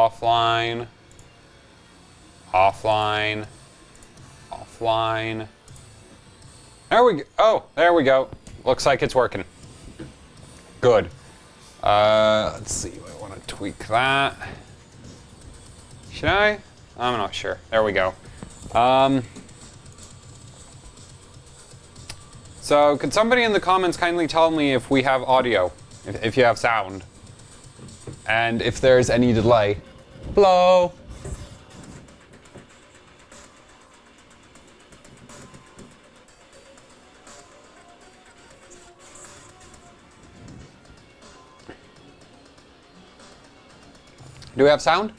offline, offline, offline. There we go. Oh, there we go. Looks like it's working. Good. Let's see. I want to tweak that. Should I? I'm not sure. There we go. So could somebody in the comments kindly tell me if we have audio, if you have sound, and if there's any delay? Hello? Do we have sound?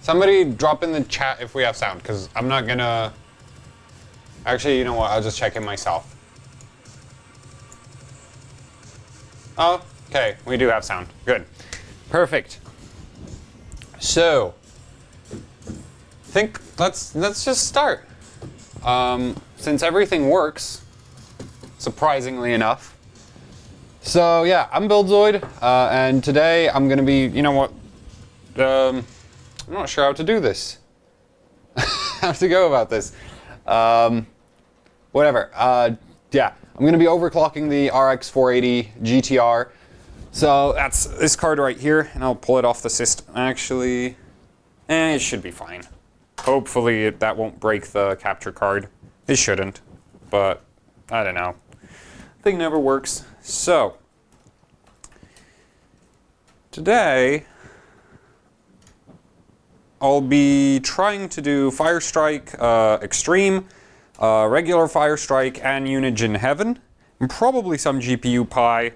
Somebody drop in the chat if we have sound, because I'm not gonna... Actually, you know what? I'll just check it myself. Oh, okay. We do have sound. Good. Perfect. So, let's just start. Since everything works, surprisingly enough. So yeah, I'm Buildzoid, and today I'm gonna be, you know what? I'm not sure how to do this. How to go about this. Whatever. Yeah, I'm going to be overclocking the RX 480 GTR. So that's this card right here, and I'll pull it off the system. Actually, it should be fine. Hopefully that won't break the capture card. It shouldn't, but I don't know. Thing never works. So, today I'll be trying to do Firestrike Extreme, regular Firestrike, and Unigine Heaven, and probably some GPU Pi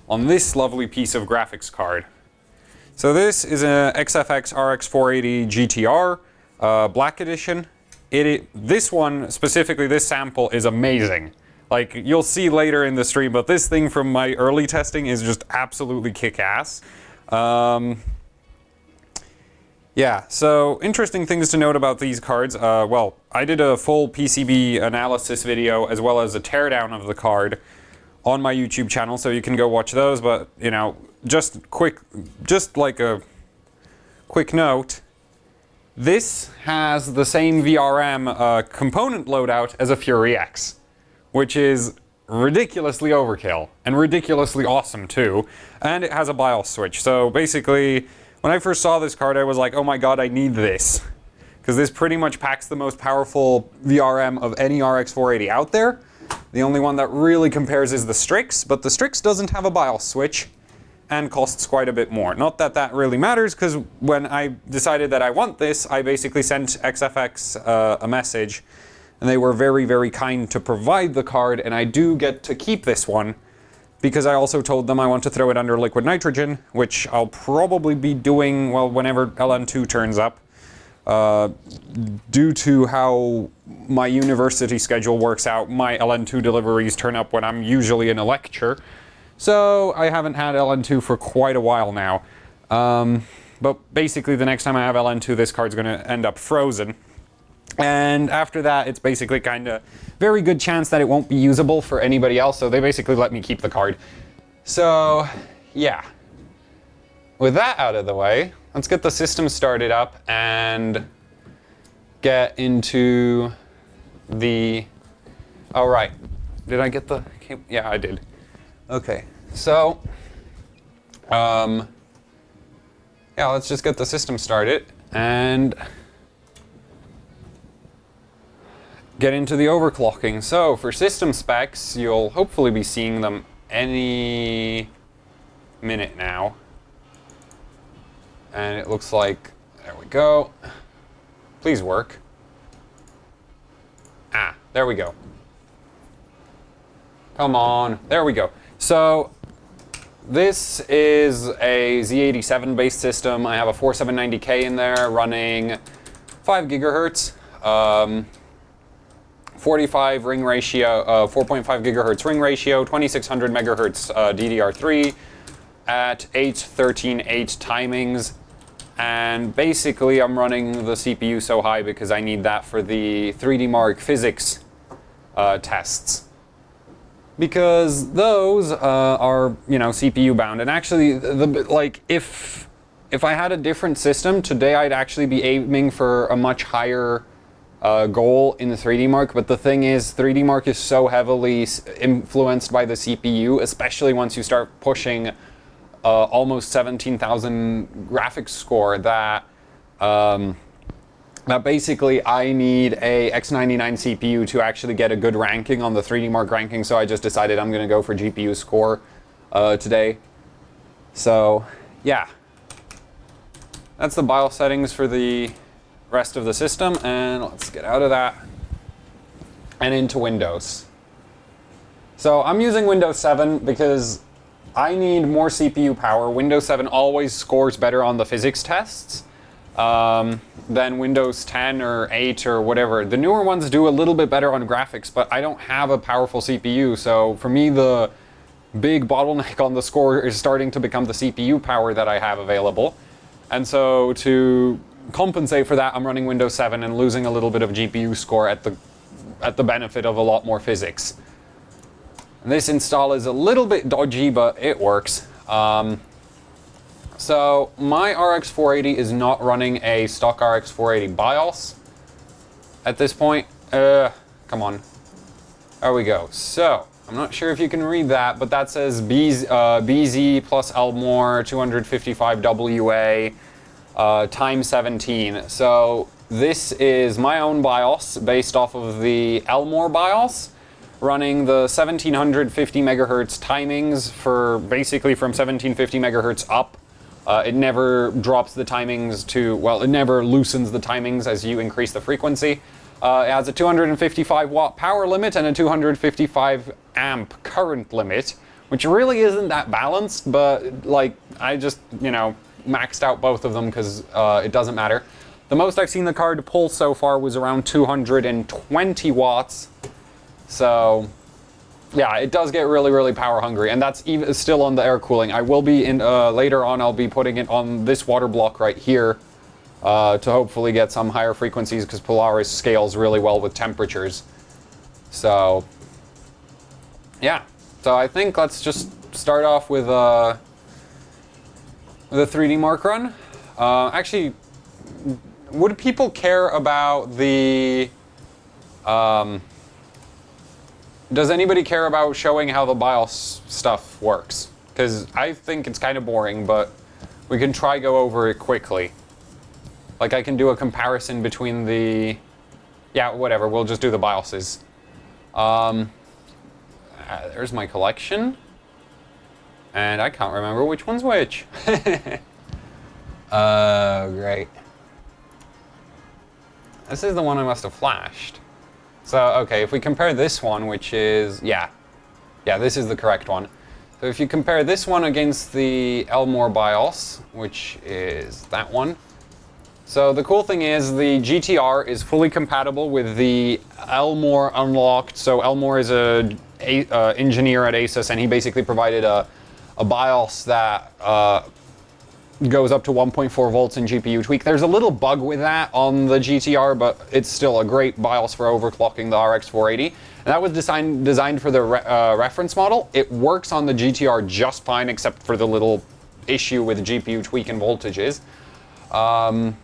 on this lovely piece of graphics card. So this is an XFX RX 480 GTR, Black Edition. This one, specifically this sample, is amazing. Like, you'll see later in the stream, but this thing from my early testing is just absolutely kick-ass. Yeah, so interesting things to note about these cards. Well, I did a full PCB analysis video as well as a teardown of the card on my YouTube channel, so you can go watch those. But, you know, just like a quick note, this has the same VRM component loadout as a Fury X, which is ridiculously overkill and ridiculously awesome too. And it has a BIOS switch, so basically, when I first saw this card, I was like, oh my god, I need this. Because this pretty much packs the most powerful VRM of any RX 480 out there. The only one that really compares is the Strix, but the Strix doesn't have a BIOS switch and costs quite a bit more. Not that that really matters, because when I decided that I want this, I basically sent XFX a message, and they were very, very kind to provide the card, and I do get to keep this one, because I also told them I want to throw it under liquid nitrogen, which I'll probably be doing, well, whenever LN2 turns up. Due to how my university schedule works out, my LN2 deliveries turn up when I'm usually in a lecture. So I haven't had LN2 for quite a while now. But basically the next time I have LN2, this card's going to end up frozen. And after that, it's basically kind of very good chance that it won't be usable for anybody else, so they basically let me keep the card. So, yeah. With that out of the way, let's get the system started up and get into the... Oh, right. Did I get the... Yeah, I did. Okay, so... Yeah, let's just get the system started and get into the overclocking. So for system specs, you'll hopefully be seeing them any minute now. And it looks like, there we go. Please work. Ah, there we go. Come on, there we go. So this is a Z87 based system. I have a 4790K in there running 5 gigahertz. 45 ring ratio, 4.5 gigahertz ring ratio, 2600 megahertz DDR3 at 8/13/8 timings. And basically I'm running the CPU so high because I need that for the 3D Mark physics tests. Because those are, you know, CPU bound. And actually, like, if if I had a different system, today I'd actually be aiming for a much higher goal in the 3D Mark, but the thing is 3D Mark is so heavily influenced by the CPU, especially once you start pushing almost 17,000 graphics score, that that basically I need a X99 CPU to actually get a good ranking on the 3D Mark ranking, so I just decided I'm going to go for GPU score today. So yeah, that's the BIOS settings for the rest of the system, and let's get out of that and into Windows. So I'm using Windows 7 because I need more CPU power. Windows 7 always scores better on the physics tests than Windows 10 or 8 or whatever. The newer ones do a little bit better on graphics, but I don't have a powerful CPU, so for me the big bottleneck on the score is starting to become the CPU power that I have available. And so to compensate for that, I'm running Windows 7 and losing a little bit of GPU score at the benefit of a lot more physics. And this install is a little bit dodgy, but it works. So my RX 480 is not running a stock RX 480 BIOS at this point. Come on. There we go. So I'm not sure if you can read that, but that says BZ plus Elmore 255 WA times 17. So this is my own BIOS based off of the Elmore BIOS, running the 1750 megahertz timings for basically from 1750 megahertz up. It never drops the timings to, well, it never loosens the timings as you increase the frequency. It has a 255 watt power limit and a 255 amp current limit, which really isn't that balanced, but like I just, you know, maxed out both of them because it doesn't matter. The most I've seen the card pull so far was around 220 watts. So yeah, it does get really, really power hungry, and that's even still on the air cooling. I will be in later on. I'll be putting it on this water block right here to hopefully get some higher frequencies because Polaris scales really well with temperatures. So yeah, so I think let's just start off with the 3D Mark run. Actually, would people care about the does anybody care about showing how the BIOS stuff works? Because I think it's kind of boring, but we can try go over it quickly. Like I can do a comparison between the, yeah, whatever, we'll just do the BIOSes. There's my collection. And I can't remember which one's which. Great. This is the one I must have flashed. So, okay, if we compare this one, which is, yeah, this is the correct one. So if you compare this one against the Elmore BIOS, which is that one. So the cool thing is the GTR is fully compatible with the Elmore Unlocked. So Elmore is a engineer at Asus, and he basically provided a BIOS that goes up to 1.4 volts in GPU tweak. There's a little bug with that on the GTR, but it's still a great BIOS for overclocking the RX 480. And that was designed for the reference model. It works on the GTR just fine, except for the little issue with GPU tweak and voltages. And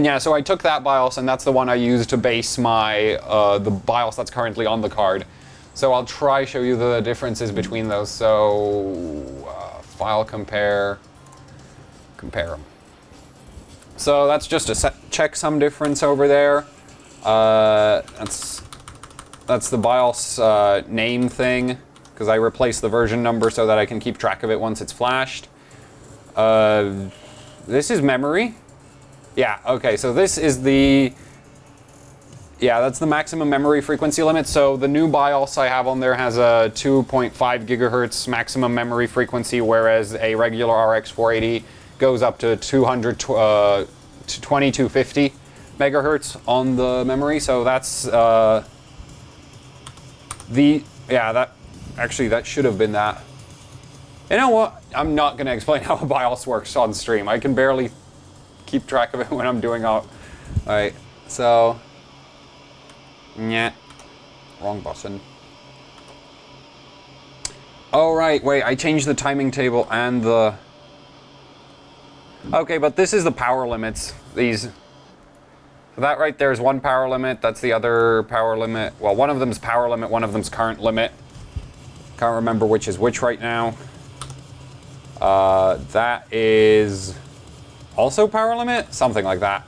yeah, so I took that BIOS, and that's the one I used to base my the BIOS that's currently on the card. So I'll try show you the differences between those. So file compare them. So that's just a checksum difference over there. That's the BIOS name thing, because I replaced the version number so that I can keep track of it once it's flashed. This is memory. Yeah, okay, so this is the, yeah, that's the maximum memory frequency limit. So the new BIOS I have on there has a 2.5 gigahertz maximum memory frequency, whereas a regular RX 480 goes up to 2250 megahertz on the memory. So that's that should have been that. You know what? I'm not going to explain how a BIOS works on stream. I can barely keep track of it when I'm doing all right. So, yeah, wrong button. Oh right, wait, I changed the timing table and the. Okay, but this is the power limits. These. That right there is one power limit. That's the other power limit. Well, one of them's power limit, one of them's current limit. Can't remember which is which right now. That is also power limit? Something like that.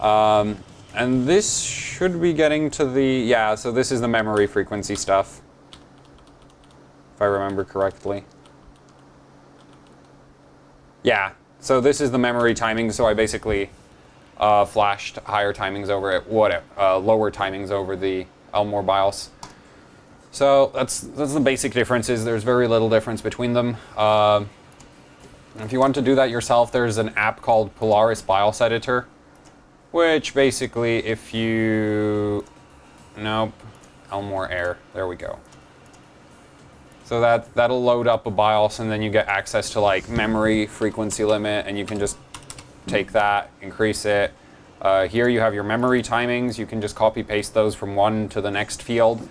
And this should be getting to the... Yeah, so this is the memory frequency stuff. If I remember correctly. Yeah, so this is the memory timing, so I basically flashed higher timings over it, lower timings over the Elmore BIOS. So that's the basic differences. There's very little difference between them. If you want to do that yourself, there's an app called Polaris BIOS Editor, which basically if you... Nope. Elmore Air. There we go. So that'll load up a BIOS, and then you get access to like memory frequency limit, and you can just take that, increase it. Here you have your memory timings. You can just copy paste those from one to the next field.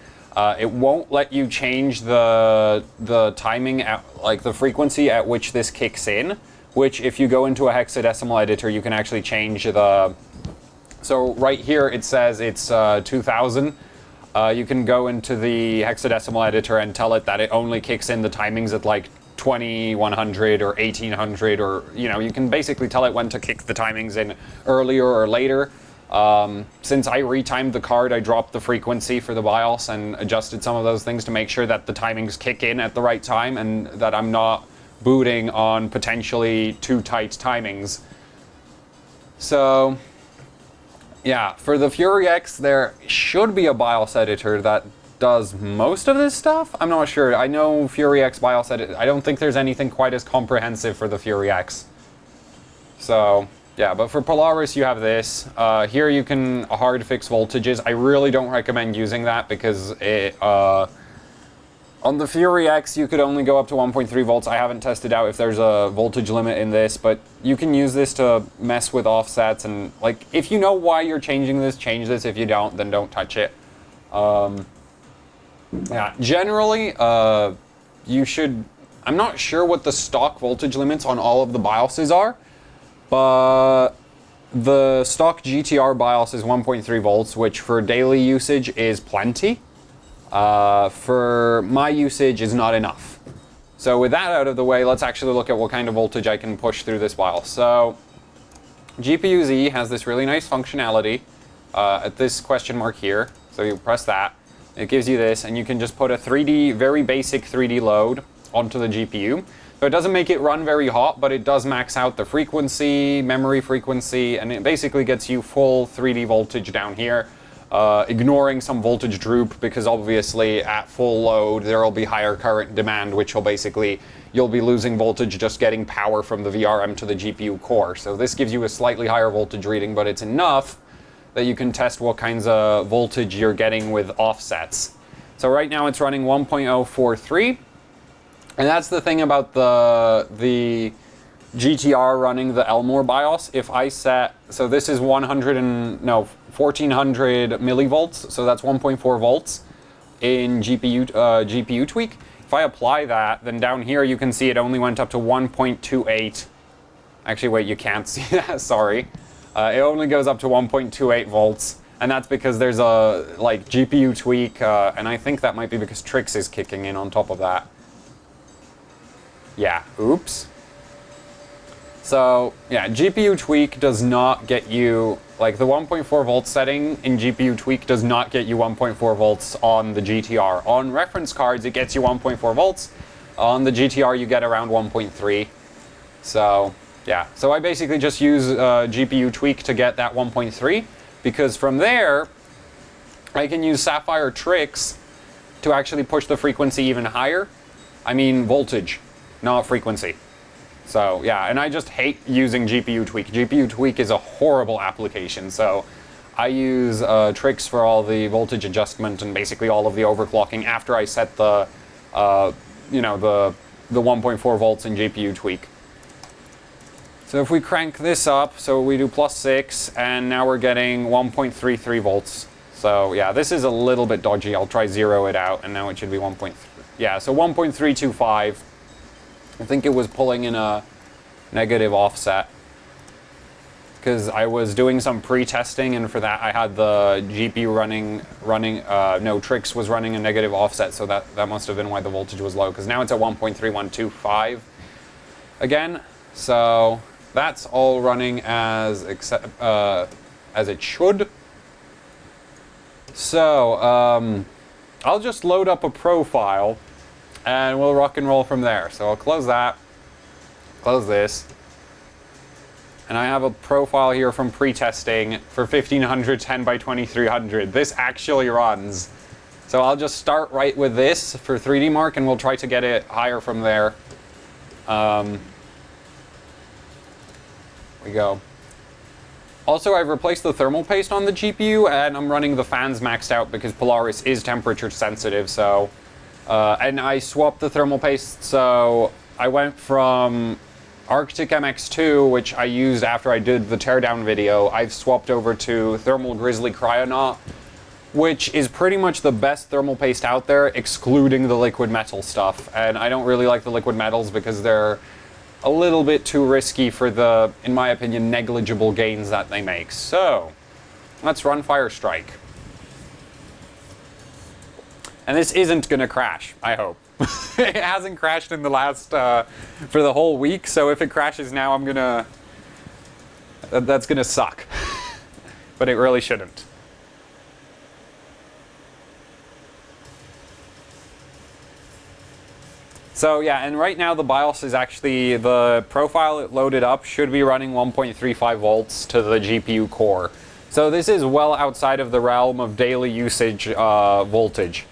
It won't let you change the timing at like the frequency at which this kicks in, which if you go into a hexadecimal editor, you can actually change the... So right here it says it's 2000. You can go into the hexadecimal editor and tell it that it only kicks in the timings at like 2100 or 1800, or you can basically tell it when to kick the timings in earlier or later. Since I retimed the card, I dropped the frequency for the BIOS and adjusted some of those things to make sure that the timings kick in at the right time and that I'm not booting on potentially too tight timings. So yeah, for the Fury X, there should be a BIOS editor that does most of this stuff. I'm not sure. I know Fury X BIOS editor. I don't think there's anything quite as comprehensive for the Fury X. So yeah, but for Polaris you have this. Here you can hard fix voltages. I really don't recommend using that because it, on the Fury X you could only go up to 1.3 volts. I haven't tested out if there's a voltage limit in this, but you can use this to mess with offsets, and like if you know why you're changing this, change this. If you don't, then don't touch it. Yeah, generally, you should... I'm not sure what the stock voltage limits on all of the BIOSes are, but the stock GTR BIOS is 1.3 volts, which for daily usage is plenty. For my usage is not enough. So with that out of the way, let's actually look at what kind of voltage I can push through this BIOS. So GPU-Z has this really nice functionality at this question mark here. So you press that. It gives you this, and you can just put a 3D, very basic 3D load onto the GPU. So it doesn't make it run very hot, but it does max out the frequency, memory frequency, and it basically gets you full 3D voltage down here, ignoring some voltage droop, because obviously at full load there will be higher current demand, which will basically, you'll be losing voltage just getting power from the VRM to the GPU core. So this gives you a slightly higher voltage reading, but it's enough that you can test what kinds of voltage you're getting with offsets. So right now it's running 1.043, and that's the thing about the GTR running the Elmore BIOS. If I set, so this is 1400 millivolts, so that's 1.4 volts in GPU tweak. If I apply that, then down here you can see it only went up to 1.28. Actually, wait, you can't see that, sorry. It only goes up to 1.28 volts, and that's because there's a like GPU tweak, and I think that might be because Trix is kicking in on top of that. Yeah, oops. So yeah, GPU tweak does not get you, like the 1.4 volt setting in GPU tweak does not get you 1.4 volts on the GTR. On reference cards it gets you 1.4 volts. On the GTR you get around 1.3. So yeah, so I basically just use GPU tweak to get that 1.3, because from there I can use Sapphire Tricks to actually push the frequency even higher. I mean voltage, not frequency. So yeah, and I just hate using GPU tweak. GPU tweak is a horrible application, so I use Tricks for all the voltage adjustment and basically all of the overclocking after I set the, you know, the 1.4 volts in GPU tweak. So if we crank this up, so we do +6, and now we're getting 1.33 volts. So yeah, this is a little bit dodgy. I'll try zero it out, and now it should be 1.3. Yeah, so 1.325. I think it was pulling in a negative offset. Because I was doing some pre-testing, and for that I had the GPU no, Trix was running a negative offset, so that must have been why the voltage was low, because now it's at 1.3125 again. So that's all running as it should. So I'll just load up a profile and we'll rock and roll from there. So I'll close that, close this, and I have a profile here from pre-testing for 1500 10 by 2300. This actually runs. So I'll just start right with this for 3D Mark, and we'll try to get it higher from there. We go. Also, I've replaced the thermal paste on the GPU, and I'm running the fans maxed out because Polaris is temperature sensitive. So, and I swapped the thermal paste. So I went from Arctic MX2, which I used after I did the teardown video. I've swapped over to Thermal Grizzly Cryonaut, which is pretty much the best thermal paste out there, excluding the liquid metal stuff. And I don't really like the liquid metals because they're a little bit too risky for the, in my opinion, negligible gains that they make. So let's run Firestrike. And this isn't gonna crash, I hope. It hasn't crashed in the last, for the whole week, so if it crashes now, that's gonna suck. But it really shouldn't. So yeah, and right now the BIOS is actually, the profile it loaded up should be running 1.35 volts to the GPU core. So this is well outside of the realm of daily usage voltage.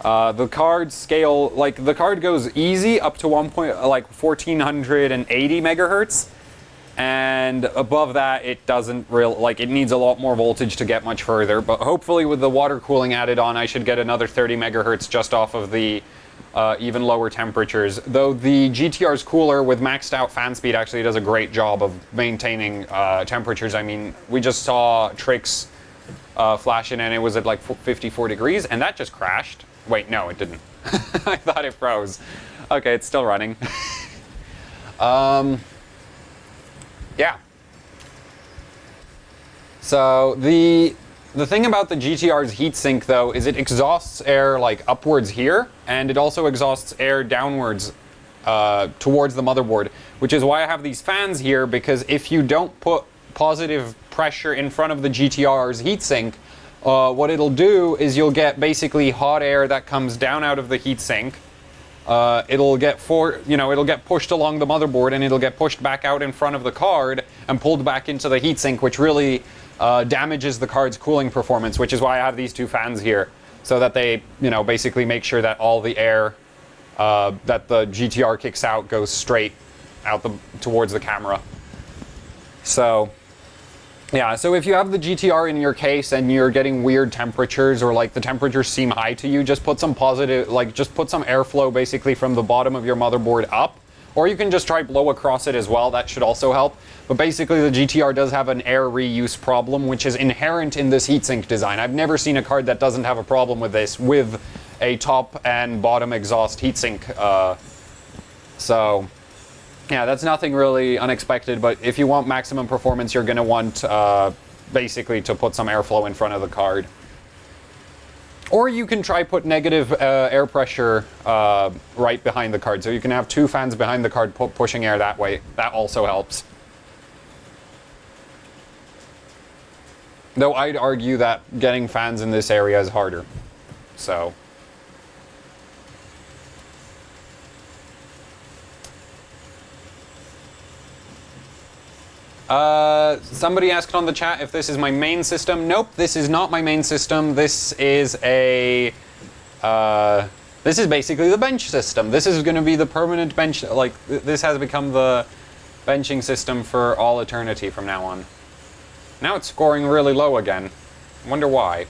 The card scale, like the card goes easy up to 1480 megahertz, and above that it doesn't it needs a lot more voltage to get much further. But hopefully with the water cooling added on, I should get another 30 megahertz just off of the even lower temperatures. Though the GTR's cooler with maxed out fan speed actually does a great job of maintaining temperatures. I mean, we just saw Trix flash in and it was at like 54 degrees, and that just crashed. Wait, no, it didn't. I thought it froze. Okay, it's still running. Yeah. So the thing about the GTR's heatsink, though, is it exhausts air like upwards here, and it also exhausts air downwards towards the motherboard, which is why I have these fans here, because if you don't put positive pressure in front of the GTR's heatsink, what it'll do is you'll get basically hot air that comes down out of the heatsink. It'll get pushed along the motherboard, and it'll get pushed back out in front of the card and pulled back into the heatsink, which really damages the card's cooling performance, which is why I have these two fans here, so that they, basically make sure that all the air that the GTR kicks out goes straight out towards the camera. So yeah, so if you have the GTR in your case and you're getting weird temperatures, or like the temperatures seem high to you, just put some just put some airflow basically from the bottom of your motherboard up, or you can just try blow across it as well. That should also help. But basically the GTR does have an air reuse problem, which is inherent in this heatsink design. I've never seen a card that doesn't have a problem with this, with a top and bottom exhaust heatsink. So yeah, that's nothing really unexpected, but if you want maximum performance, you're going to want basically to put some airflow in front of the card. Or you can try put negative air pressure right behind the card, so you can have two fans behind the card pushing air that way. That also helps. Though I'd argue that getting fans in this area is harder. So somebody asked on the chat if this is my main system. Nope, this is not my main system. This is this is basically the bench system. This is going to be the permanent bench. Like, this has become the benching system for all eternity from now on. Now it's scoring really low again. Wonder why.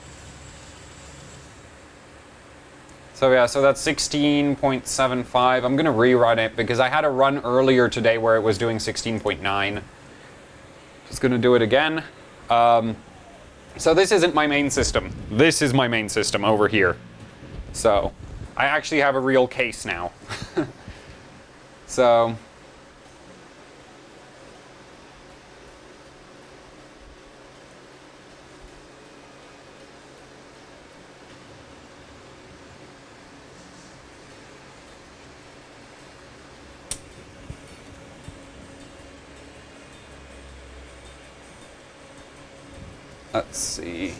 So yeah, so that's 16.75. I'm going to rerun it because I had a run earlier today where it was doing 16.9. Just going to do it again. So this isn't my main system. This is my main system over here. So I actually have a real case now. So Let's see.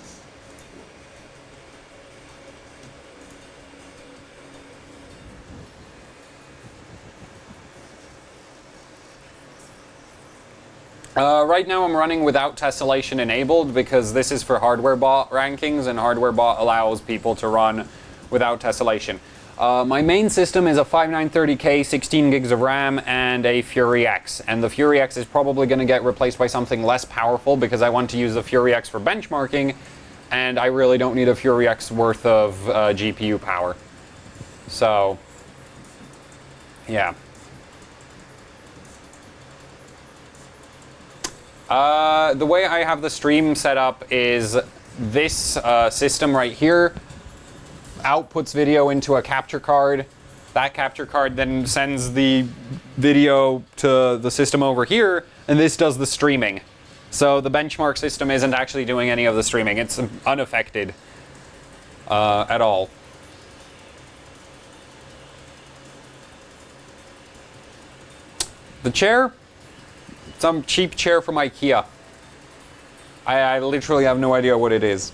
Right now I'm running without tessellation enabled because this is for hardware bot rankings, and hardware bot allows people to run without tessellation. My main system is a 5930K, 16 gigs of RAM, and a Fury X. And the Fury X is probably going to get replaced by something less powerful because I want to use the Fury X for benchmarking, and I really don't need a Fury X worth of GPU power. So, yeah. The way I have the stream set up is this system right here outputs video into a capture card. That capture card then sends the video to the system over here, and this does the streaming. So the benchmark system isn't actually doing any of the streaming. It's unaffected at all. The chair? Some cheap chair from IKEA. I literally have no idea what it is.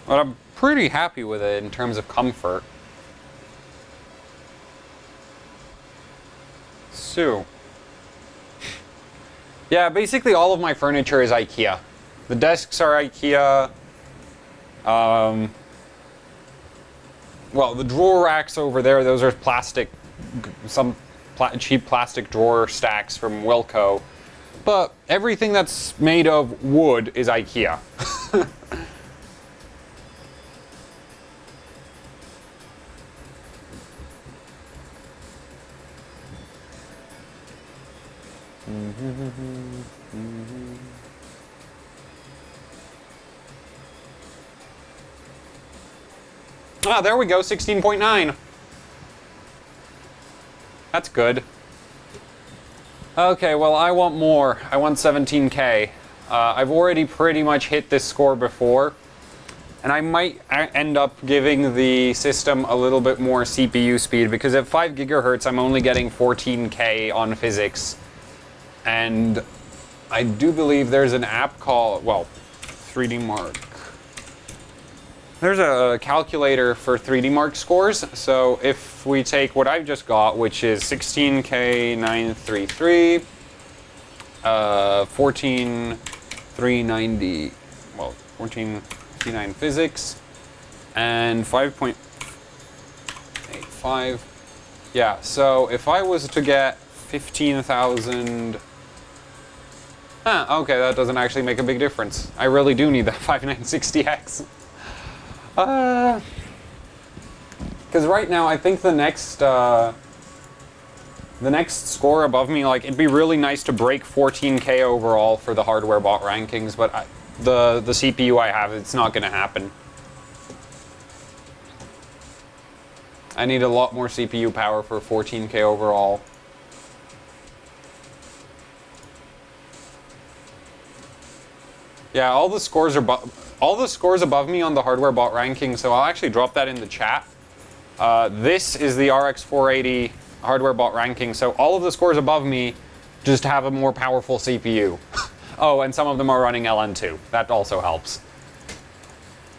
But I'm pretty happy with it in terms of comfort. So, yeah, basically all of my furniture is IKEA. The desks are IKEA. Well, the drawer racks over there, those are plastic, cheap plastic drawer stacks from Wilco. But everything that's made of wood is IKEA. Ah, there we go, 16.9. That's good. Okay, well, I want more. I want 17K. I've already pretty much hit this score before, and I might end up giving the system a little bit more CPU speed, because at 5 gigahertz I'm only getting 14K on physics. And I do believe there's an app called, well, 3D Mark. There's a calculator for 3D Mark scores. So if we take what I've just got, which is 16K933, 14390, well, 1459 physics, and 5.85. Yeah, so if I was to get 15,000... okay, that doesn't actually make a big difference. I really do need that 5960X. Because right now, I think the next score above me, like, it'd be really nice to break 14K overall for the hardware bot rankings, but the CPU I have, it's not going to happen. I need a lot more CPU power for 14K overall. Yeah, all the scores above me on the hardware bot ranking, so I'll actually drop that in the chat. This is the RX 480 hardware bot ranking, so all of the scores above me just have a more powerful CPU. Oh, and some of them are running LN2. That also helps.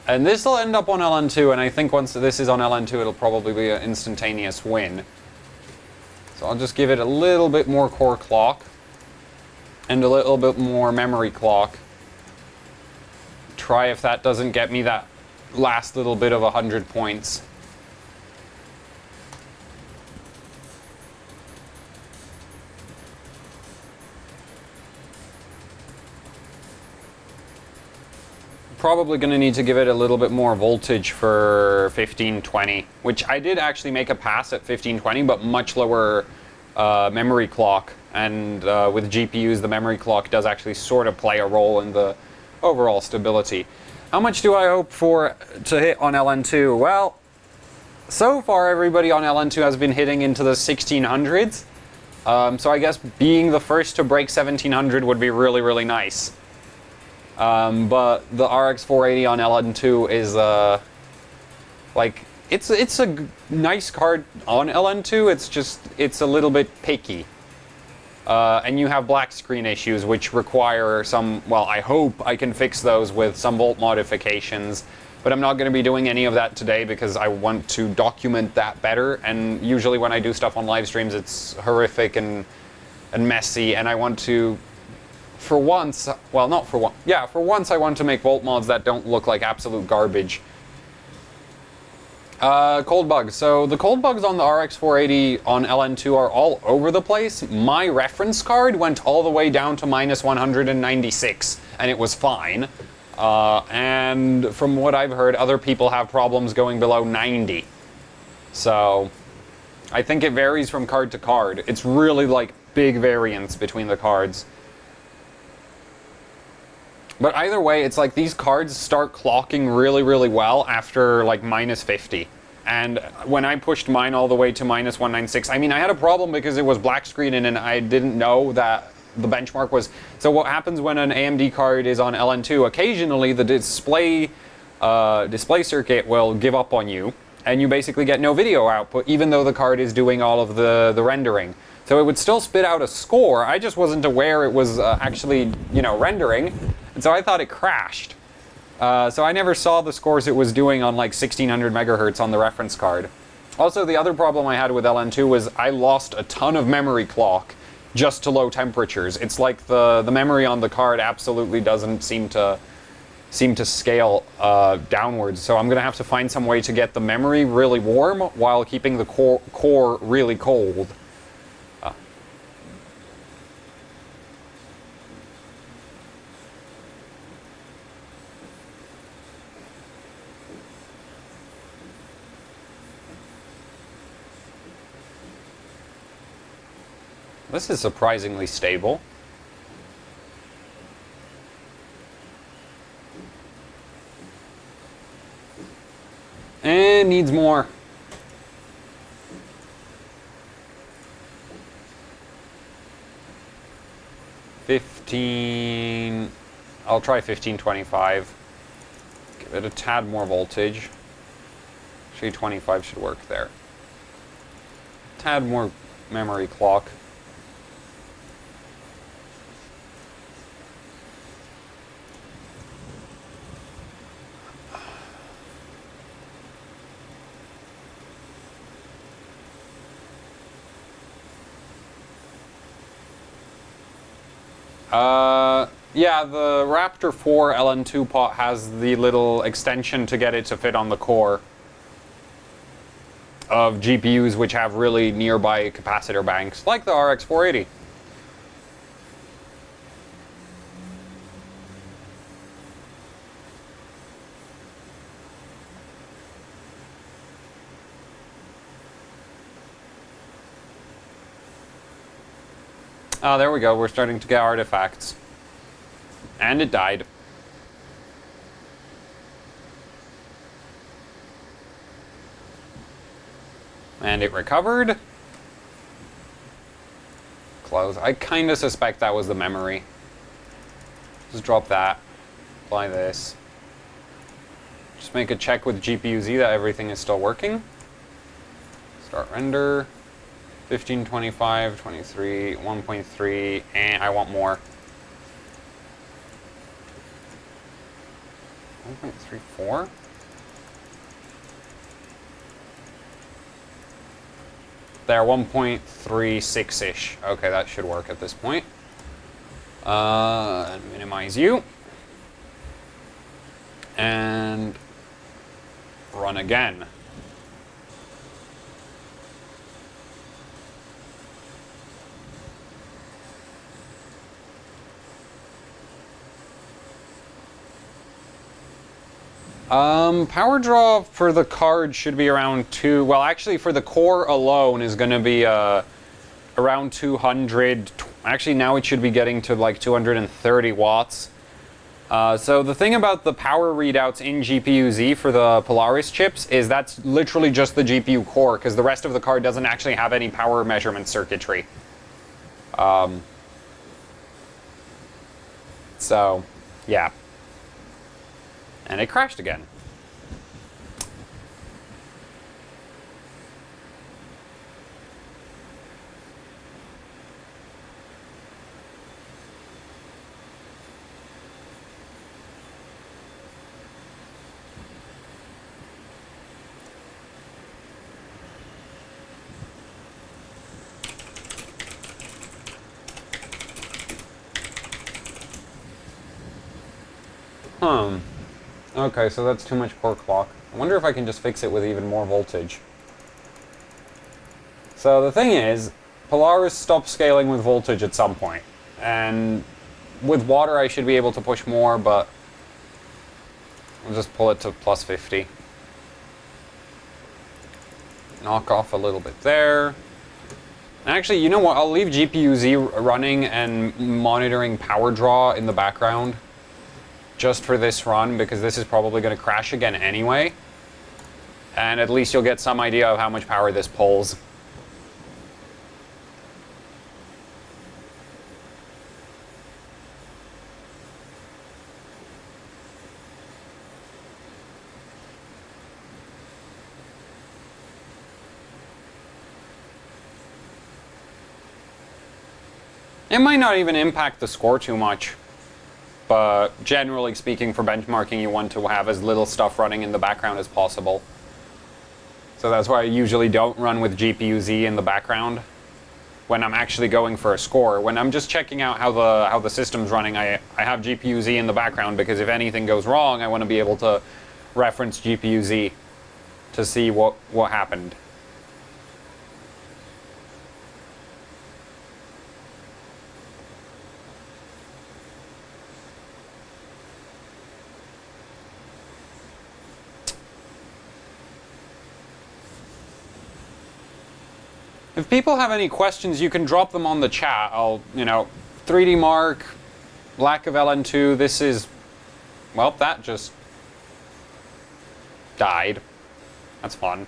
And this will end up on LN2, and I think once this is on LN2, it'll probably be an instantaneous win. So I'll just give it a little bit more core clock and a little bit more memory clock. Try if that doesn't get me that last little bit of 100 points. Probably going to need to give it a little bit more voltage for 1520, which I did actually make a pass at 1520, but much lower memory clock. And with GPUs, the memory clock does actually sort of play a role in the overall stability. How much do I hope to hit on LN2? Well, so far everybody on LN2 has been hitting into the 1600s. So I guess being the first to break 1700 would be really, really nice. But the RX 480 on LN2 is, like, it's a nice card on LN2, it's a little bit picky. And you have black screen issues, which require some, well, I hope I can fix those with some volt modifications, but I'm not going to be doing any of that today because I want to document that better, and usually when I do stuff on live streams, it's horrific and messy, and I want to, for once, well, not for once, yeah, for once I want to make volt mods that don't look like absolute garbage. Cold bugs. So the cold bugs on the RX 480 on LN2 are all over the place. My reference card went all the way down to minus 196, and it was fine. And from what I've heard, other people have problems going below 90. So I think it varies from card to card. It's really like big variance between the cards. But either way, it's like these cards start clocking really, really well after like minus 50. And when I pushed mine all the way to minus 196, I mean, I had a problem because it was black screen and I didn't know that the benchmark was... So what happens when an AMD card is on LN2, occasionally the display circuit will give up on you, and you basically get no video output, even though the card is doing all of the rendering. So it would still spit out a score. I just wasn't aware it was actually, you know, rendering. And so I thought it crashed. So I never saw the scores it was doing on like 1600 megahertz on the reference card. Also, the other problem I had with LN2 was I lost a ton of memory clock just to low temperatures. It's like the memory on the card absolutely doesn't seem to scale downwards. So I'm gonna have to find some way to get the memory really warm while keeping the core really cold. This is surprisingly stable. And needs more. I'll try 1525. Give it a tad more voltage. Actually, 25 should work there. Tad more memory clock. Yeah, the Raptor 4 LN2 pot has the little extension to get it to fit on the core of GPUs which have really nearby capacitor banks, like the RX 480. Oh, there we go. We're starting to get artifacts. And it died. And it recovered. Close. I kind of suspect that was the memory. Just drop that. Apply this. Just make a check with GPU-Z that everything is still working. Start render. 1525, 23, 1.3, and I want more. 1.34? There, 1.36-ish. Okay, that should work at this point. And minimize you. And run again. Power draw for the card should be around 2, well actually for the core alone is going to be around 200, actually now it should be getting to like 230 watts. So the thing about the power readouts in GPU-Z for the Polaris chips is that's literally just the GPU core, because the rest of the card doesn't actually have any power measurement circuitry. So, yeah. And it crashed again. Okay, so that's too much overclock. I wonder if I can just fix it with even more voltage. So the thing is, Polaris stopped scaling with voltage at some point. And with water I should be able to push more, but I'll just pull it to plus 50. Knock off a little bit there. Actually, you know what? I'll leave GPU-Z running and monitoring power draw in the background just for this run, because this is probably going to crash again anyway. And at least you'll get some idea of how much power this pulls. It might not even impact the score too much. But generally speaking, for benchmarking, you want to have as little stuff running in the background as possible. So that's why I usually don't run with GPU-Z in the background when I'm actually going for a score. When I'm just checking out how the system's running, I have GPU-Z in the background, because if anything goes wrong, I want to be able to reference GPU-Z to see what happened. If people have any questions, you can drop them on the chat. 3D Mark, lack of LN2, this is, well, that just died. That's fun.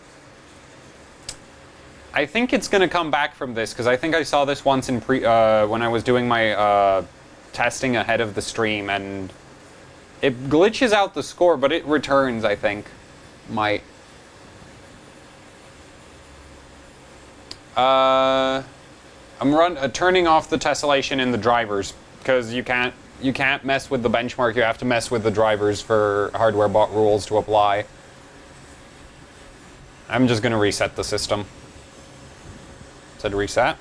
I think it's going to come back from this, because I think I saw this once in when I was doing my testing ahead of the stream, and it glitches out the score, but it returns, I think. Might. I'm turning off the tessellation in the drivers, because you can't mess with the benchmark. You have to mess with the drivers for hardware bot rules to apply. I'm just going to reset the system. It said reset.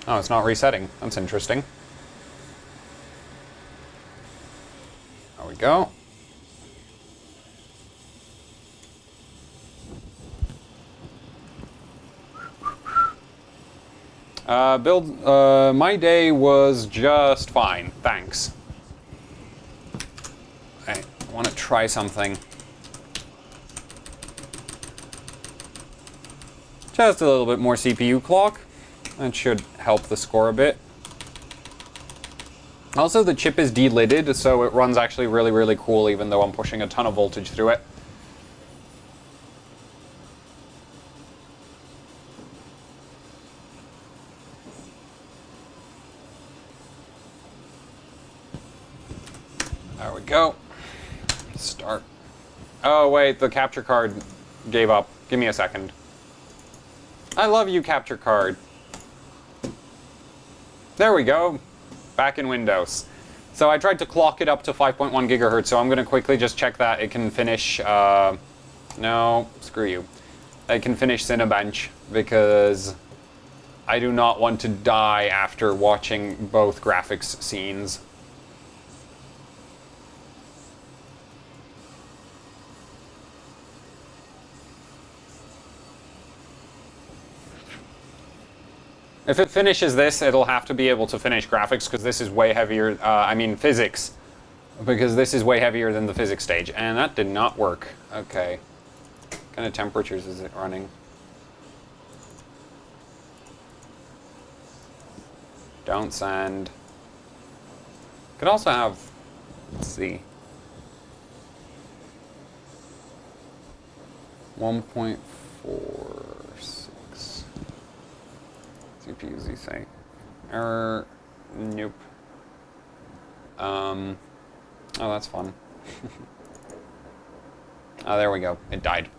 Oh, it's not resetting. That's interesting. There we go. My day was just fine, thanks. I want to try something. Just a little bit more CPU clock. That should help the score a bit. Also, the chip is delidded, so it runs actually really, really cool, even though I'm pushing a ton of voltage through it. There we go. Start. Oh, wait, the capture card gave up. Give me a second. I love you, capture card. There we go. Back in Windows. So I tried to clock it up to 5.1 gigahertz, so I'm going to quickly just check that it can finish... no, screw you. I can finish Cinebench, because I do not want to die after watching both graphics scenes. If it finishes this, it'll have to be able to finish graphics, because this is way heavier, physics, because this is way heavier than the physics stage, and that did not work. Okay. What kind of temperatures is it running? Don't send. Could also have, let's see, 1.46. GPU-Z say. Error. Nope. Oh, that's fun. Oh, there we go. It died.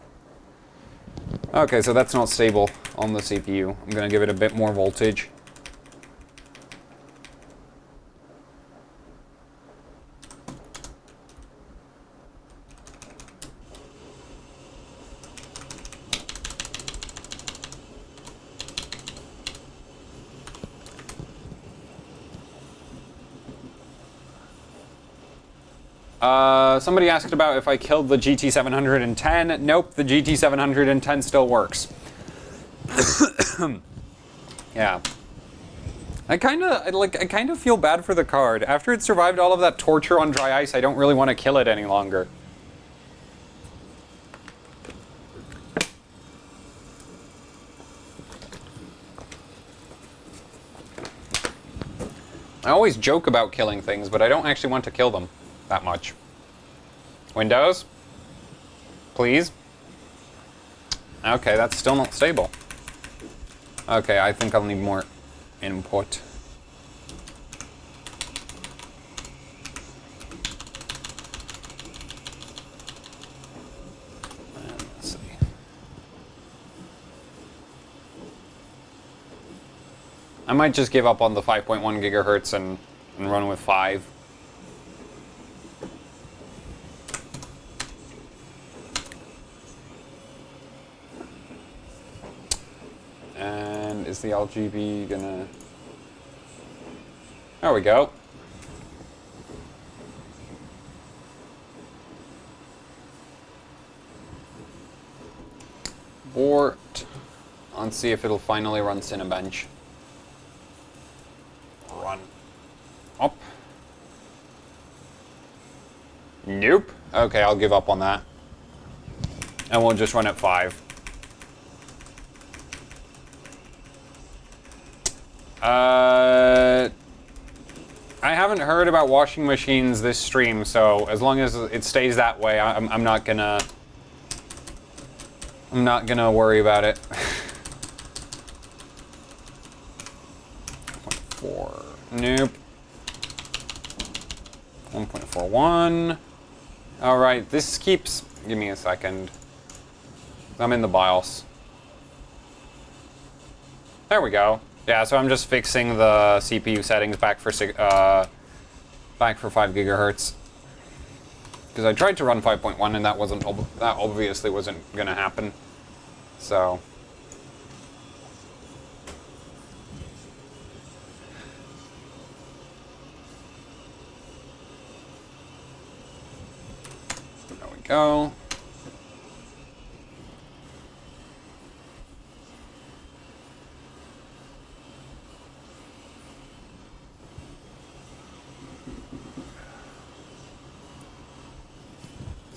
Okay, so that's not stable on the CPU. I'm gonna give it a bit more voltage. Somebody asked about if I killed the GT710. Nope, the GT710 still works. Yeah. I kind of feel bad for the card. After it survived all of that torture on dry ice, I don't really want to kill it any longer. I always joke about killing things, but I don't actually want to kill them that much. Windows? Please? Okay, that's still not stable. Okay, I think I'll need more input. Let's see. I might just give up on the 5.1 gigahertz and run with 5. And is the RGB gonna... There we go. Abort. Let's see if it'll finally run Cinebench. Run. Up. Nope. Okay, I'll give up on that. And we'll just run at 5. I haven't heard about washing machines this stream, so as long as it stays that way, I'm not gonna worry about it. 1.4. Nope. 1.41. All right, this keeps. Give me a second. I'm in the BIOS. There we go. Yeah, so I'm just fixing the CPU settings back for 5 gigahertz. Because I tried to run 5.1 and that obviously wasn't gonna happen. So there we go.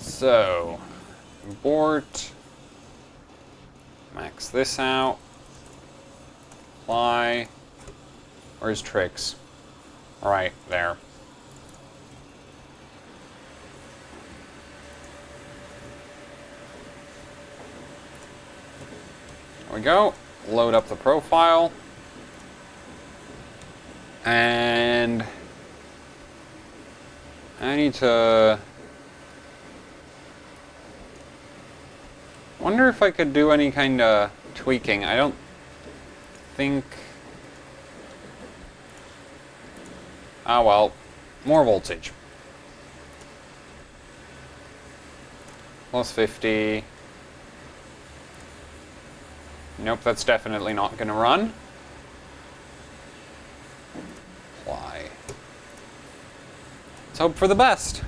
So, abort, max this out, apply, where's tricks? All right, there. There we go, load up the profile, and I need to wonder if I could do any kind of tweaking. I don't think... Ah, well, more voltage. Plus 50. Nope, that's definitely not going to run. Apply. Let's hope for the best.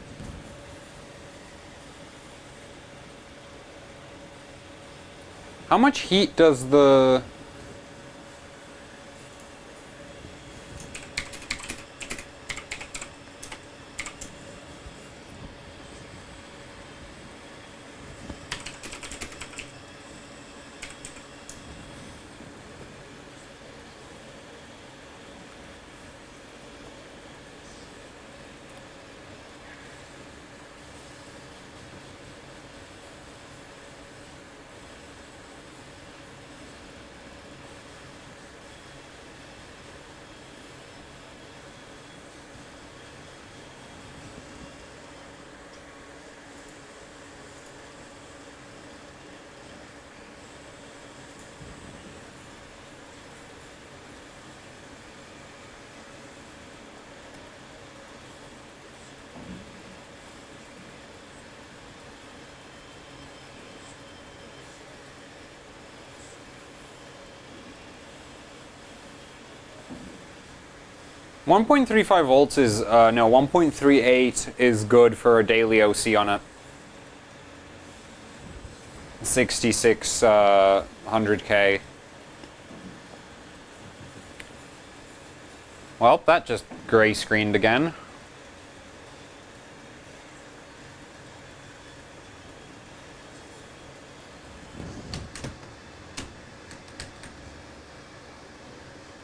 How much heat does the... 1.35 volts is, no, 1.38 is good for a daily OC on a 6600K. Well, that just gray screened again.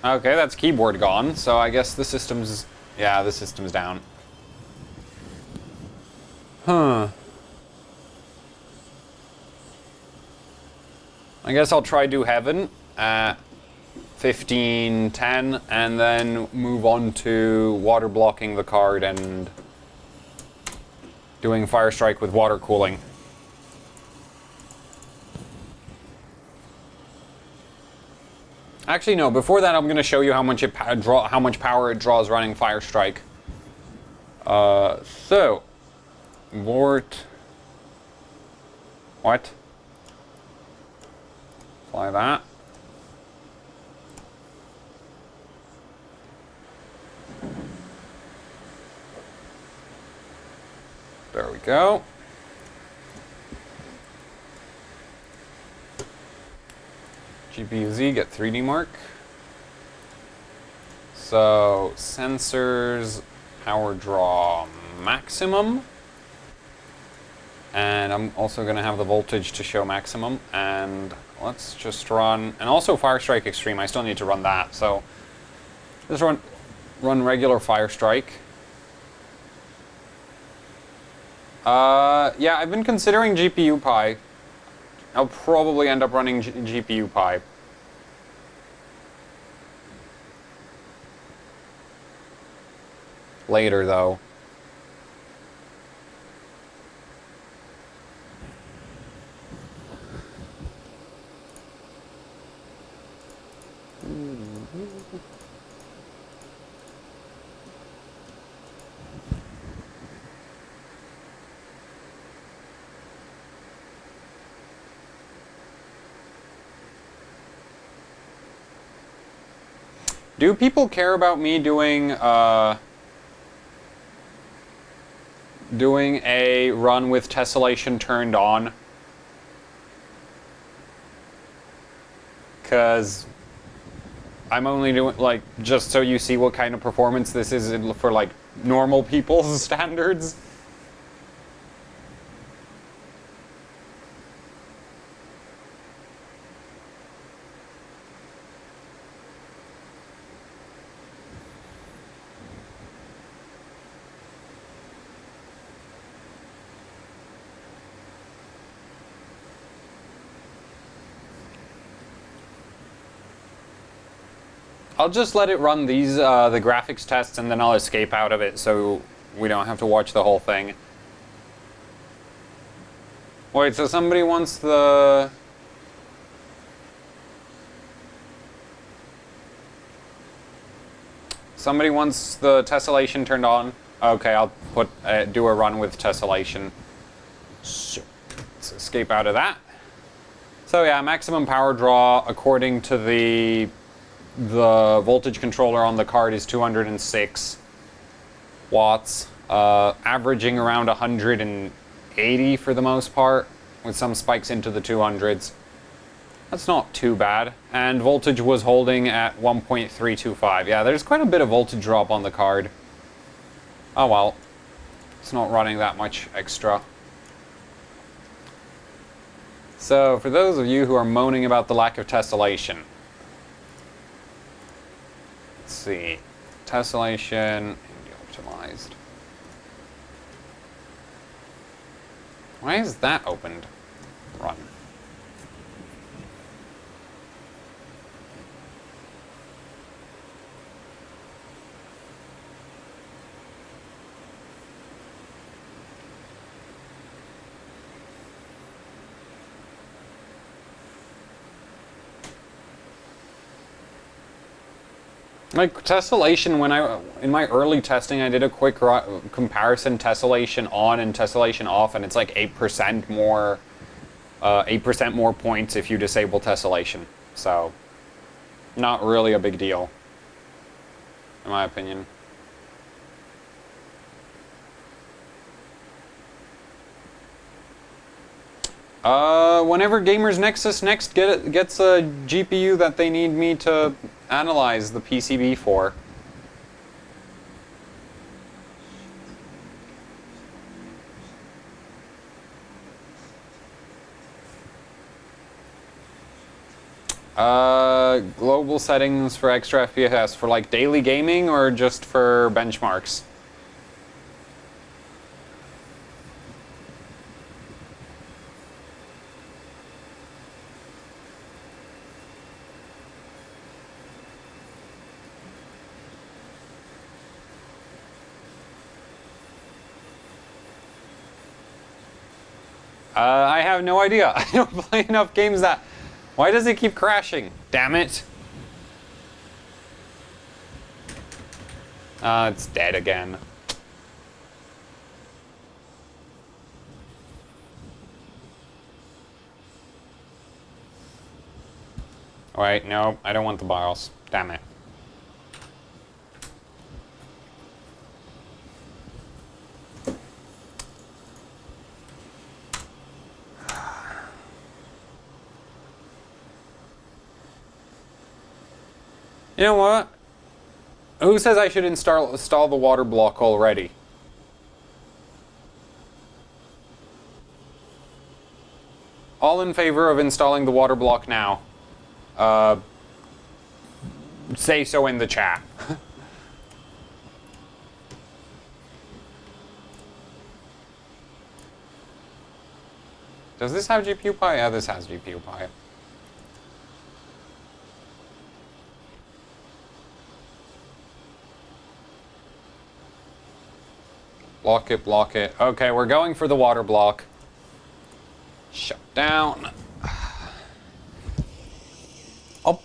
Okay, that's keyboard gone, so I guess the system's... yeah, the system's down. Huh. I guess I'll try do Heaven at 1510 and then move on to water blocking the card and doing Fire Strike with water cooling. Actually, no. Before that, I'm going to show you how much power it draws running Fire Strike. So, Vort. What? Apply that. There we go. GPU-Z, get 3D mark. So, sensors, power draw maximum. And I'm also going to have the voltage to show maximum. And let's just run, and also Fire Strike Extreme, I still need to run that. So, just run regular Fire Strike. Yeah, I've been considering GPU Pi. I'll probably end up running GPU Pi. Later, though. Do people care about me doing a run with tessellation turned on? Because I'm only doing, like, just so you see what kind of performance this is for, like, normal people's standards. I'll just let it run these, the graphics tests, and then I'll escape out of it so we don't have to watch the whole thing. Wait, so somebody wants the... somebody wants the tessellation turned on? Okay, I'll put do a run with tessellation. So, let's escape out of that. So yeah, maximum power draw according to the voltage controller on the card is 206 watts, averaging around 180 for the most part, with some spikes into the 200s. That's not too bad. And voltage was holding at 1.325. Yeah, there's quite a bit of voltage drop on the card. Oh well, it's not running that much extra. So, for those of you who are moaning about the lack of tessellation, let's see, tessellation, optimized. Why is that opened? Run. Like tessellation, in my early testing, I did a quick comparison tessellation on and tessellation off, and it's like 8% more, 8% more points if you disable tessellation. So, not really a big deal, in my opinion. Whenever Gamers Nexus next gets a GPU that they need me to analyze the PCB for. Global settings for extra FPS for like daily gaming or just for benchmarks? I have no idea. I don't play enough games that... Why does it keep crashing? Damn it. It's dead again. Wait, no, I don't want the BIOS. Damn it. You know what? Who says I should install the water block already? All in favor of installing the water block now. Say so in the chat. Does this have GPU PI? Yeah, this has GPU PI. Block it, block it. Okay, we're going for the water block. Shut down. Up.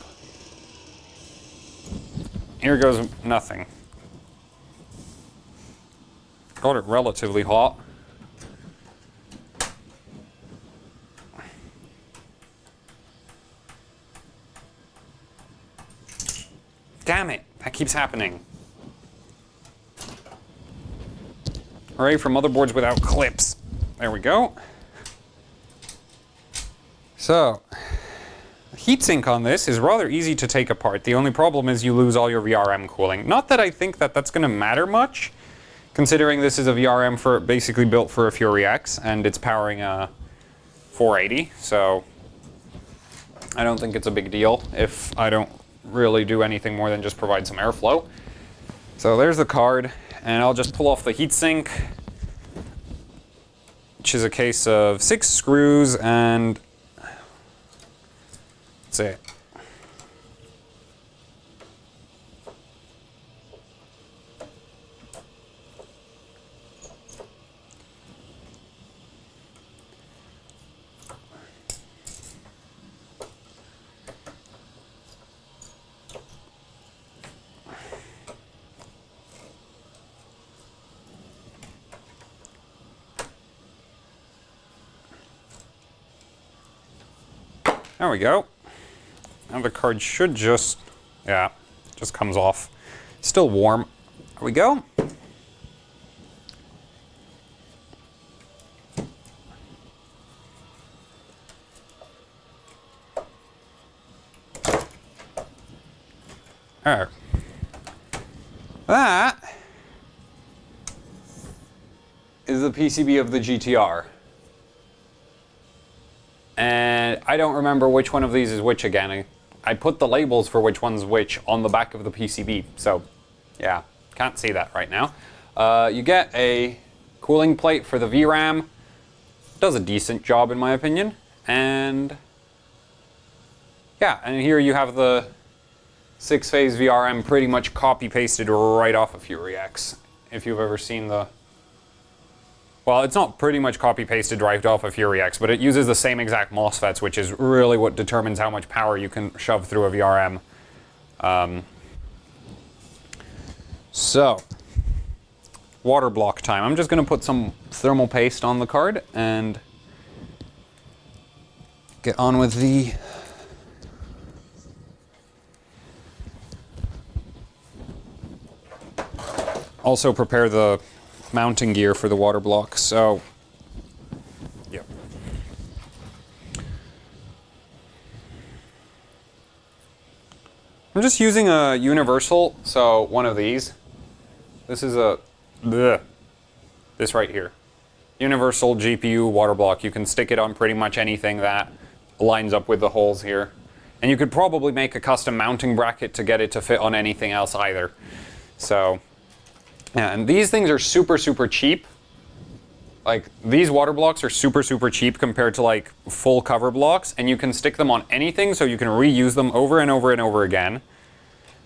Here goes nothing. Got it relatively hot. Damn it, that keeps happening. Hooray for motherboards without clips. There we go. So, the heatsink on this is rather easy to take apart. The only problem is you lose all your VRM cooling. Not that I think that that's going to matter much, considering this is a VRM for basically built for a Fury X, and it's powering a 480, so I don't think it's a big deal if I don't really do anything more than just provide some airflow. So there's the card. And I'll just pull off the heatsink, which is a case of 6 screws and that's it. There we go. Now the card should just, yeah, just comes off. Still warm. There we go. There. That is the PCB of the GTR. And I don't remember which one of these is which again. I put the labels for which one's which on the back of the PCB, so yeah, can't see that right now. You get a cooling plate for the VRAM. Does a decent job in my opinion. And yeah, and here you have the 6-phase VRM pretty much copy-pasted right off of Fury X. If you've ever seen the... Well, it's not pretty much copy-pasted right off of Fury X, but it uses the same exact MOSFETs, which is really what determines how much power you can shove through a VRM. So, water block time. I'm just going to put some thermal paste on the card and get on with the... Also prepare the mounting gear for the water block, so, yep. I'm just using a universal, so one of these. This is a, this right here. Universal GPU water block. You can stick it on pretty much anything that lines up with the holes here. And you could probably make a custom mounting bracket to get it to fit on anything else either. So, yeah, and these things are super, super cheap. Like, these water blocks are super, super cheap compared to, like, full cover blocks, and you can stick them on anything, so you can reuse them over and over and over again.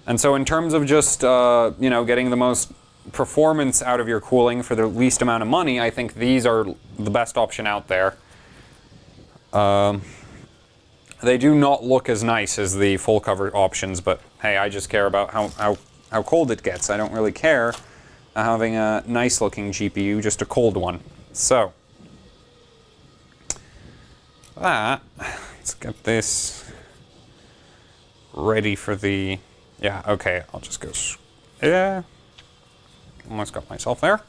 And so in terms of just, you know, getting the most performance out of your cooling for the least amount of money, I think these are the best option out there. They do not look as nice as the full cover options, but hey, I just care about how cold it gets. I don't really care having a nice looking GPU, just a cold one. So, let's get this ready for the, yeah, okay, I'll just go, yeah, almost got myself there.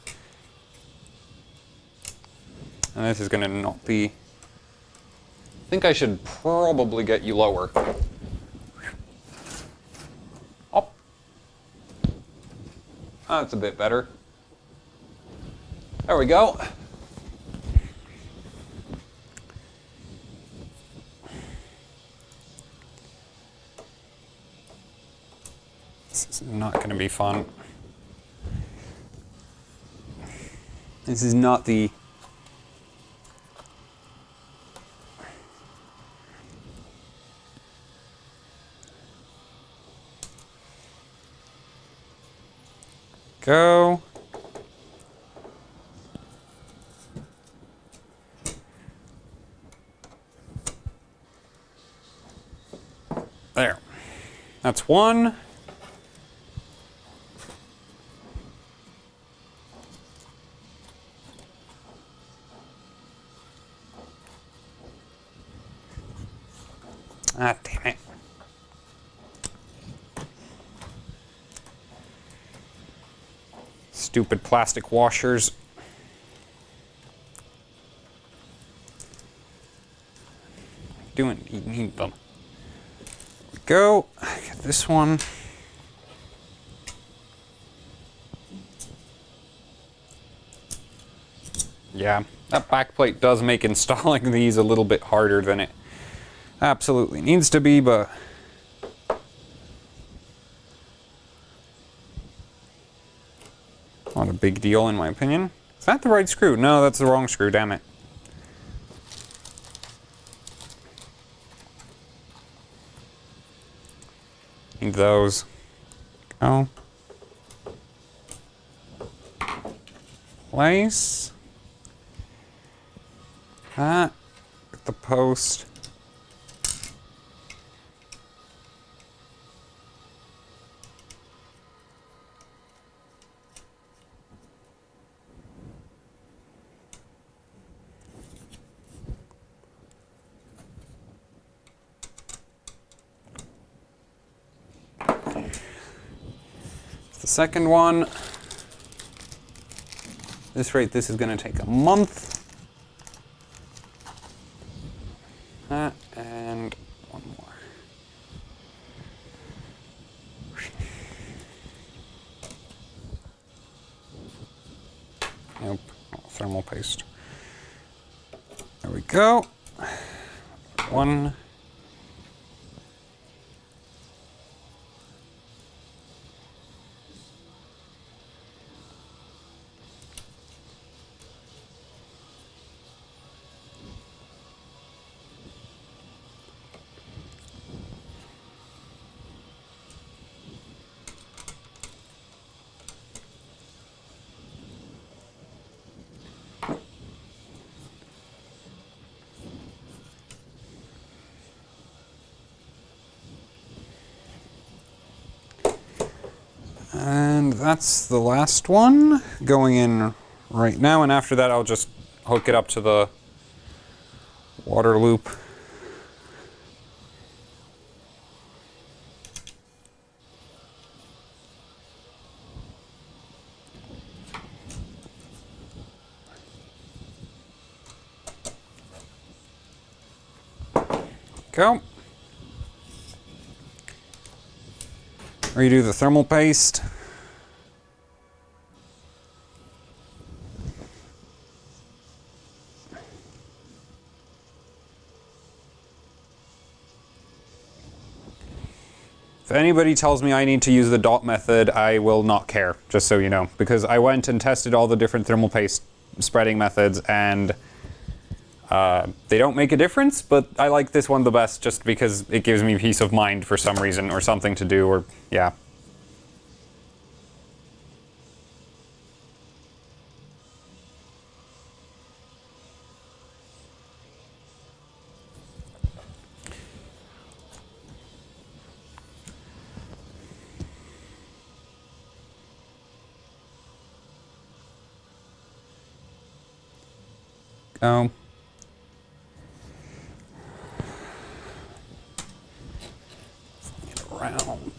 And this is gonna not be, I think I should probably get you lower. Up. That's a bit better. There we go. This is not going to be fun. This is not the... Go. There. That's one. Ah, damn it. Stupid plastic washers. Doing, you need them. Go. Get this one. Yeah, that backplate does make installing these a little bit harder than it absolutely needs to be, but not a big deal in my opinion. Is that the right screw? No, that's the wrong screw, damn it. Need those. Go. Place. That. With the post. The second one, this rate, this is going to take a month. And one more. Nope, thermal paste. There we go. One. And that's the last one going in right now, and after that I'll just hook it up to the water loop. Go. redo the thermal paste. If anybody tells me I need to use the dot method, I will not care, just so you know, because I went and tested all the different thermal paste spreading methods, and they don't make a difference, but I like this one the best just because it gives me peace of mind for some reason, or something to do, or yeah. Go. Get around.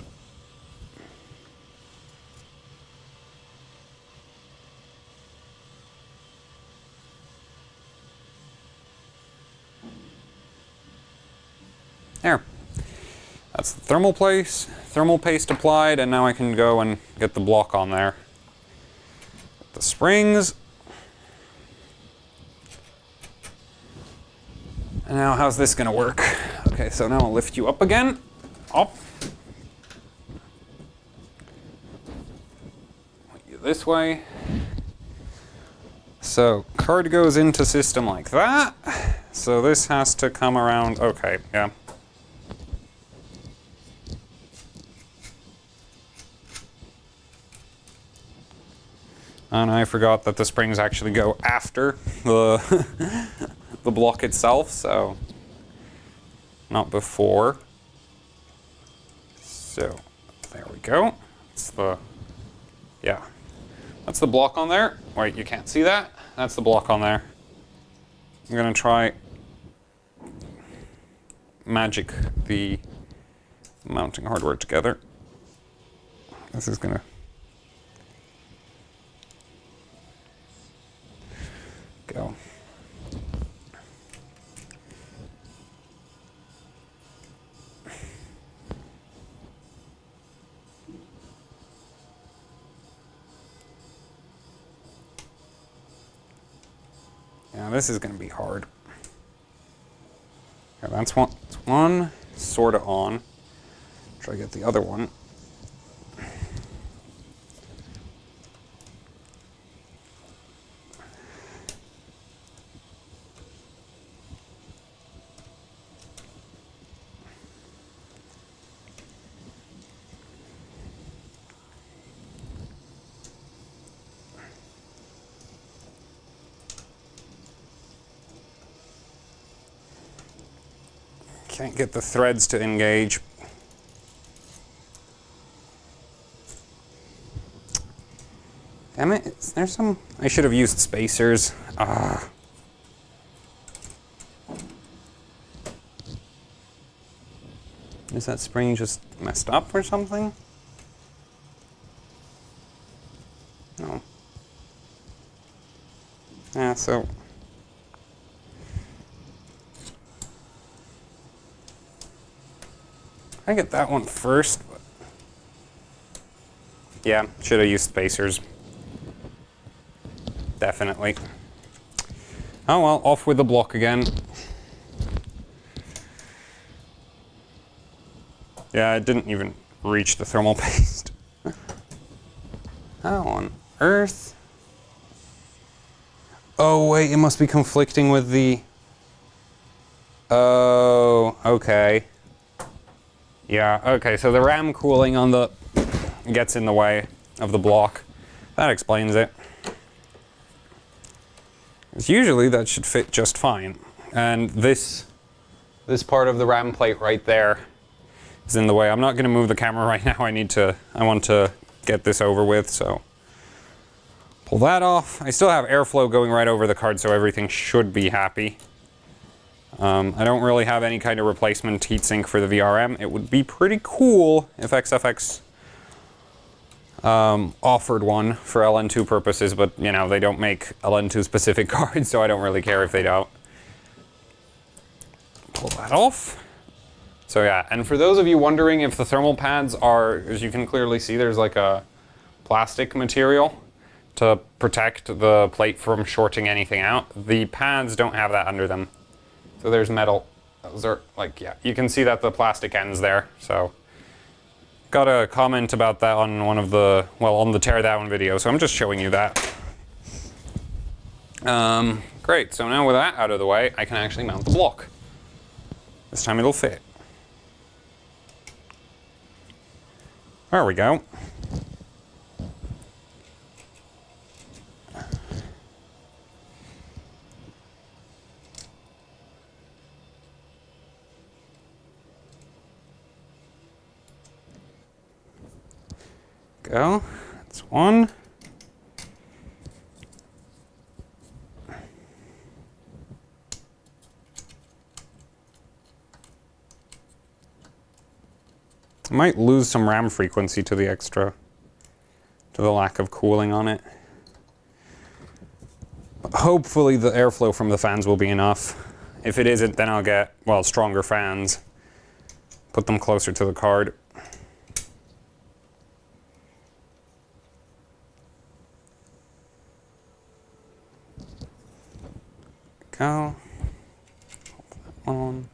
There. That's the thermal paste applied, and now I can go and get the block on there. Get the springs. And now how's this gonna work? Okay, so now I'll lift you up again. Up. Put you this way. So card goes into system like that. So this has to come around, okay, yeah. And I forgot that the springs actually go after the the block itself, so not before. So there we go. It's the, yeah, that's the block on there. Wait, you can't see that? That's the block on there. I'm gonna try magic the mounting hardware together. This is gonna go. Yeah, this is going to be hard. Okay, that's one sort of on. Try to get the other one. Can't get the threads to engage. Damn it, is there some? I should have used spacers. Ah. Is that spring just messed up or something? No. Yeah, so. I get that one first, but yeah, should have used spacers. Definitely. Oh well, off with the block again. Yeah, it didn't even reach the thermal paste. How on earth? Oh wait, it must be conflicting with the... Oh, okay. Yeah, okay, so the RAM cooling on the gets in the way of the block. That explains it. 'Cause usually that should fit just fine. And this part of the RAM plate right there is in the way. I'm not gonna move the camera right now. I want to get this over with, so. Pull that off. I still have airflow going right over the card, so everything should be happy. I don't really have any kind of replacement heatsink for the VRM. It would be pretty cool if XFX offered one for LN2 purposes, but you know, they don't make LN2 specific cards, so I don't really care if they don't. Pull that off. So yeah, and for those of you wondering if the thermal pads are, as you can clearly see, there's like a plastic material to protect the plate from shorting anything out. The pads don't have that under them. So there's metal. Those are like, yeah, you can see that the plastic ends there. So got a comment about that on one of the, well, on the teardown video. So I'm just showing you that. Great, so now with that out of the way, I can actually mount the block. This time it'll fit. There we go. Go. That's one. I might lose some RAM frequency to the extra, to the lack of cooling on it. But hopefully the airflow from the fans will be enough. If it isn't, then I'll get, well, stronger fans. Put them closer to the card. Go. Hold that on.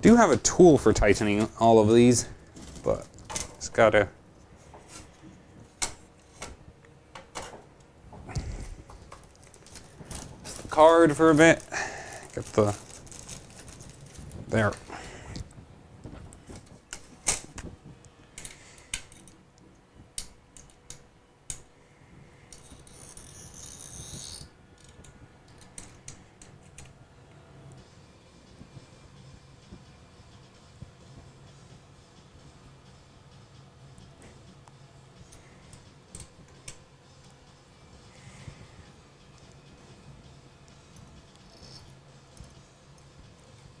Do have a tool for tightening all of these, but just gotta just the card for a bit. Get the there.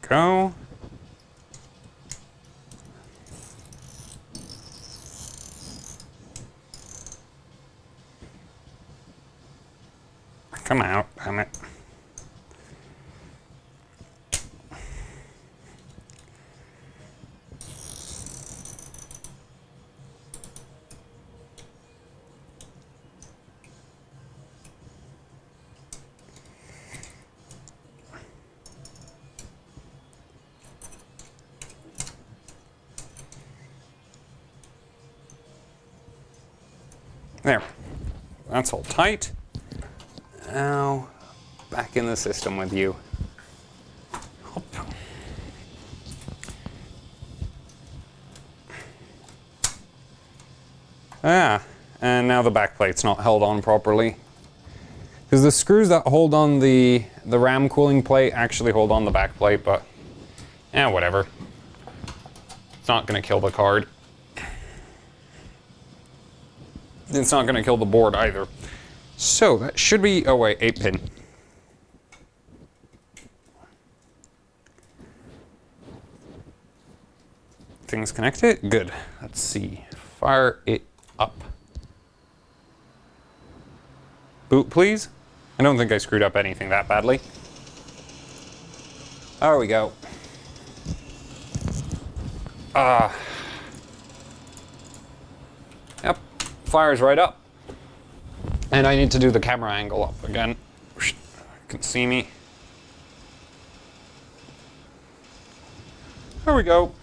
Go. Come out, damn it. There, that's all tight. Now, back in the system with you. Hop. Ah, and now the back plate's not held on properly. Because the screws that hold on the RAM cooling plate actually hold on the back plate, but whatever. It's not gonna kill the card. It's not going to kill the board either. So that should be, oh wait, 8-pin. Things connected? Good. Let's see. Fire it up. Boot, please. I don't think I screwed up anything that badly. There we go. Yep. Fires right up. And I need to do the camera angle up again. You can see me. There we go.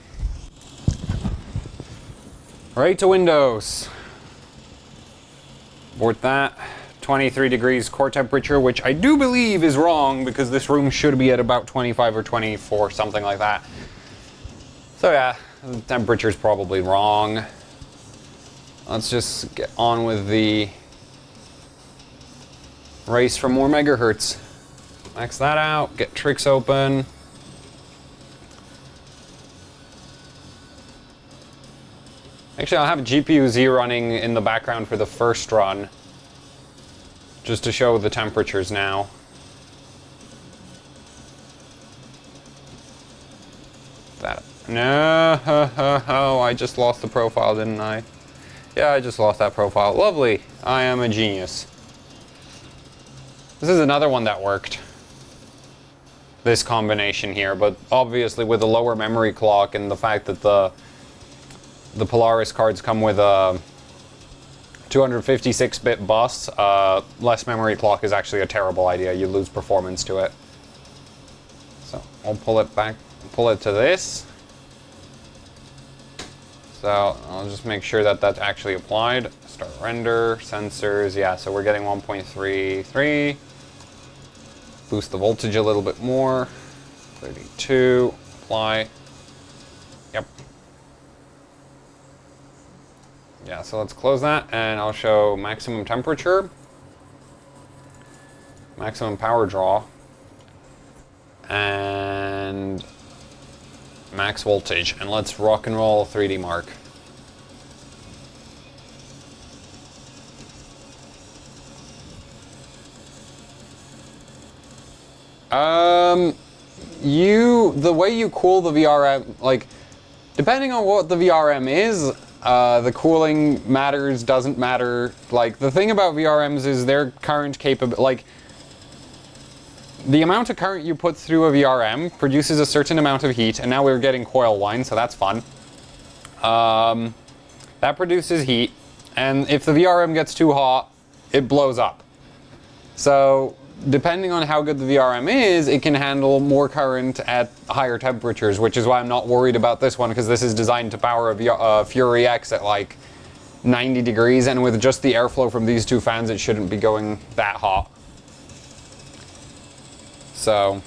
Right to Windows. Abort that. 23 degrees core temperature, which I do believe is wrong because this room should be at about 25 or 24, something like that. So yeah, the temperature's probably wrong. Let's just get on with the race for more megahertz. Max that out, get tricks open. Actually, I'll have GPU-Z running in the background for the first run, just to show the temperatures now. No, I just lost the profile, didn't I? Yeah, I just lost that profile. Lovely. I am a genius. This is another one that worked. This combination here, but obviously with a lower memory clock and the fact that the Polaris cards come with a 256-bit bus, less memory clock is actually a terrible idea. You lose performance to it. So I'll pull it back, pull it to this. So I'll just make sure that that's actually applied. Start render, sensors, yeah, so we're getting 1.33. Boost the voltage a little bit more. 32, apply. Yep. Yeah, so let's close that and I'll show maximum temperature, maximum power draw, and max voltage. And let's rock and roll 3D Mark. The way you cool the VRM, like, depending on what the VRM is, the cooling matters, doesn't matter. Like, the thing about VRMs is their current capability, like, the amount of current you put through a VRM produces a certain amount of heat, and now we're getting coil whine, so that's fun. That produces heat, and if the VRM gets too hot, it blows up. So, depending on how good the VRM is, it can handle more current at higher temperatures, which is why I'm not worried about this one, because this is designed to power a Fury X at like 90 degrees, and with just the airflow from these two fans, it shouldn't be going that hot. So,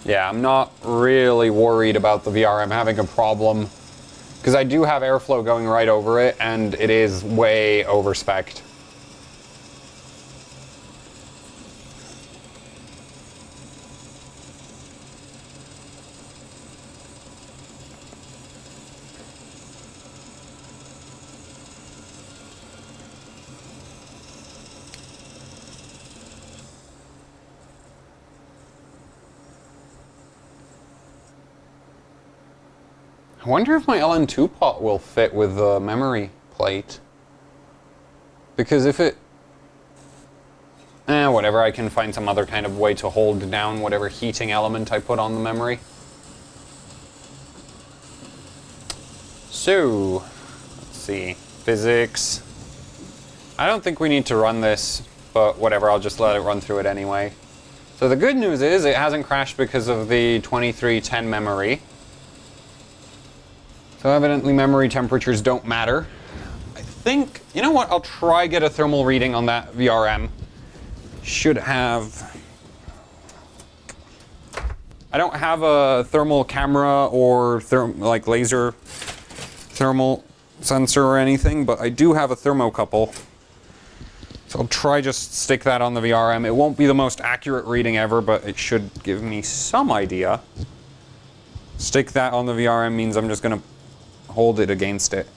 yeah, I'm not really worried about the VRM having a problem, because I do have airflow going right over it, and it is way over-spec'd. I wonder if my LN2 pot will fit with the memory plate. Because if it... whatever, I can find some other kind of way to hold down whatever heating element I put on the memory. So, let's see. Physics. I don't think we need to run this, but whatever, I'll just let it run through it anyway. So the good news is it hasn't crashed because of the 2310 memory. So evidently memory temperatures don't matter. I think, you know what, I'll try get a thermal reading on that VRM. Should have... I don't have a thermal camera or like laser thermal sensor or anything, but I do have a thermocouple. So I'll try just stick that on the VRM. It won't be the most accurate reading ever, but it should give me some idea. Stick that on the VRM means I'm just gonna hold it against it.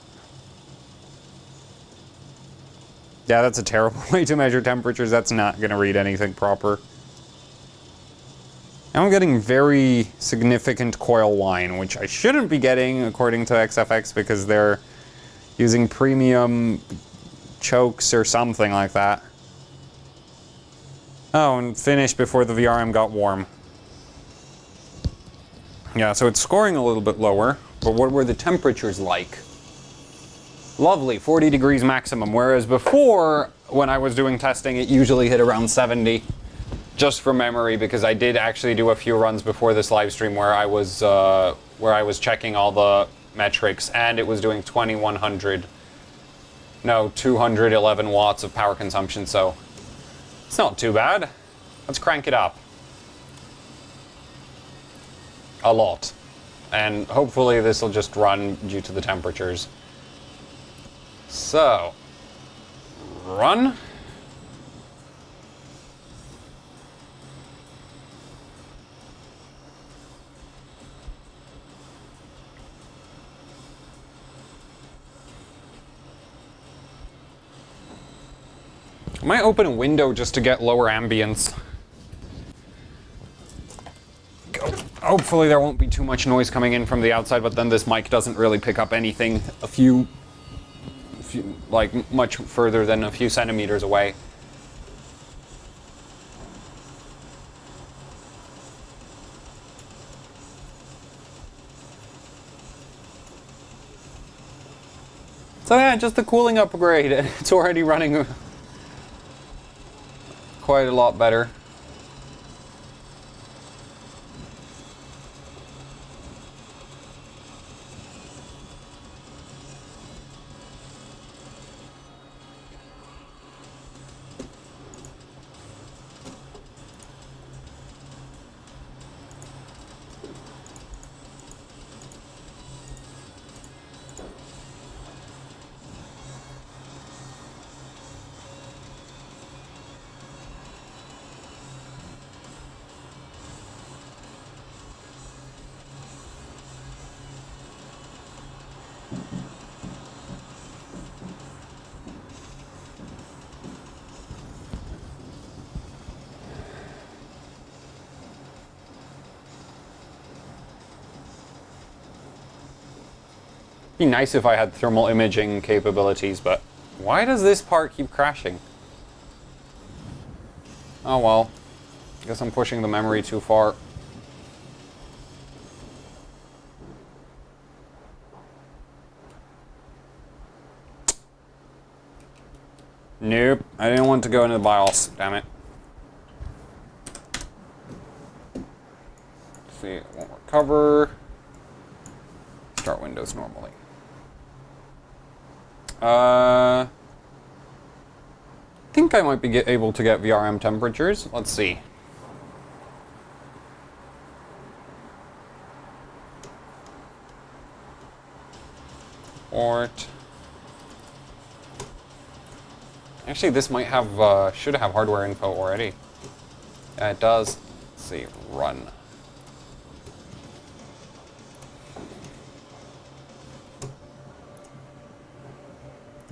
Yeah, that's a terrible way to measure temperatures. That's not going to read anything proper. Now I'm getting very significant coil whine, which I shouldn't be getting according to XFX because they're using premium chokes or something like that. Oh, and finished before the VRM got warm. Yeah, so it's scoring a little bit lower. But what were the temperatures like? Lovely, 40 degrees maximum, whereas before, when I was doing testing, it usually hit around 70, just from memory, because I did actually do a few runs before this live stream where I was checking all the metrics, and it was doing 211 watts of power consumption, so it's not too bad. Let's crank it up. A lot. And hopefully this will just run due to the temperatures. So, run. I might open a window just to get lower ambience. Hopefully there won't be too much noise coming in from the outside, but then this mic doesn't really pick up anything like much further than a few centimeters away. So yeah, just the cooling upgrade. It's already running quite a lot better. It'd be nice if I had thermal imaging capabilities, but why does this part keep crashing? Oh well, I guess I'm pushing the memory too far. Nope, I didn't want to go into the BIOS, damn it. Let's see, it won't recover. Start Windows normally. I think I might be able to get VRM temperatures. Let's see. Port. Actually, this might have, should have hardware info already. Yeah, it does. Let's see, run.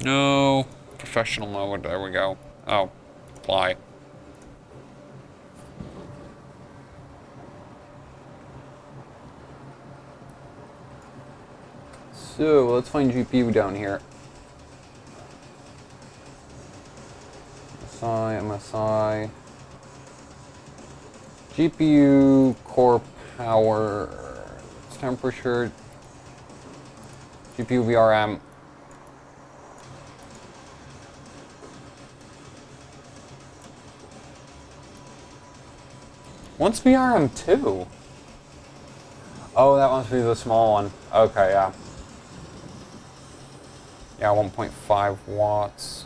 No, professional mode, there we go. Oh, apply. So, let's find GPU down here. MSI. GPU, core power, temperature, GPU VRM. What's VRM2? Oh, that must be the small one. Okay, yeah. Yeah, 1.5 watts.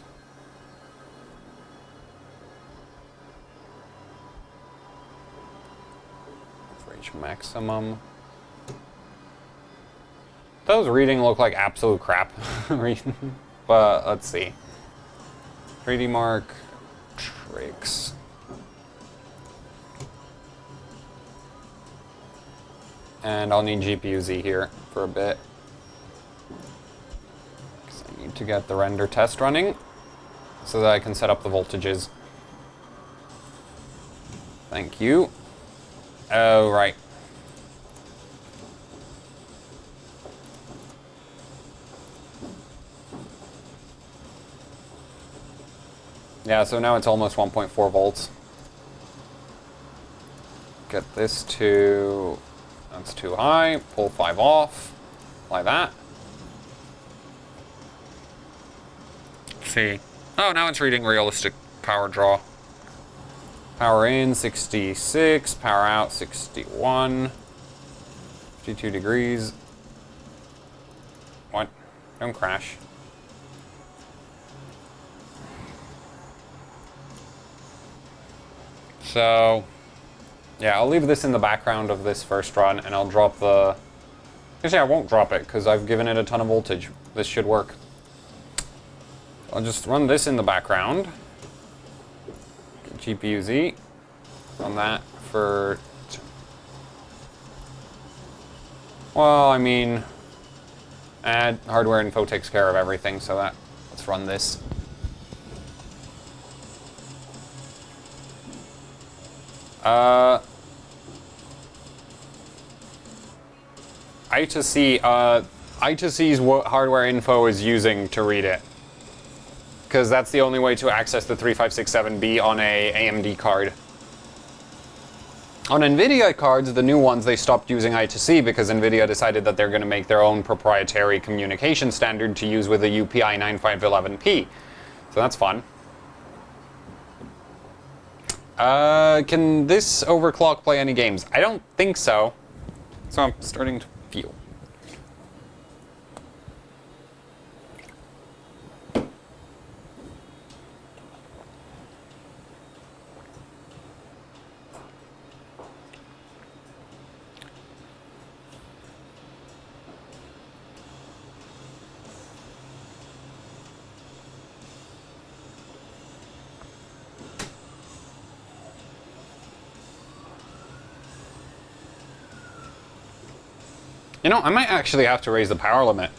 Reach maximum. Those reading look like absolute crap. But let's see. 3D Mark tricks. And I'll need GPU Z here for a bit. Because I need to get the render test running so that I can set up the voltages. Thank you. Oh, right. Yeah, so now it's almost 1.4 volts. Get this to... That's too high. Pull 5 off. Like that. Let's see. Oh, now it's reading realistic power draw. Power in, 66. Power out, 61. 52 degrees. What? Don't crash. So... yeah, I'll leave this in the background of this first run, and I'll drop the... Actually, I won't drop it, because I've given it a ton of voltage. This should work. I'll just run this in the background. GPU Z. On that for... well, I mean... add hardware info takes care of everything, so that... let's run this. I2C's what hardware info is using to read it. Because that's the only way to access the 3567B on a AMD card. On NVIDIA cards, the new ones, they stopped using I2C because NVIDIA decided that they're going to make their own proprietary communication standard to use with the UPI 9511P. So that's fun. Can this overclock play any games? I don't think so. So I'm starting to feel. You know, I might actually have to raise the power limit,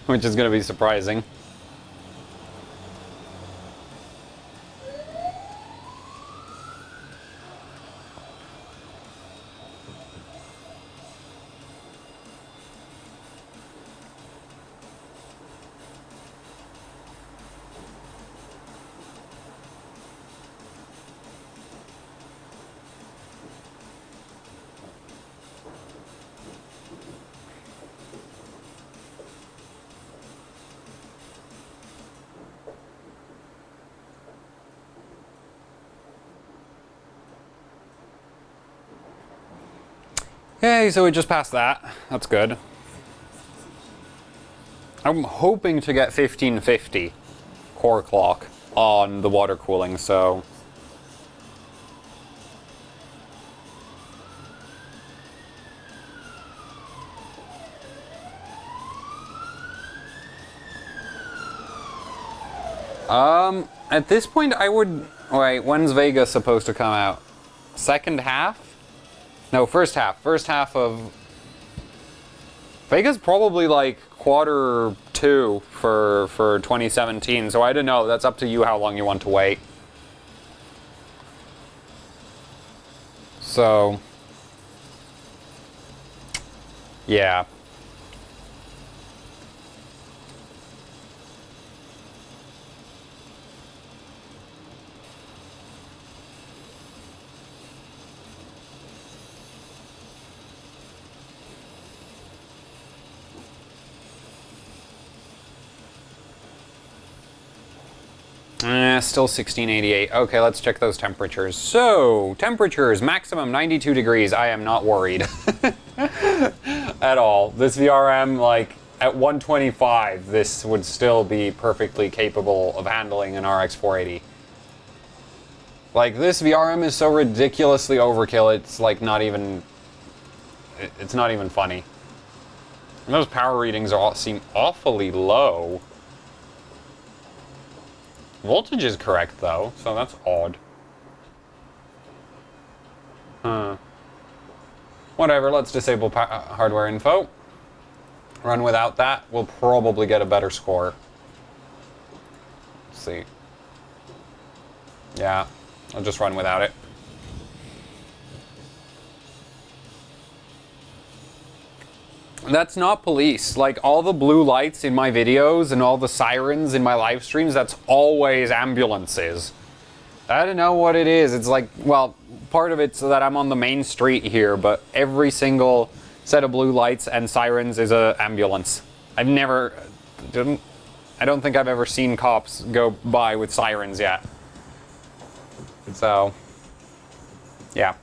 which is going to be surprising. Okay, so we just passed that. That's good. I'm hoping to get 1550 core clock on the water cooling, so... At this point I would... Wait, when's Vegas supposed to come out? Second half? No, first half. First half of... Vegas probably like Q2 for 2017, so I don't know. That's up to you how long you want to wait. So... yeah. Still 1688. Okay, let's check those temperatures. So, temperatures, maximum 92 degrees. I am not worried at all. This VRM, like, at 125, this would still be perfectly capable of handling an RX 480. Like, this VRM is so ridiculously overkill, it's, like, not even... It's not even funny. And those power readings seem awfully low. Voltage is correct, though, so that's odd. Whatever, let's disable hardware info. Run without that, we'll probably get a better score. Let's see. Yeah, I'll just run without it. That's not police. Like, all the blue lights in my videos and all the sirens in my live streams, that's always ambulances. I don't know what it is. It's like, well, part of it's that I'm on the main street here, but every single set of blue lights and sirens is an ambulance. I don't think I've ever seen cops go by with sirens yet. So, yeah.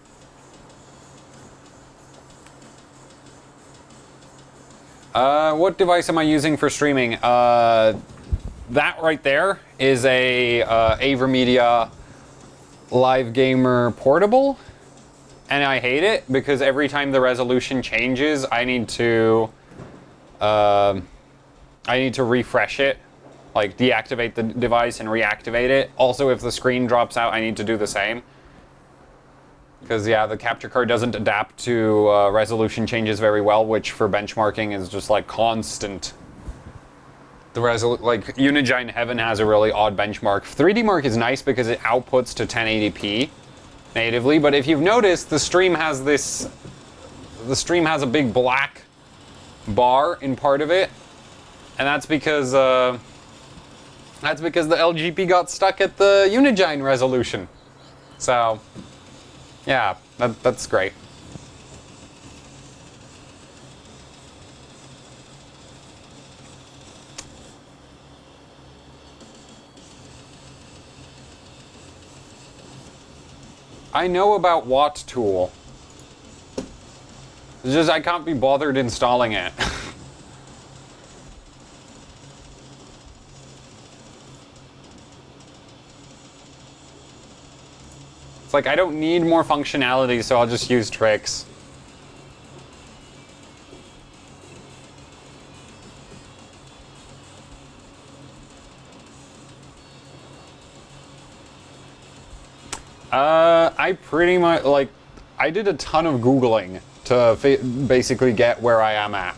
What device am I using for streaming? That right there is a AverMedia Live Gamer Portable, and I hate it because every time the resolution changes, I need to refresh it, like deactivate the device and reactivate it. Also, if the screen drops out, I need to do the same. Because, yeah, the capture card doesn't adapt to resolution changes very well, which for benchmarking is just, like, constant. Like, Unigine Heaven has a really odd benchmark. 3D Mark is nice because it outputs to 1080p. natively, but if you've noticed, the stream has a big black bar in part of it, and that's because the LGP got stuck at the Unigine resolution. So, yeah, that's great. I know about Watt Tool. It's just I can't be bothered installing it. It's like I don't need more functionality, so I'll just use tricks. I pretty much, like, I did a ton of Googling to basically get where I am at.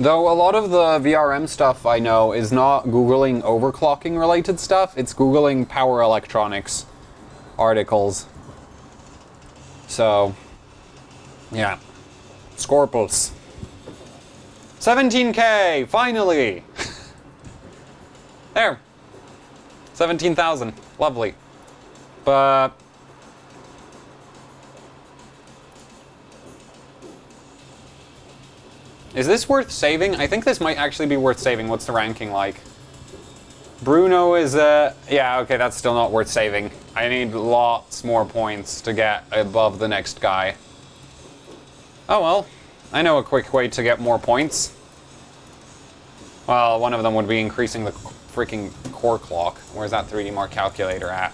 Though a lot of the VRM stuff I know is not Googling overclocking related stuff, it's Googling power electronics articles. So, yeah. Scorpus. 17K, finally! There. 17,000, lovely. But... is this worth saving? I think this might actually be worth saving. What's the ranking like? Bruno is, yeah, okay, that's still not worth saving. I need lots more points to get above the next guy. Oh well, I know a quick way to get more points. Well, one of them would be increasing the freaking core clock. Where's that 3D Mark calculator at?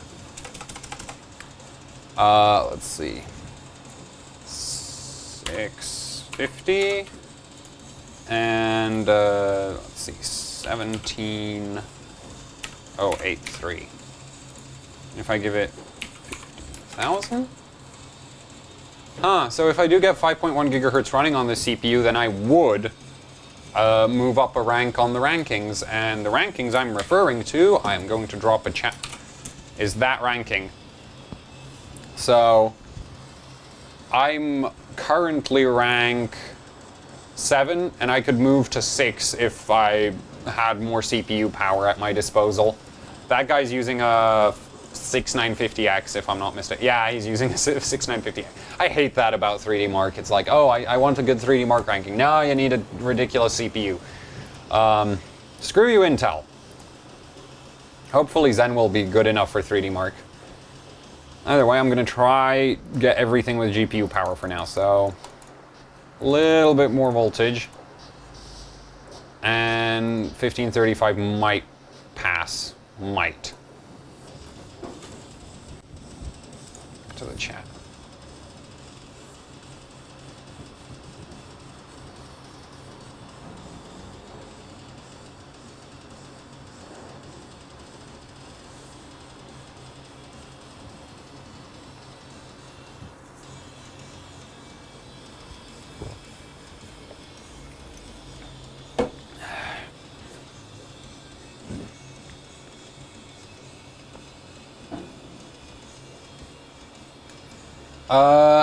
Let's see. 650. And, let's see, 17,083. If I give it 50,000? Huh, so if I do get 5.1 gigahertz running on the CPU, then I would move up a rank on the rankings. And the rankings I'm referring to, I'm going to drop a chat, is that ranking. So, I'm currently rank 7, and I could move to 6 if I had more CPU power at my disposal. That guy's using a 6950X, if I'm not mistaken. Yeah, he's using a 6950X. I hate that about 3D Mark. It's like, oh, I want a good 3D Mark ranking. No, you need a ridiculous CPU. Screw you, Intel. Hopefully Zen will be good enough for 3D Mark. Either way, I'm going to try get everything with GPU power for now, so... little bit more voltage, and 1535 might pass. Might. Back to the chat.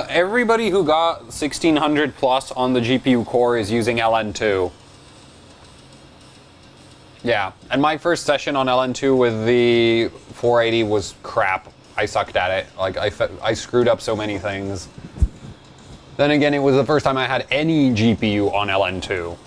Everybody who got 1600 plus on the GPU core is using LN2. Yeah, and my first session on LN2 with the 480 was crap. I sucked at it. Like, I screwed up so many things. Then again, it was the first time I had any GPU on LN2.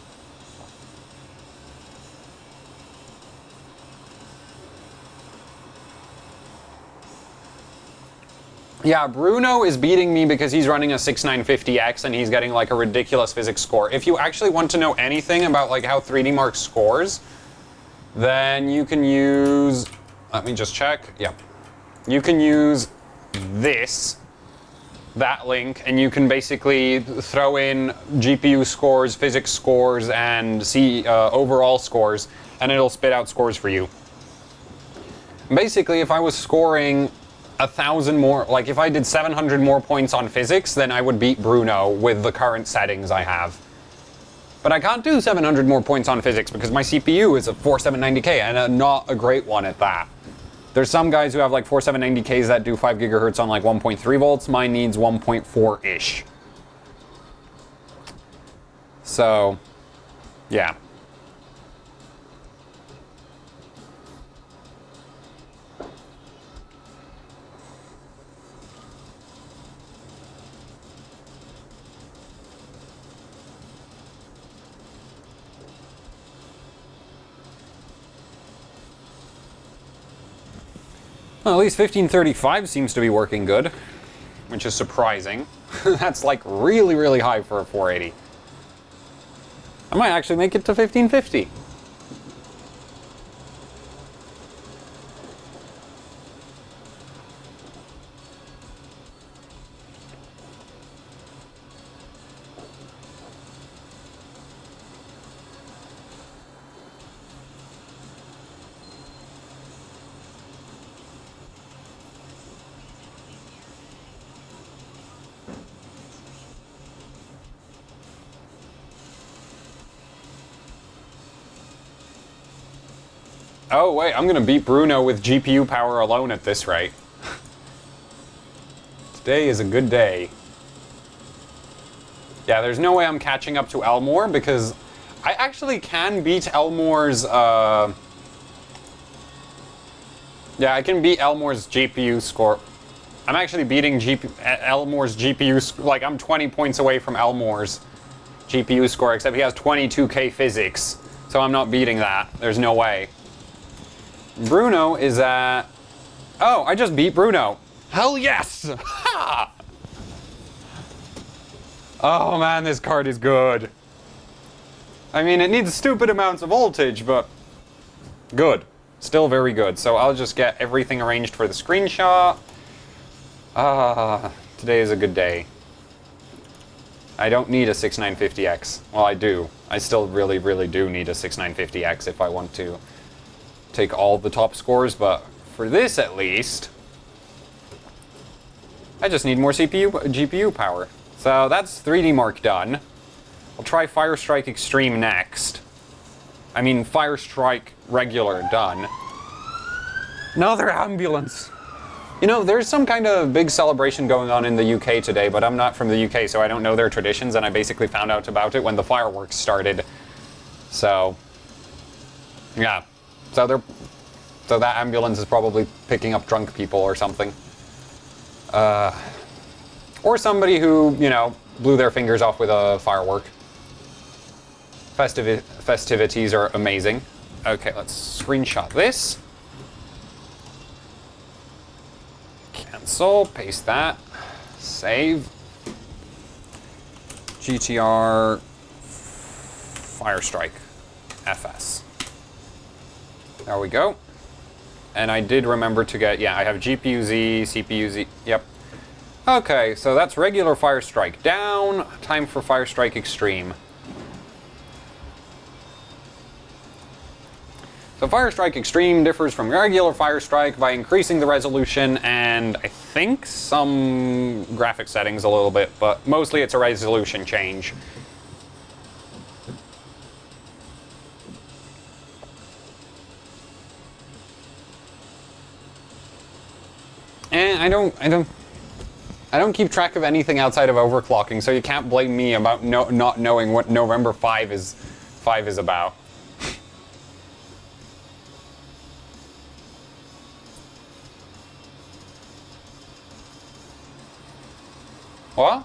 Yeah, Bruno is beating me because he's running a 6950X and he's getting like a ridiculous physics score. If you actually want to know anything about like how 3D Mark scores, then you can use, let me just check, yeah. You can use that link, and you can basically throw in GPU scores, physics scores, and see overall scores, and it'll spit out scores for you. Basically, if I was scoring 1,000 more, like if I did 700 more points on physics, then I would beat Bruno with the current settings I have. But I can't do 700 more points on physics because my CPU is a 4790K and not a great one at that. There's some guys who have like 4790Ks that do 5 gigahertz on like 1.3 volts. Mine needs 1.4-ish. So, yeah. Well, at least 1535 seems to be working good, which is surprising. That's like really, really high for a 480. I might actually make it to 1550. Oh wait, I'm gonna beat Bruno with GPU power alone at this rate. Today is a good day. Yeah, there's no way I'm catching up to Elmore because I actually can beat Elmore's, yeah, I can beat Elmore's GPU score. I'm actually beating Elmore's GPU, like I'm 20 points away from Elmore's GPU score, except he has 22K physics, so I'm not beating that. There's no way. Bruno is at... Oh, I just beat Bruno. Hell yes! Ha! Oh man, this card is good. I mean, it needs stupid amounts of voltage, but good. Still very good. So I'll just get everything arranged for the screenshot. Today is a good day. I don't need a 6950X. Well, I do. I still really, really do need a 6950X if I want to take all the top scores, but for this at least, I just need more GPU power. So that's 3D Mark done. I'll try Fire Strike Extreme next. I mean, Fire Strike Regular done. Another ambulance. You know, there's some kind of big celebration going on in the UK today, but I'm not from the UK, so I don't know their traditions, and I basically found out about it when the fireworks started. So, yeah. So that ambulance is probably picking up drunk people or something. Or somebody who, you know, blew their fingers off with a firework. Festivities are amazing. Okay, let's screenshot this. Cancel, paste that, save. GTR Fire Strike FS. There we go. And I did remember to get, yeah, I have GPU Z, CPU Z, yep. Okay, so that's regular Fire Strike down, time for Fire Strike Extreme. So Fire Strike Extreme differs from regular Fire Strike by increasing the resolution and I think some graphic settings a little bit, but mostly it's a resolution change. And I don't keep track of anything outside of overclocking, so you can't blame me about not knowing what November 5 is about. What?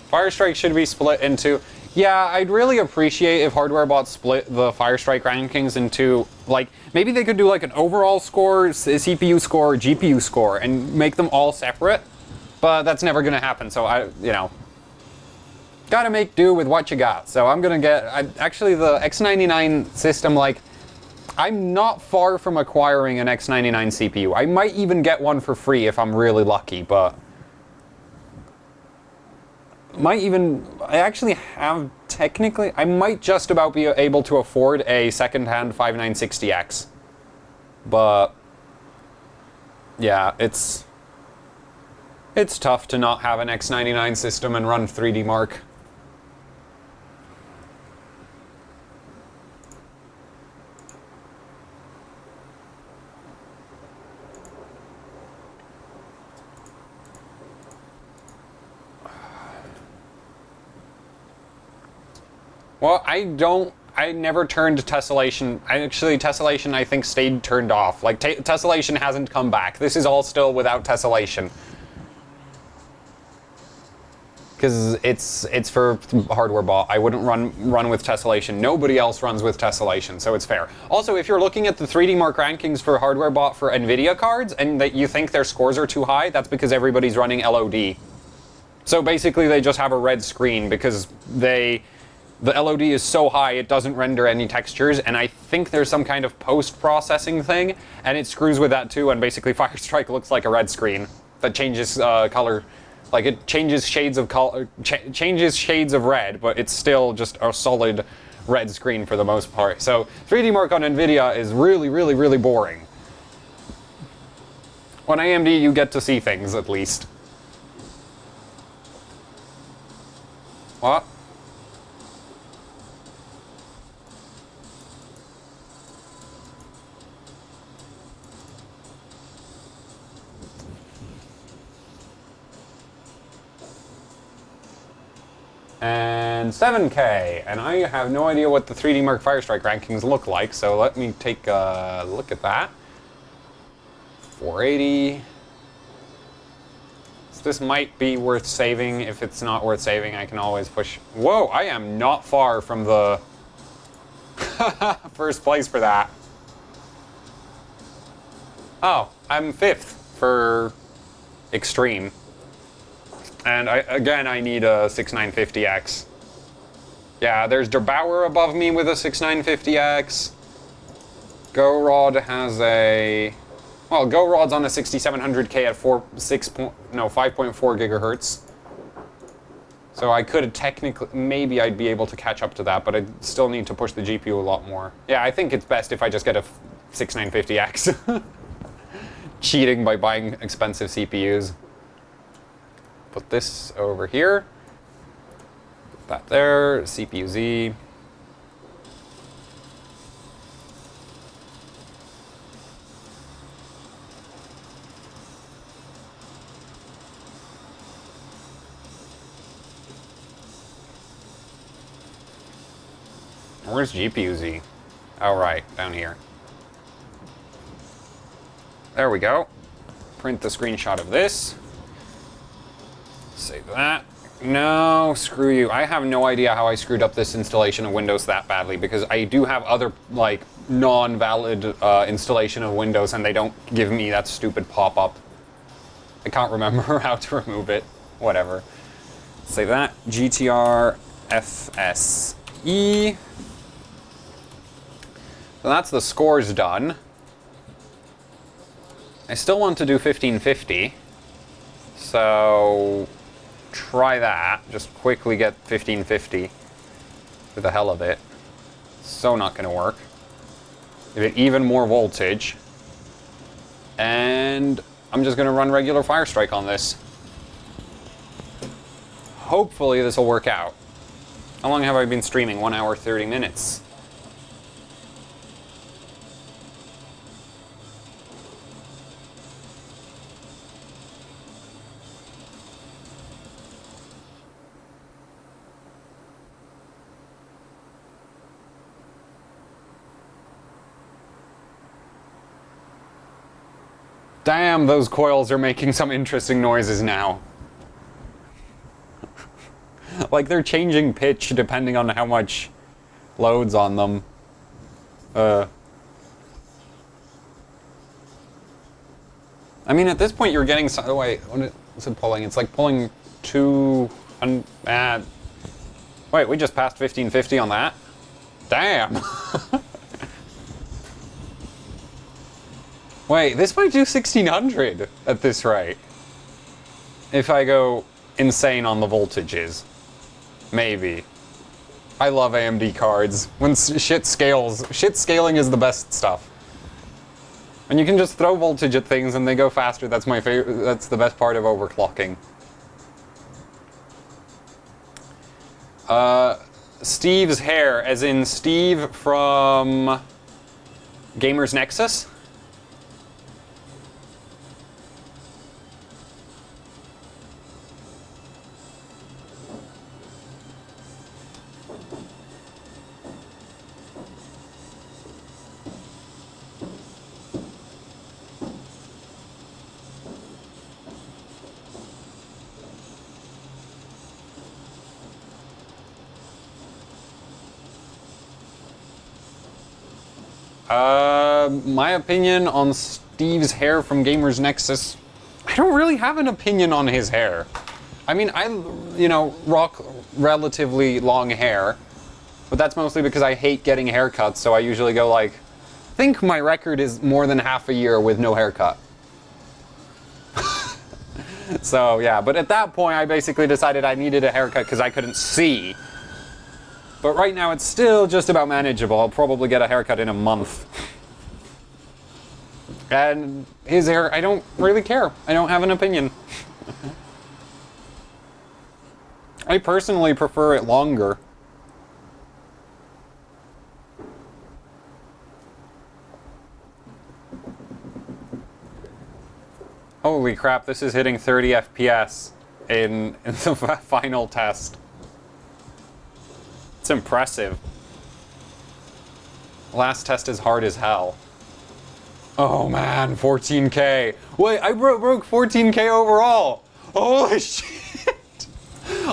Fire Strike should be split into... Yeah, I'd really appreciate if hardware bots split the Fire Strike rankings into, like, maybe they could do like an overall score, CPU score, GPU score, and make them all separate. But that's never going to happen, so you know, gotta make do with what you got. So I'm going to get, actually the X99 system, like, I'm not far from acquiring an X99 CPU. I might even get one for free if I'm really lucky, but... I actually have technically, I might just about be able to afford a second-hand 5960X. But yeah, it's tough to not have an X99 system and run 3D Mark. Well, I never turned tessellation. Actually, tessellation I think stayed turned off. Like, tessellation hasn't come back. This is all still without tessellation. Because it's for hardware bot. I wouldn't run with tessellation. Nobody else runs with tessellation, so it's fair. Also, if you're looking at the 3D Mark rankings for hardware bot for NVIDIA cards, and that you think their scores are too high, that's because everybody's running LOD. So basically, they just have a red screen because the LOD is so high it doesn't render any textures, and I think there's some kind of post-processing thing, and it screws with that too, and basically Firestrike looks like a red screen that changes color. Like, it changes shades of color, changes shades of red, but it's still just a solid red screen for the most part. So 3D Mark on NVIDIA is really, really, really boring. On AMD, you get to see things, at least. What? And 7K, and I have no idea what the 3D Mark Firestrike rankings look like, so let me take a look at that. 480. So this might be worth saving. If it's not worth saving, I can always push. Whoa, I am not far from the first place for that. Oh, I'm 5th for Extreme. And I need a 6950X. Yeah, there's Der Bauer above me with a 6950X. GoRod has a... Well, GoRod's on a 6700K at 5.4 gigahertz. So I could technically... Maybe I'd be able to catch up to that, but I'd still need to push the GPU a lot more. Yeah, I think it's best if I just get a 6950X. Cheating by buying expensive CPUs. Put this over here. Put that there. CPU Z. Where's GPU Z? Oh, right, down here. There we go. Print the screenshot of this. Save that. No, screw you. I have no idea how I screwed up this installation of Windows that badly, because I do have other, like, non-valid installation of Windows, and they don't give me that stupid pop-up. I can't remember how to remove it. Whatever. Save that. GTR FSE. So that's the scores done. I still want to do 1550. So... try that. Just quickly get 1550 for the hell of it. So not going to work. Give it even more voltage. And I'm just going to run regular Firestrike on this. Hopefully this will work out. How long have I been streaming? 1 hour, 30 minutes. Damn, those coils are making some interesting noises now. Like, they're changing pitch depending on how much load's on them. I mean, at this point, you're getting some... Oh, wait, what's it pulling? It's like pulling 200... wait, we just passed 1550 on that? Damn! Wait, this might do 1600 at this rate. If I go insane on the voltages. Maybe. I love AMD cards. When shit scales, shit scaling is the best stuff. And you can just throw voltage at things and they go faster. That's my favorite. That's the best part of overclocking. Steve's hair, as in Steve from Gamers Nexus. My opinion on Steve's hair from Gamers Nexus, I don't really have an opinion on his hair. I mean, I, you know, rock relatively long hair, but that's mostly because I hate getting haircuts, so I usually go like, I think my record is more than half a year with no haircut. So yeah, but at that point I basically decided I needed a haircut because I couldn't see. But right now it's still just about manageable. I'll probably get a haircut in a month. And his hair, I don't really care. I don't have an opinion. I personally prefer it longer. Holy crap, this is hitting 30 FPS in the final test. It's impressive. Last test is hard as hell. Oh man, 14K. Wait, I broke 14K overall. Holy shit.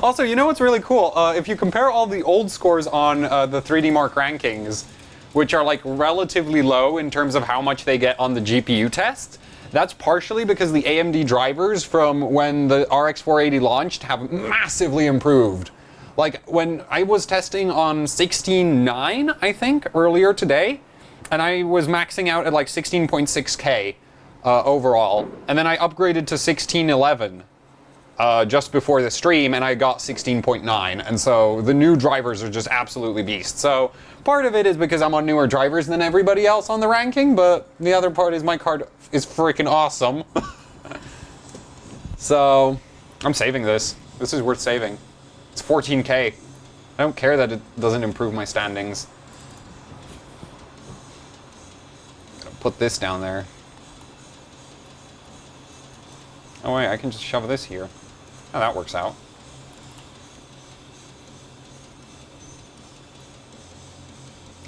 Also, you know what's really cool? If you compare all the old scores on the 3D Mark rankings, which are like relatively low in terms of how much they get on the GPU test, that's partially because the AMD drivers from when the RX 480 launched have massively improved. Like, when I was testing on 16.9, I think, earlier today, and I was maxing out at like 16.6K overall, and then I upgraded to 1611 just before the stream, and I got 16.9, and so the new drivers are just absolutely beasts. So part of it is because I'm on newer drivers than everybody else on the ranking, but the other part is my card is freaking awesome. So I'm saving this. This is worth saving. It's 14K. I don't care that it doesn't improve my standings. Put this down there. Oh wait, I can just shove this here. Oh, that works out.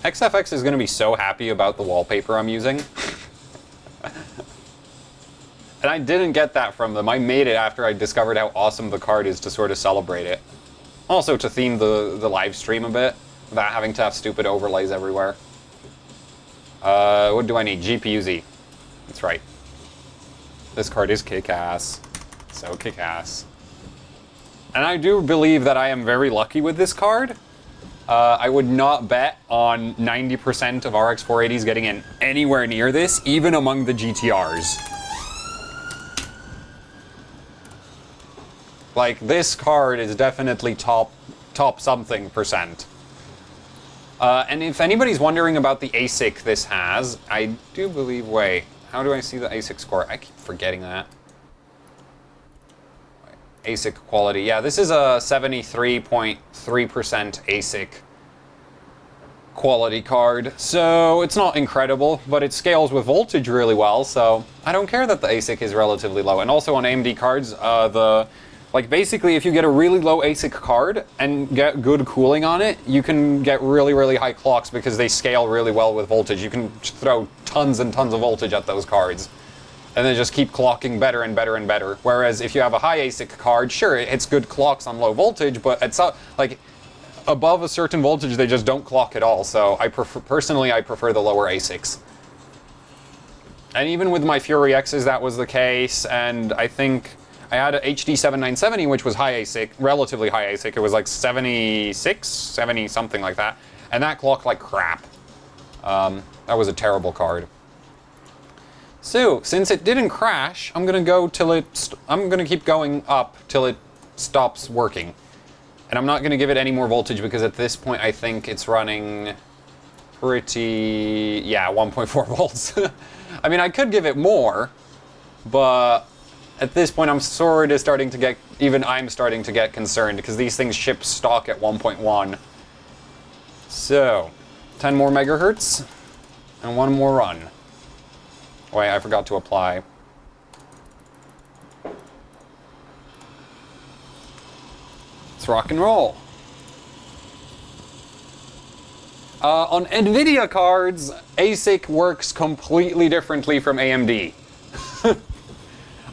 XFX is going to be so happy about the wallpaper I'm using. And I didn't get that from them. I made it after I discovered how awesome the card is to sort of celebrate it. Also to theme the live stream a bit, without having to have stupid overlays everywhere. What do I need? GPU-Z. That's right. This card is kick-ass. So kick-ass. And I do believe that I am very lucky with this card. I would not bet on 90% of RX 480s getting in anywhere near this, even among the GTRs. Like, this card is definitely top something percent. And if anybody's wondering about the ASIC this has, I do believe, wait, how do I see the ASIC score? I keep forgetting that. ASIC quality, yeah, this is a 73.3% ASIC quality card. So it's not incredible, but it scales with voltage really well, so I don't care that the ASIC is relatively low. And also on AMD cards, like basically if you get a really low ASIC card and get good cooling on it, you can get really, really high clocks because they scale really well with voltage. You can throw tons and tons of voltage at those cards and then just keep clocking better and better and better. Whereas if you have a high ASIC card, sure, it hits good clocks on low voltage, but it's like above a certain voltage, they just don't clock at all. So personally, I prefer the lower ASICs. And even with my Fury X's, that was the case, and I think I had a HD 7970, which was high ASIC, relatively high ASIC. It was like 76, 70, something like that. And that clocked like crap. That was a terrible card. So, since it didn't crash, I'm gonna go till I'm gonna keep going up till it stops working. And I'm not going to give it any more voltage because at this point I think it's running pretty, yeah, 1.4 volts. I mean, I could give it more, but at this point I'm sort of starting to get, even I'm starting to get concerned because these things ship stock at 1.1. So, 10 more megahertz and one more run. Wait, I forgot to apply. Let's rock and roll. On NVIDIA cards, ASIC works completely differently from AMD.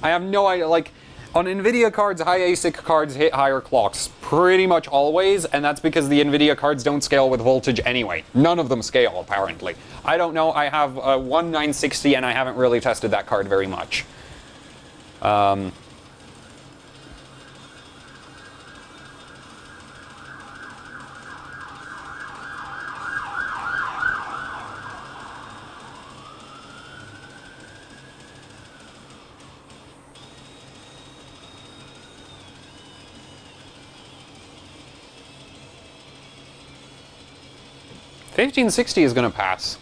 I have no idea, like, on NVIDIA cards, high ASIC cards hit higher clocks pretty much always, and that's because the NVIDIA cards don't scale with voltage anyway. None of them scale, apparently. I don't know, I have one 960 and I haven't really tested that card very much. 1560 is going to pass.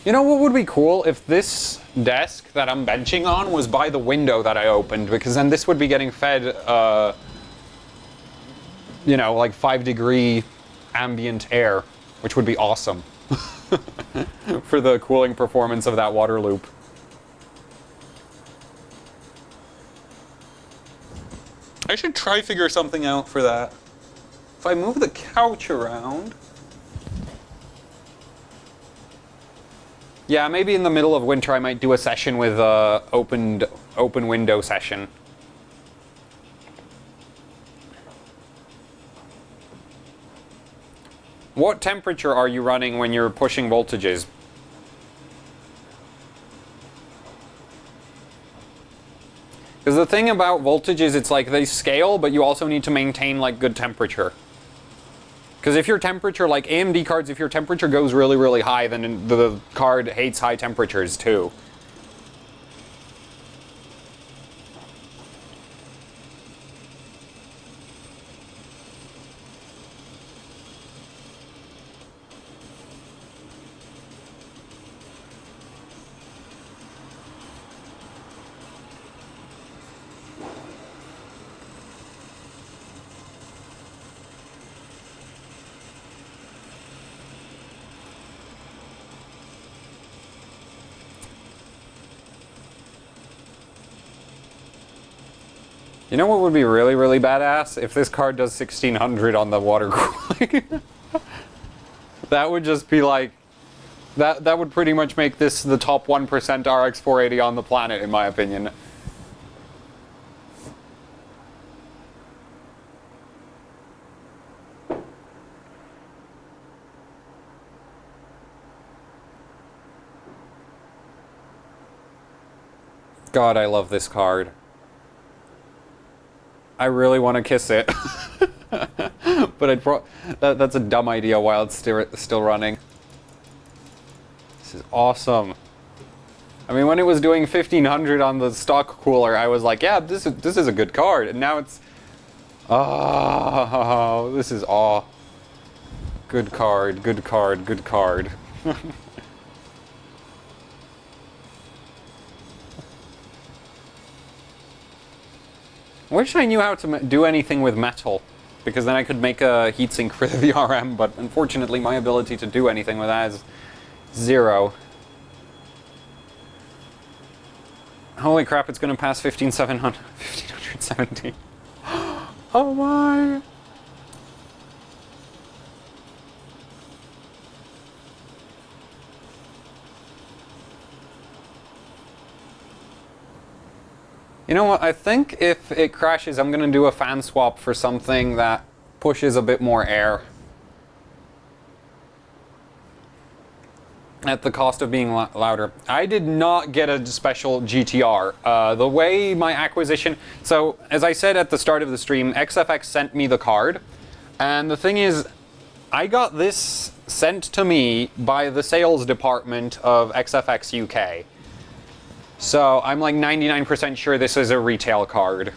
You know what would be cool? If this desk that I'm benching on was by the window that I opened, because then this would be getting fed, you know, like 5-degree ambient air, which would be awesome for the cooling performance of that water loop. I should try figure something out for that. If I move the couch around... Yeah, maybe in the middle of winter I might do a session with open window session. What temperature are you running when you're pushing voltages? Because the thing about voltages, it's like they scale, but you also need to maintain like good temperature. Because if your temperature, like AMD cards, if your temperature goes really, really high, then the card hates high temperatures too. You know what would be really, really badass? If this card does 1600 on the water cooling. That would just be like... That would pretty much make this the top 1% RX 480 on the planet, in my opinion. God, I love this card. I really want to kiss it. But that's a dumb idea while it's still running. This is awesome. I mean, when it was doing 1500 on the stock cooler, I was like, yeah, this is a good card. And now it's... Oh, this is aw. Good card, good card, good card. I wish I knew how to do anything with metal, because then I could make a heatsink for the VRM, but unfortunately my ability to do anything with that is 0. Holy crap, it's going to pass 1570. Oh my! You know what, I think if it crashes, I'm going to do a fan swap for something that pushes a bit more air. At the cost of being louder. I did not get a special GTR. The way my acquisition... So, as I said at the start of the stream, XFX sent me the card. And the thing is, I got this sent to me by the sales department of XFX UK. So I'm like 99% sure this is a retail card.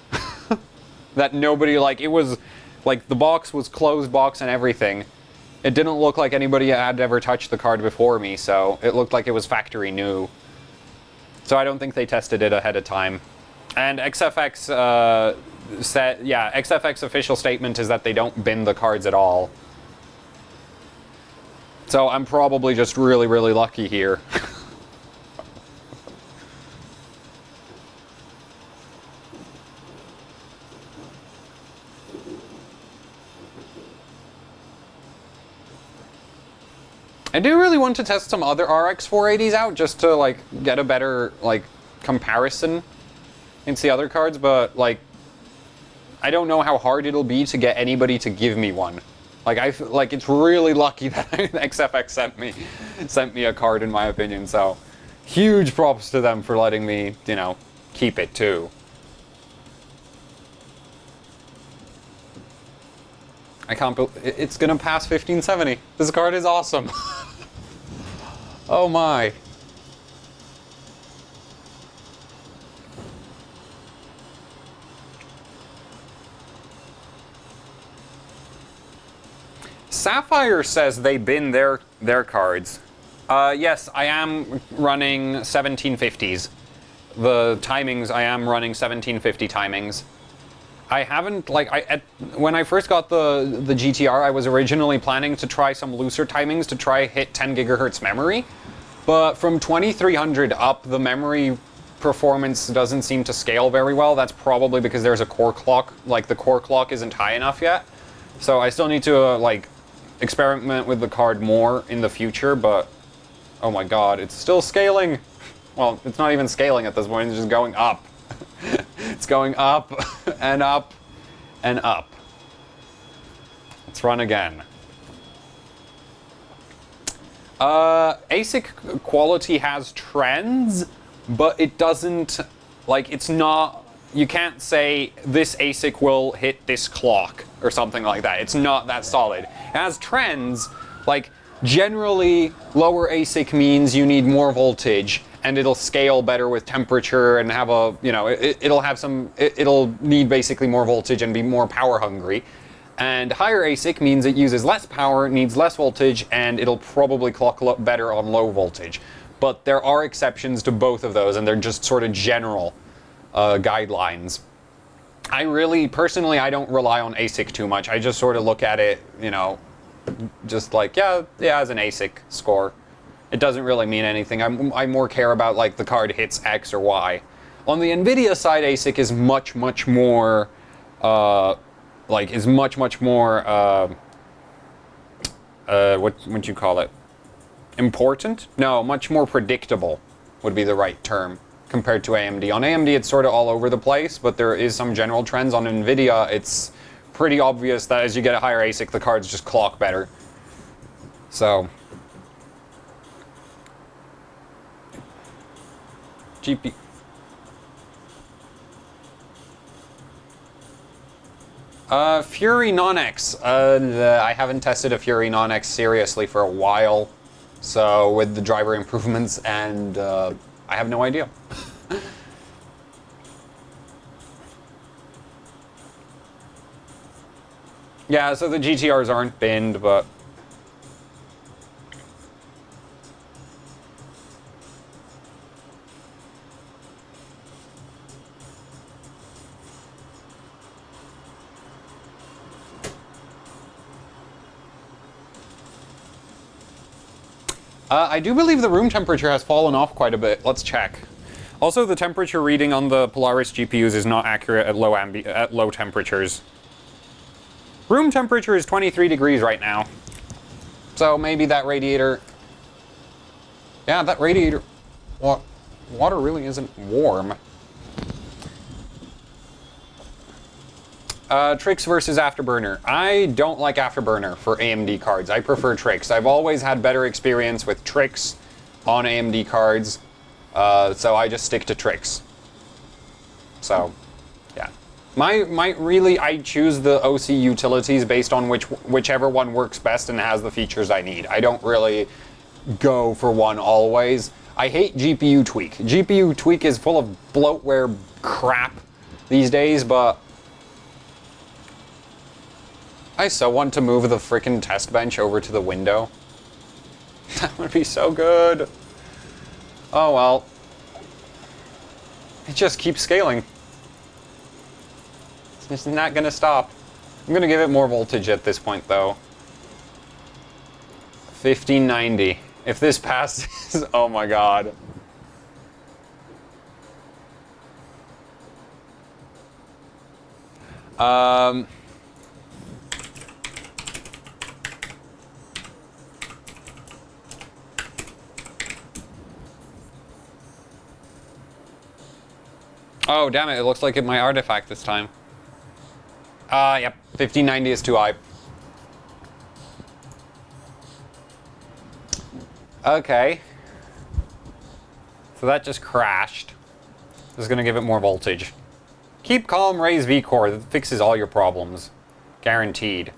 That nobody, like, it was, like, the box was closed box and everything. It didn't look like anybody had ever touched the card before me, so it looked like it was factory new. So I don't think they tested it ahead of time. And XFX said, yeah, XFX official statement is that they don't bin the cards at all. So I'm probably just really, really lucky here. I do really want to test some other RX 480s out just to like get a better like comparison against the other cards, but like I don't know how hard it'll be to get anybody to give me one. Like it's really lucky that XFX sent me a card, in my opinion. So huge props to them for letting me, you know, keep it too. I can't believe it's gonna pass 1570. This card is awesome. Oh my. Sapphire says they bin their cards. Yes, I am running 1750s. The timings, I am running 1750 timings. I haven't, like, when I first got the GTR, I was originally planning to try some looser timings to try hit 10 gigahertz memory. But from 2300 up, the memory performance doesn't seem to scale very well. That's probably because there's a core clock, like the core clock isn't high enough yet. So I still need to, like, experiment with the card more in the future, but oh my god, it's still scaling. Well, it's not even scaling at this point, it's just going up. It's going up and up and up. Let's run again. ASIC quality has trends, but it doesn't, like, it's not, you can't say this ASIC will hit this clock or something like that. It's not that solid. It has trends, like generally lower ASIC means you need more voltage and it'll scale better with temperature and have a, you know, it'll need basically more voltage and be more power hungry. And higher ASIC means it uses less power, needs less voltage, and it'll probably clock better on low voltage. But there are exceptions to both of those, and they're just sort of general guidelines. I really, personally, I don't rely on ASIC too much. I just sort of look at it, you know, just like, yeah, as an ASIC score. It doesn't really mean anything. I more care about, like, the card hits X or Y. On the NVIDIA side, ASIC is much more, what would you call it? Important? No, much more predictable would be the right term compared to AMD. On AMD, it's sort of all over the place, but there is some general trends. On NVIDIA, it's pretty obvious that as you get a higher ASIC, the cards just clock better. So, GP. Fury Non-X. I haven't tested a Fury Non-X seriously for a while, so with the driver improvements, and I have no idea. Yeah, so the GTRs aren't binned, but I do believe the room temperature has fallen off quite a bit. Let's check. Also, the temperature reading on the Polaris GPUs is not accurate at low temperatures. Room temperature is 23 degrees right now. So maybe that radiator... Yeah, that radiator... Water really isn't warm. Trix versus Afterburner. I don't like Afterburner for AMD cards. I prefer Trix. I've always had better experience with Trix on AMD cards, so I just stick to Trix. So, yeah. I choose the OC utilities based on whichever one works best and has the features I need. I don't really go for one always. I hate GPU tweak. GPU tweak is full of bloatware crap these days, but I so want to move the frickin' test bench over to the window. That would be so good. Oh well. It just keeps scaling. It's just not gonna stop. I'm gonna give it more voltage at this point though. 1590. If this passes, oh my god. Oh, damn it, it looks like it might artifact this time. Yep, 1590 is too high. Okay. So that just crashed. This is gonna give it more voltage. Keep calm, raise V-core. That fixes all your problems. Guaranteed.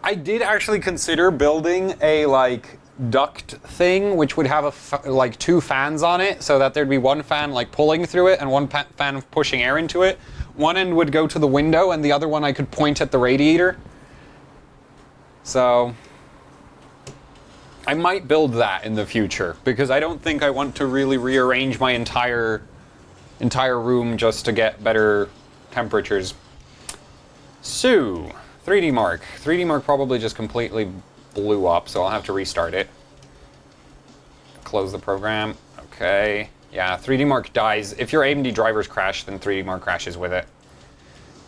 I did actually consider building a, like, duct thing, which would have like 2 fans on it, so that there'd be one fan, like, pulling through it and one fan pushing air into it. One end would go to the window, and the other one I could point at the radiator. So I might build that in the future, because I don't think I want to really rearrange my entire room just to get better temperatures. So, 3D Mark. 3D Mark probably just completely blew up, so I'll have to restart it. Close the program. Okay. Yeah, 3D Mark dies. If your AMD drivers crash, then 3D Mark crashes with it.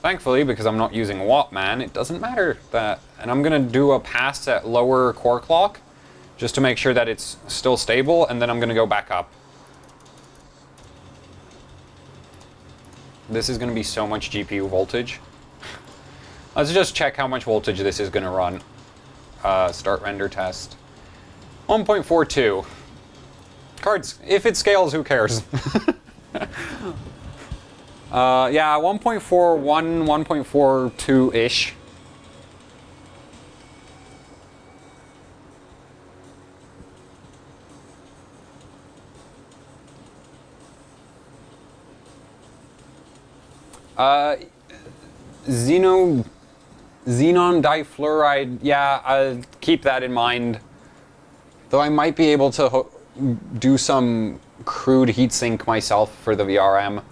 Thankfully, because I'm not using Wattman, it doesn't matter that. And I'm gonna do a pass at lower core clock, just to make sure that it's still stable, and then I'm gonna go back up. This is gonna be so much GPU voltage. Let's just check how much voltage this is gonna run. Start render test. 1.42. Cards, if it scales, who cares? Yeah, 1.41, 1.42-ish. Xenon difluoride, yeah, I'll keep that in mind. Though I might be able to do some crude heatsink myself for the VRM.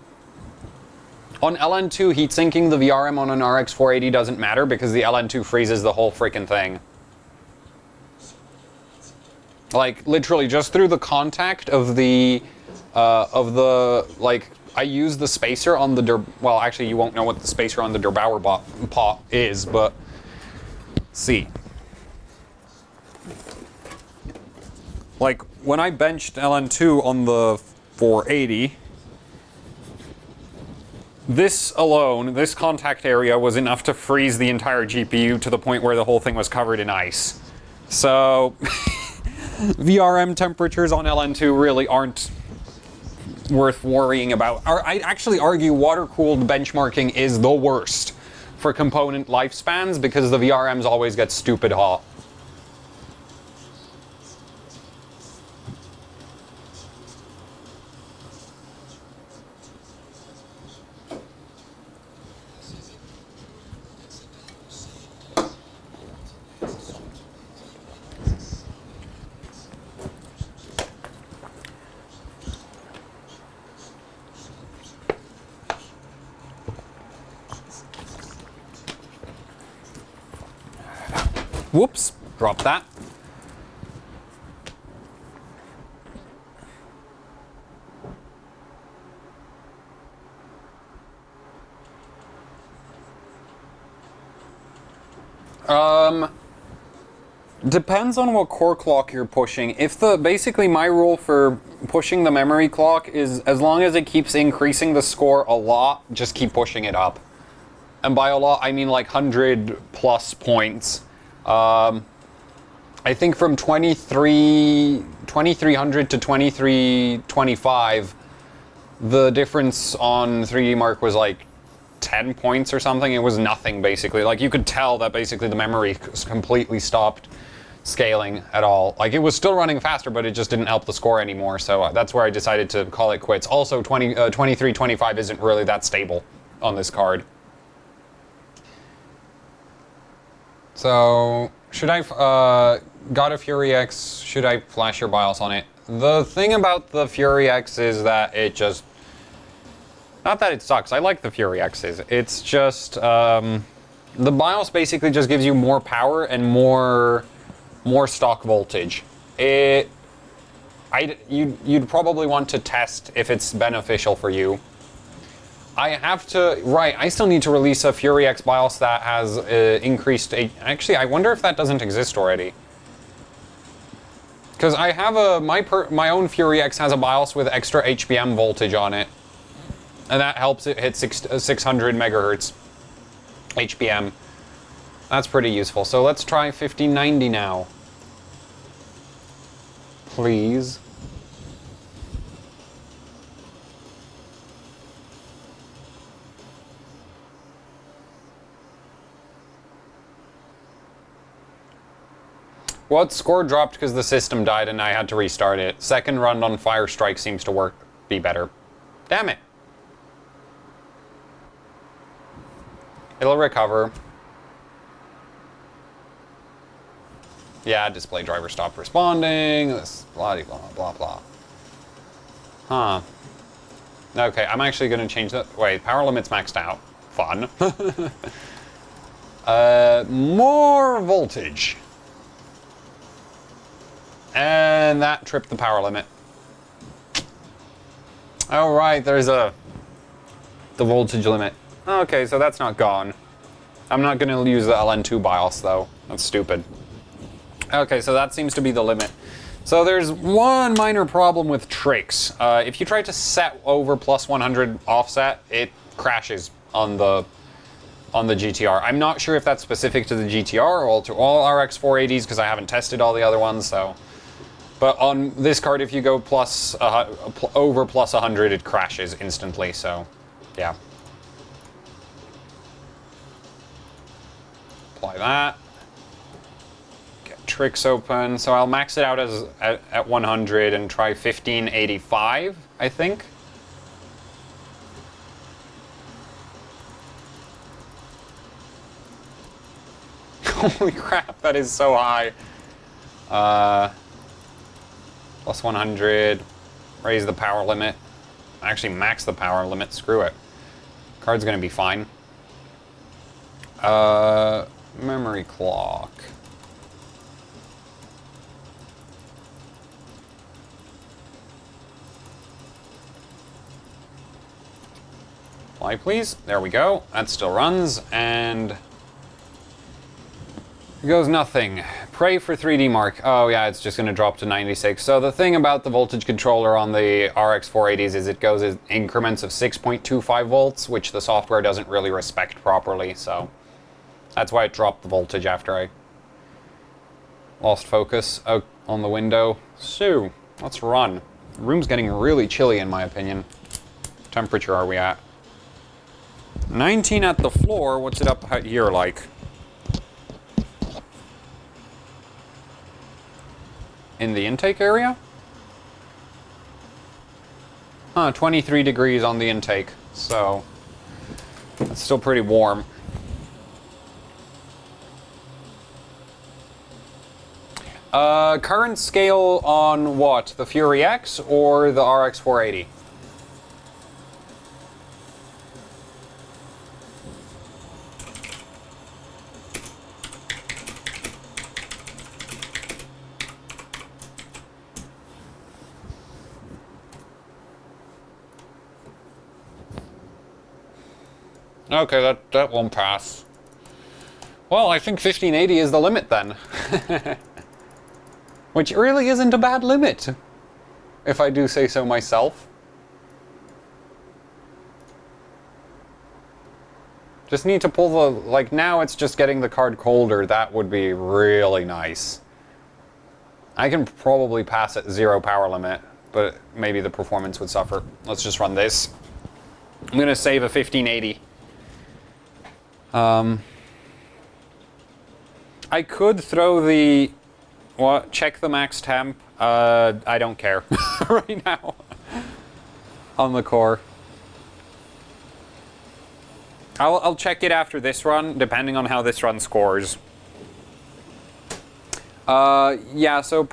On LN2, heatsinking the VRM on an RX 480 doesn't matter because the LN2 freezes the whole freaking thing. Like, literally, just through the contact of the, like, I use the spacer on the well, actually, you won't know what the spacer on the Der Bauer pot is, but see. Like, when I benched LN2 on the 480, this alone, this contact area, was enough to freeze the entire GPU to the point where the whole thing was covered in ice. So, VRM temperatures on LN2 really aren't worth worrying about. I'd actually argue water-cooled benchmarking is the worst for component lifespans because the VRMs always get stupid hot. Whoops, drop that. Depends on what core clock you're pushing. If basically my rule for pushing the memory clock is as long as it keeps increasing the score a lot, just keep pushing it up. And by a lot, I mean like 100 plus points. I think from 2300 to 2325, the difference on 3D Mark was like 10 points or something. It was nothing, basically. Like, you could tell that basically the memory completely stopped scaling at all. Like, it was still running faster, but it just didn't help the score anymore, so that's where I decided to call it quits. Also, 2325 isn't really that stable on this card. So, should I, got a Fury X, should I flash your BIOS on it? The thing about the Fury X is that it just, not that it sucks, I like the Fury X's, it's just, the BIOS basically just gives you more power and more stock voltage. You'd probably want to test if it's beneficial for you. I still need to release a Fury X BIOS that has increased, actually I wonder if that doesn't exist already. Because I have my own Fury X has a BIOS with extra HBM voltage on it. And that helps it hit 600 megahertz HBM. That's pretty useful. So let's try 1590 now. Please. Well, score dropped because the system died and I had to restart it. Second run on Fire Strike seems to be better. Damn it. It'll recover. Yeah, display driver stopped responding. This blah blah blah blah. Huh. Okay, I'm actually gonna change that. Wait, power limit's maxed out. Fun. More voltage. And that tripped the power limit. Oh right, there's the voltage limit. Okay, so that's not gone. I'm not gonna use the LN2 BIOS though. That's stupid. Okay, so that seems to be the limit. So there's one minor problem with tricks. If you try to set over plus 100 offset, it crashes on the GTR. I'm not sure if that's specific to the GTR or to all RX 480s because I haven't tested all the other ones. So, but on this card, if you go over plus 100, it crashes instantly. So, yeah. Apply that. Get tricks open. So I'll max it out at 100 and try 1585, I think. Holy crap, that is so high. Plus 100. Raise the power limit. Actually, max the power limit. Screw it. Card's gonna be fine. Memory clock. Apply, please. There we go. That still runs, and here goes nothing. Pray for 3D Mark. Oh yeah, it's just going to drop to 96. So the thing about the voltage controller on the RX 480s is it goes in increments of 6.25 volts, which the software doesn't really respect properly, so that's why it dropped the voltage after I lost focus out on the window. So, let's run. The room's getting really chilly in my opinion. What temperature are we at? 19 at the floor. What's it up here like? In the intake area? Huh, 23 degrees on the intake, so it's still pretty warm. Current scale on what? The Fury X or the RX 480? Okay, that won't pass. Well, I think 1580 is the limit then. Which really isn't a bad limit, if I do say so myself. Just need to pull the, like now it's just getting the card colder, that would be really nice. I can probably pass at 0 power limit, but maybe the performance would suffer. Let's just run this. I'm gonna save a 1580. I could throw the What? Check the max temp? I don't care right now on the core. I'll check it after this run, depending on how this run scores. Yeah, so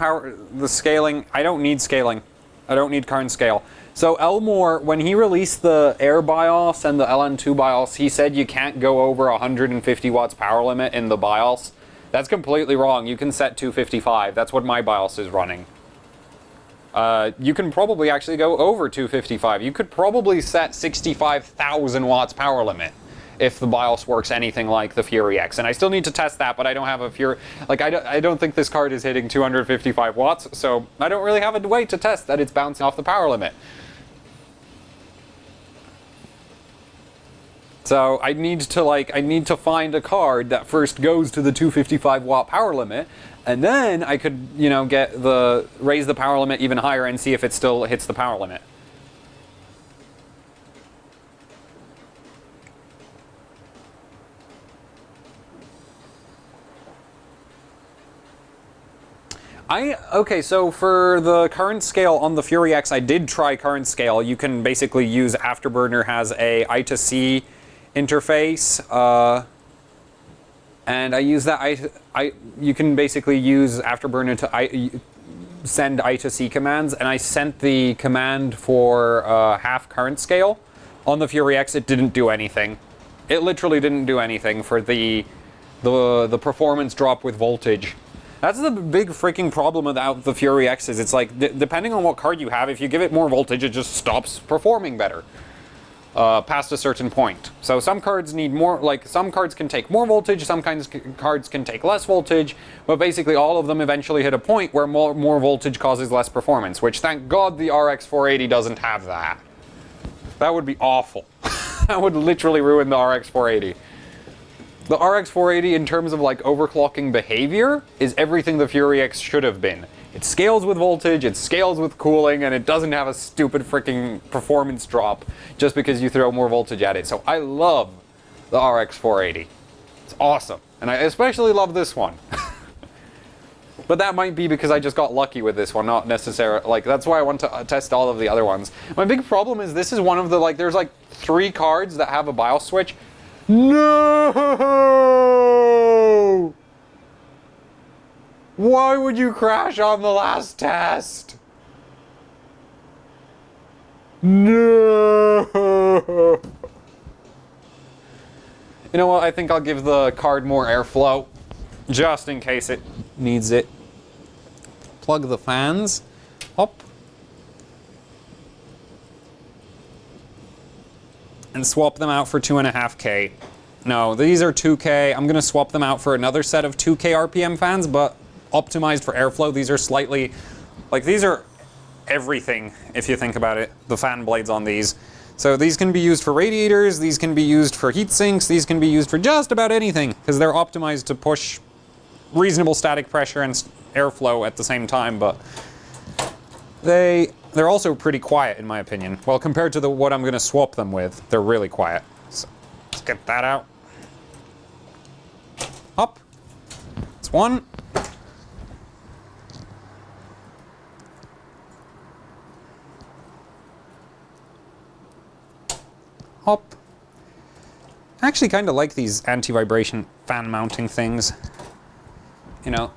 the scaling, I don't need scaling. I don't need current scale. So Elmore, when he released the Air BIOS and the LN2 BIOS, he said you can't go over 150 watts power limit in the BIOS. That's completely wrong. You can set 255. That's what my BIOS is running. You can probably actually go over 255. You could probably set 65,000 watts power limit if the BIOS works anything like the Fury X. And I still need to test that, but I don't have a Fury... Like, I don't think this card is hitting 255 watts, so I don't really have a way to test that it's bouncing off the power limit. So I need to find a card that first goes to the 255 watt power limit, and then I could, you know, raise the power limit even higher and see if it still hits the power limit. Okay, so for the current scale on the Fury X, I did try current scale. You can basically use Afterburner has a I to C interface, and I use that you can basically use Afterburner to send I to C commands, and I sent the command for half current scale. On the Fury X, it didn't do anything. It literally didn't do anything for the performance drop with voltage. That's the big freaking problem about the Fury X is it's like, depending on what card you have, if you give it more voltage, it just stops performing better past a certain point. So some cards need more, like some cards can take more voltage, some cards can take less voltage, but basically all of them eventually hit a point where more voltage causes less performance, which thank God the RX 480 doesn't have that. That would be awful. That would literally ruin the RX 480. The RX 480 in terms of like overclocking behavior is everything the Fury X should have been. It scales with voltage, it scales with cooling, and it doesn't have a stupid freaking performance drop just because you throw more voltage at it. So I love the RX 480. It's awesome. And I especially love this one. But that might be because I just got lucky with this one, not necessarily, like, that's why I want to test all of the other ones. My big problem is this is one of the, like, there's like 3 cards that have a BIOS switch. No! Why would you crash on the last test? No! You know what? I think I'll give the card more airflow, just in case it needs it. Plug the fans up. And swap them out for 2.5K. No, these are 2K. I'm gonna swap them out for another set of 2K RPM fans, but optimized for airflow. These are slightly, like these are everything if you think about it, the fan blades on these. So these can be used for radiators, these can be used for heat sinks, these can be used for just about anything because they're optimized to push reasonable static pressure and airflow at the same time, but they're also pretty quiet in my opinion. Well, compared to what I'm gonna swap them with, they're really quiet. So let's get that out. Up. That's one. Up. I actually kind of like these anti-vibration fan mounting things. You know,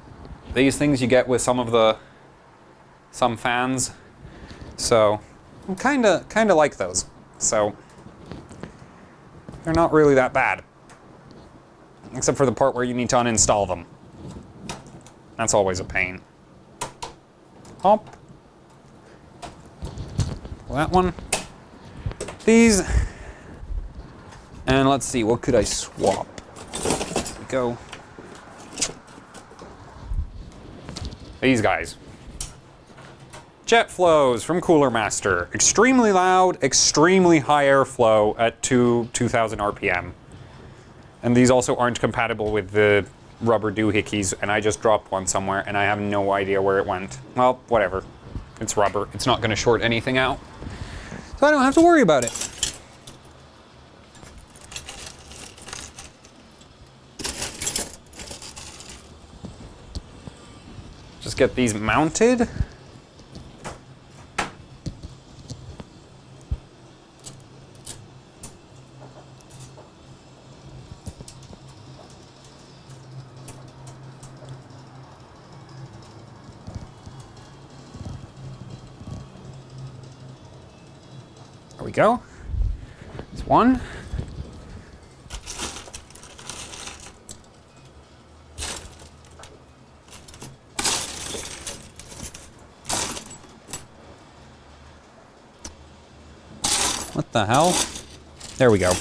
these things you get with some fans. So I kind of like those. So they're not really that bad, except for the part where you need to uninstall them. That's always a pain. Hop. That one. These. And let's see, what could I swap? There we go. These guys. Jet flows from Cooler Master. Extremely loud, extremely high airflow at 2000 RPM. And these also aren't compatible with the rubber doohickeys, and I just dropped one somewhere and I have no idea where it went. Well, whatever. It's rubber. It's not going to short anything out. So I don't have to worry about it. get these mounted. There we go. There's one. What the hell? There we go.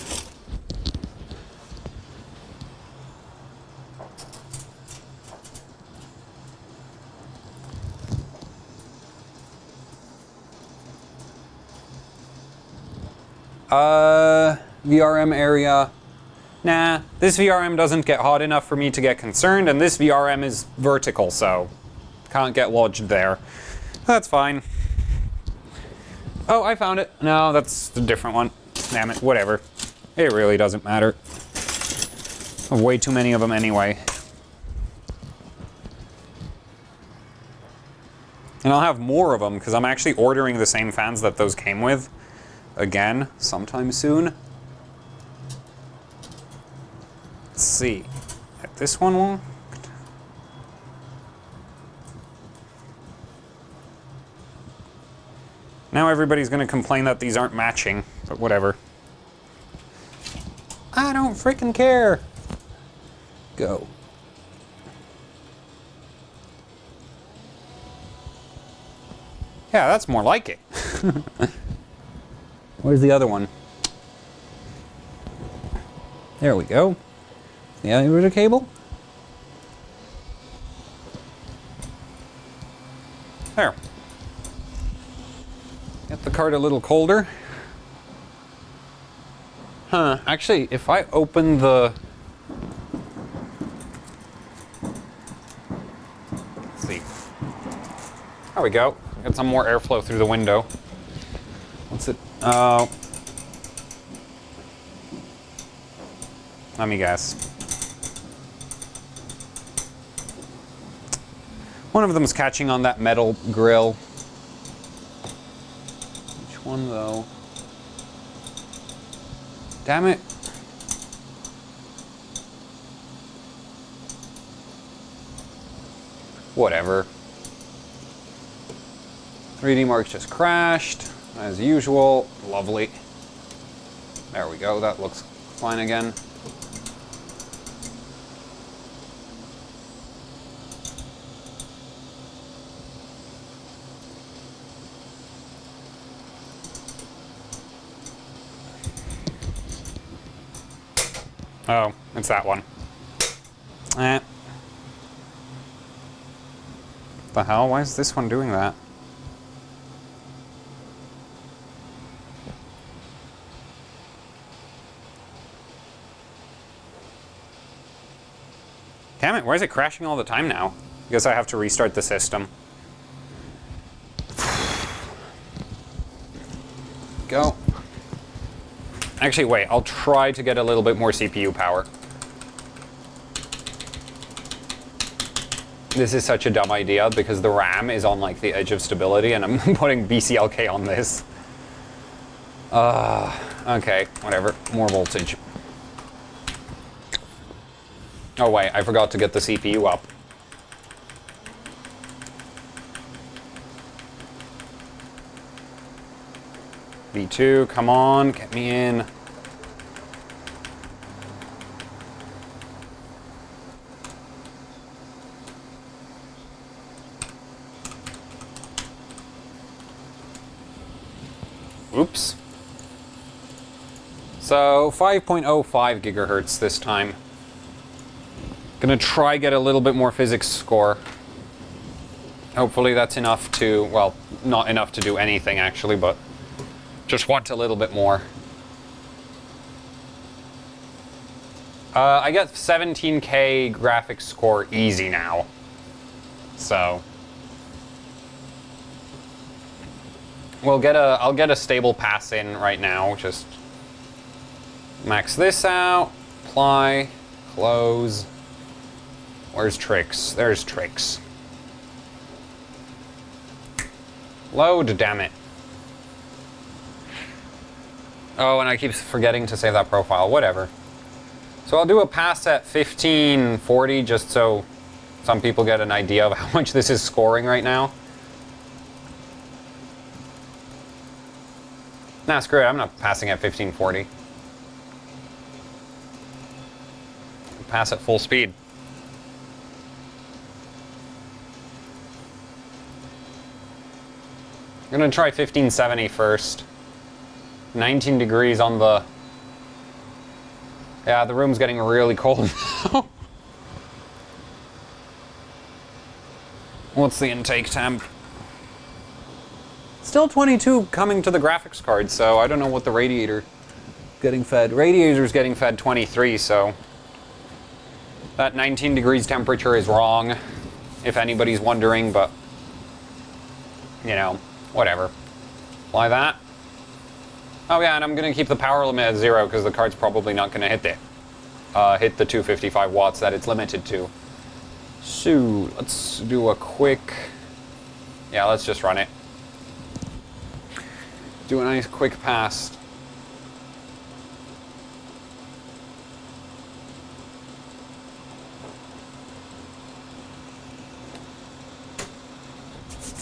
VRM area. Nah, this VRM doesn't get hot enough for me to get concerned, and this VRM is vertical, so can't get lodged there. That's fine. Oh, I found it. No, that's a different one. Damn it, whatever. It really doesn't matter. I have way too many of them anyway. And I'll have more of them, because I'm actually ordering the same fans that those came with again sometime soon. Let's see. Get this one locked. Now everybody's going to complain that these aren't matching, but whatever. I don't freaking care. Go. Yeah, that's more like it. Where's the other one? There we go. The other cable. There. Get the card a little colder. Huh, actually, if I open the... Let's see. There we go. Get some more airflow through the window. What's it? Let me guess. One of them is catching on that metal grill. Which one though? Damn it. Whatever. 3D Mark just crashed, as usual. Lovely. There we go, that looks fine again. Oh, it's that one. The hell? Why is this one doing that? Damn it, why is it crashing all the time now? I guess I have to restart the system. Go. Actually, wait, I'll try to get a little bit more CPU power. This is such a dumb idea because the RAM is on like the edge of stability and I'm putting BCLK on this. Okay, whatever, more voltage. Oh wait, I forgot to get the CPU up. V2, come on, get me in. Oops. So 5.05 gigahertz this time. Gonna try get a little bit more physics score. Hopefully that's enough to, well, not enough to do anything actually, but just want a little bit more. I get 17K graphics score easy now. So I'll get a stable pass in right now. Just max this out, apply, close. Where's tricks? There's tricks. Load, damn it. Oh, and I keep forgetting to save that profile. Whatever. So I'll do a pass at 1540 just so some people get an idea of how much this is scoring right now. Nah, screw it. I'm not passing at 1540. Pass at full speed. I'm gonna try 1570 first. 19 degrees on the... Yeah, the room's getting really cold now. What's the intake temp? Still 22 coming to the graphics card, so I don't know what the radiator getting fed. Radiator's getting fed 23, so that 19 degrees temperature is wrong, if anybody's wondering, but you know, whatever. Apply that. Oh yeah, and I'm gonna keep the power limit at 0 because the card's probably not gonna hit the 255 watts that it's limited to. So let's do a quick, yeah, let's just run it. Do a nice quick pass.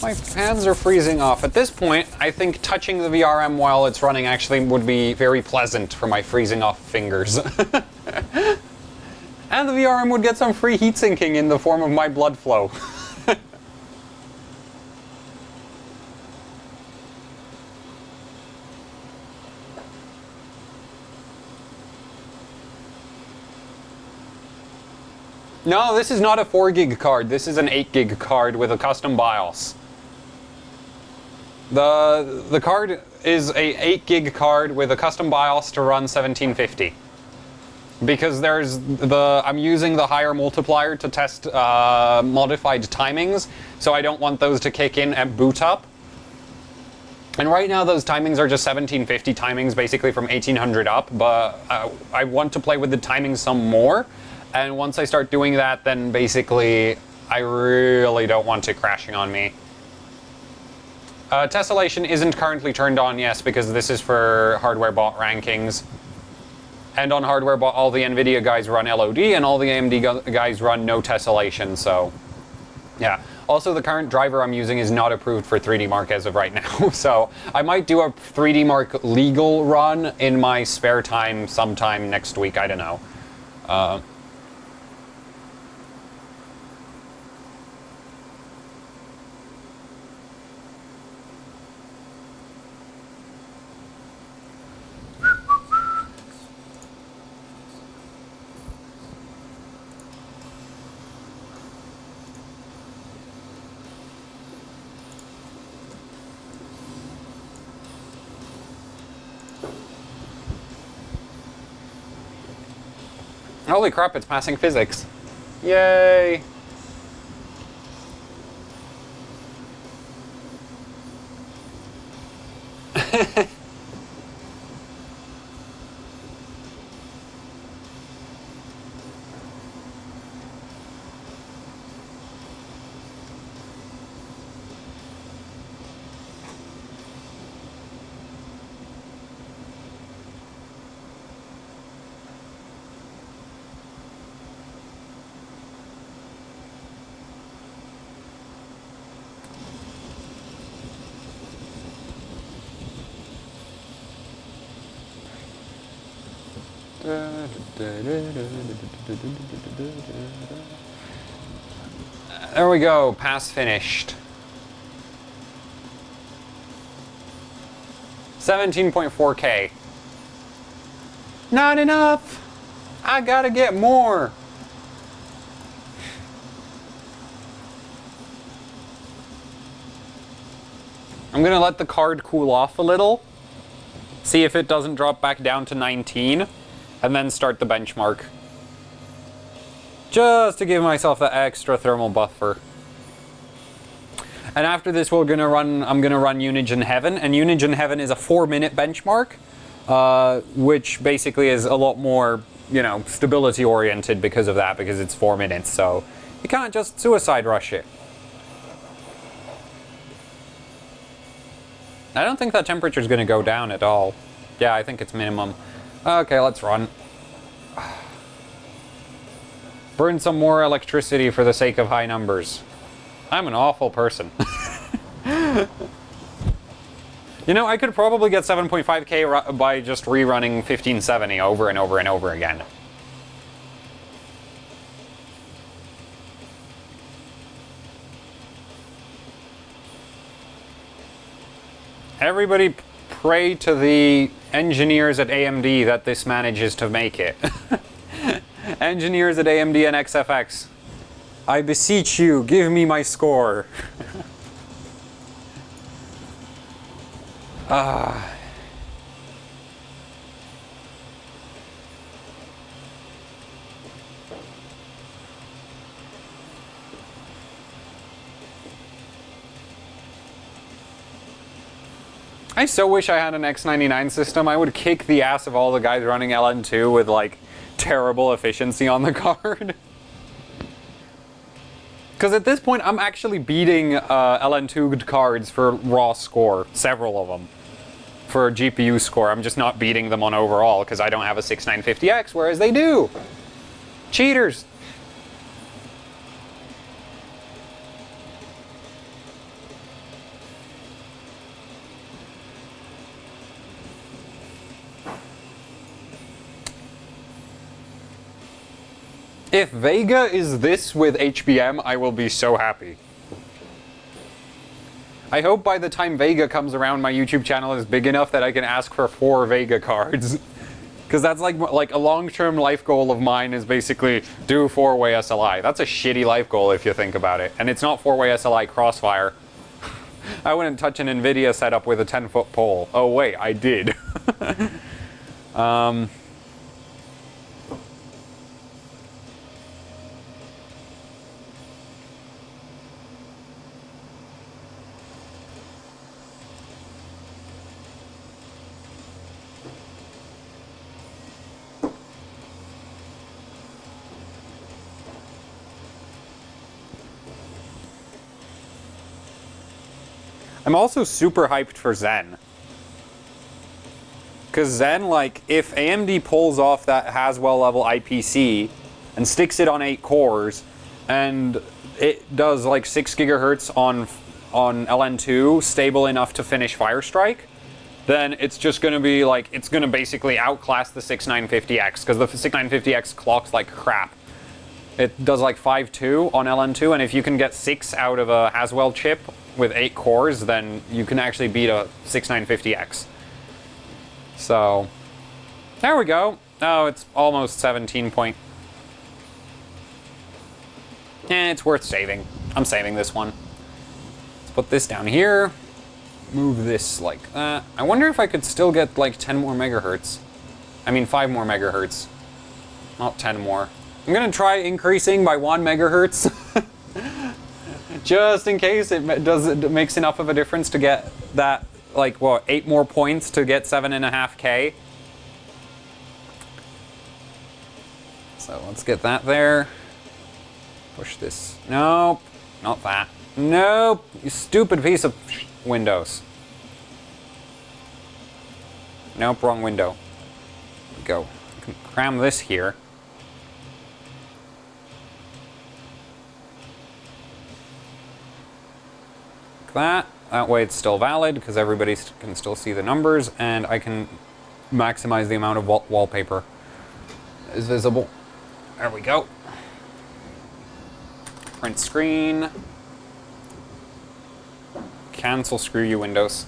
My hands are freezing off. At this point, I think touching the VRM while it's running actually would be very pleasant for my freezing off fingers. And the VRM would get some free heat sinking in the form of my blood flow. No, this is not a 4 gig card. This is an 8 gig card with a custom BIOS. The card is a 8 gig card with a custom BIOS to run 1750. Because I'm using the higher multiplier to test modified timings, so I don't want those to kick in at boot up. And right now those timings are just 1750 timings, basically from 1800 up, but I want to play with the timings some more. And once I start doing that, then basically I really don't want it crashing on me. Tessellation isn't currently turned on, yes, because this is for hardware bot rankings. And on hardware bot, all the NVIDIA guys run LOD, and all the AMD guys run no tessellation, so yeah. Also, the current driver I'm using is not approved for 3D Mark as of right now, so I might do a 3D Mark legal run in my spare time sometime next week, I don't know. Holy crap, it's passing physics. Yay! There we go, pass finished. 17.4K. Not enough! I gotta get more! I'm gonna let the card cool off a little. See if it doesn't drop back down to 19. And then start the benchmark. Just to give myself that extra thermal buffer. And after this I'm gonna run Unigine Heaven, and Unigine Heaven is a 4-minute benchmark, which basically is a lot more, you know, stability oriented because of that, because it's 4 minutes, so you can't just suicide rush it. I don't think that temperature's gonna go down at all. Yeah, I think it's minimum. Okay, let's run. Burn some more electricity for the sake of high numbers. I'm an awful person. You know, I could probably get 7.5k by just rerunning 1570 over and over and over again. Everybody pray to the engineers at AMD that this manages to make it. Engineers at AMD and XFX, I beseech you, give me my score. I so wish I had an X99 system. I would kick the ass of all the guys running LN2 with, like, terrible efficiency on the card. Because at this point, I'm actually beating LN2 cards for raw score, several of them. For GPU score, I'm just not beating them on overall, because I don't have a 6950X, whereas they do! Cheaters! If Vega is this with HBM, I will be so happy. I hope by the time Vega comes around, my YouTube channel is big enough that I can ask for 4 Vega cards. Because that's like a long-term life goal of mine is basically do 4-way SLI. That's a shitty life goal if you think about it. And it's not 4-way SLI Crossfire. I wouldn't touch an NVIDIA setup with a 10-foot pole. Oh wait, I did. I'm also super hyped for Zen. Because Zen, like, if AMD pulls off that Haswell level IPC and sticks it on 8 cores, and it does like 6 gigahertz on LN2, stable enough to finish Firestrike, then it's just going to be like, it's going to basically outclass the 6950X, because the 6950X clocks like crap. It does like 5.2 on LN2, and if you can get 6 out of a Haswell chip with 8 cores, then you can actually beat a 6950X. So, there we go. Oh, it's almost 17 point. It's worth saving. I'm saving this one. Let's put this down here. Move this like that. I wonder if I could still get like 10 more megahertz. I mean 5 more megahertz. Not 10 more. I'm gonna try increasing by 1 megahertz. Just in case it makes enough of a difference to get that, like, what, 8 more points to get 7.5K. So let's get that there. Push this. Nope, not that. Nope, you stupid piece of Windows. Nope, wrong window. There we go. I can cram this here. That way it's still valid because everybody can still see the numbers, and I can maximize the amount of wallpaper that is visible. There we go. Print screen. Cancel, screw you, Windows.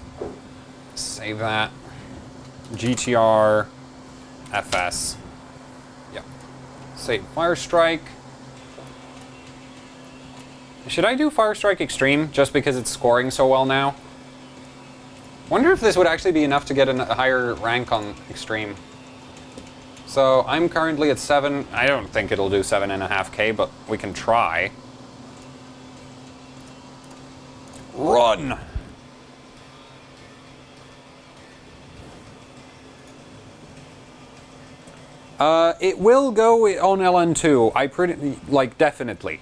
Save that. GTR FS. Yep. Save Firestrike. Should I do Firestrike Extreme, just because it's scoring so well now? Wonder if this would actually be enough to get a higher rank on Extreme. So, I'm currently at 7, I don't think it'll do 7.5K, but we can try. Run! It will go on LN2, like, definitely.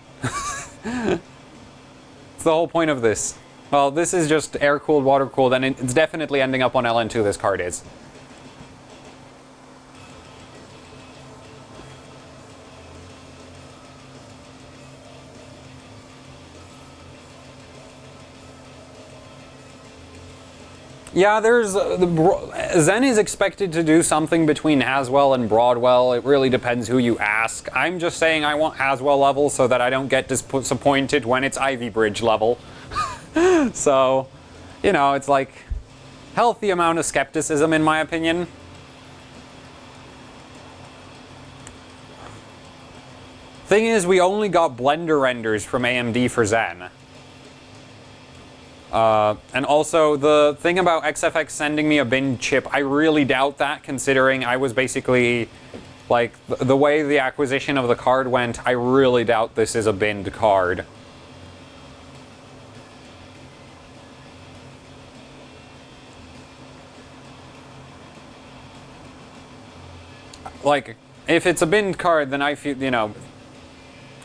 It's the whole point of this. Well, this is just air-cooled, water-cooled, and it's definitely ending up on LN2, this card is. Yeah, Zen is expected to do something between Haswell and Broadwell. It really depends who you ask. I'm just saying I want Haswell level so that I don't get disappointed when it's Ivy Bridge level. So, you know, it's like healthy amount of skepticism in my opinion. Thing is, we only got Blender renders from AMD for Zen. And also, the thing about XFX sending me a bin chip, I really doubt that, considering I was basically, like, the way the acquisition of the card went, I really doubt this is a binned card. Like, if it's a binned card, then I feel, you know,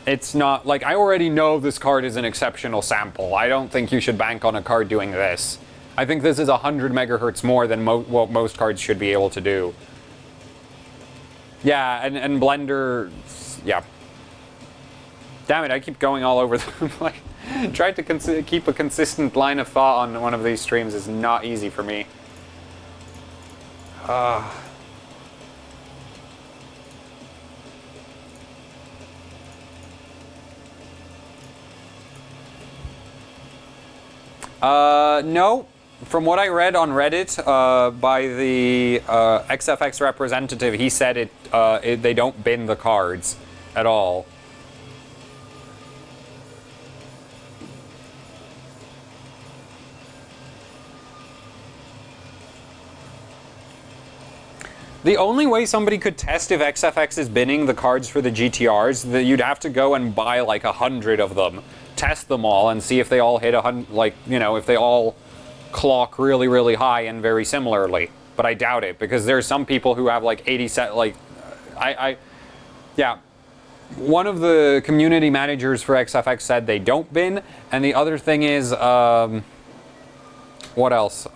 it's not, like, I already know this card is an exceptional sample. I don't think you should bank on a card doing this. I think this is 100 megahertz more than what most cards should be able to do. Yeah, and Blender, yeah. Damn it, I keep going all over the, like, trying to keep a consistent line of thought on one of these streams is not easy for me. No. From what I read on Reddit by the XFX representative, he said they don't bin the cards at all. The only way somebody could test if XFX is binning the cards for the GTRs, that you'd have to go and buy like 100 of them, test them all, and see if they all hit 100, like, you know, if they all clock really, really high and very similarly. But I doubt it, because there's some people who have like 80 set, like, yeah. One of the community managers for XFX said they don't bin, and the other thing is, what else?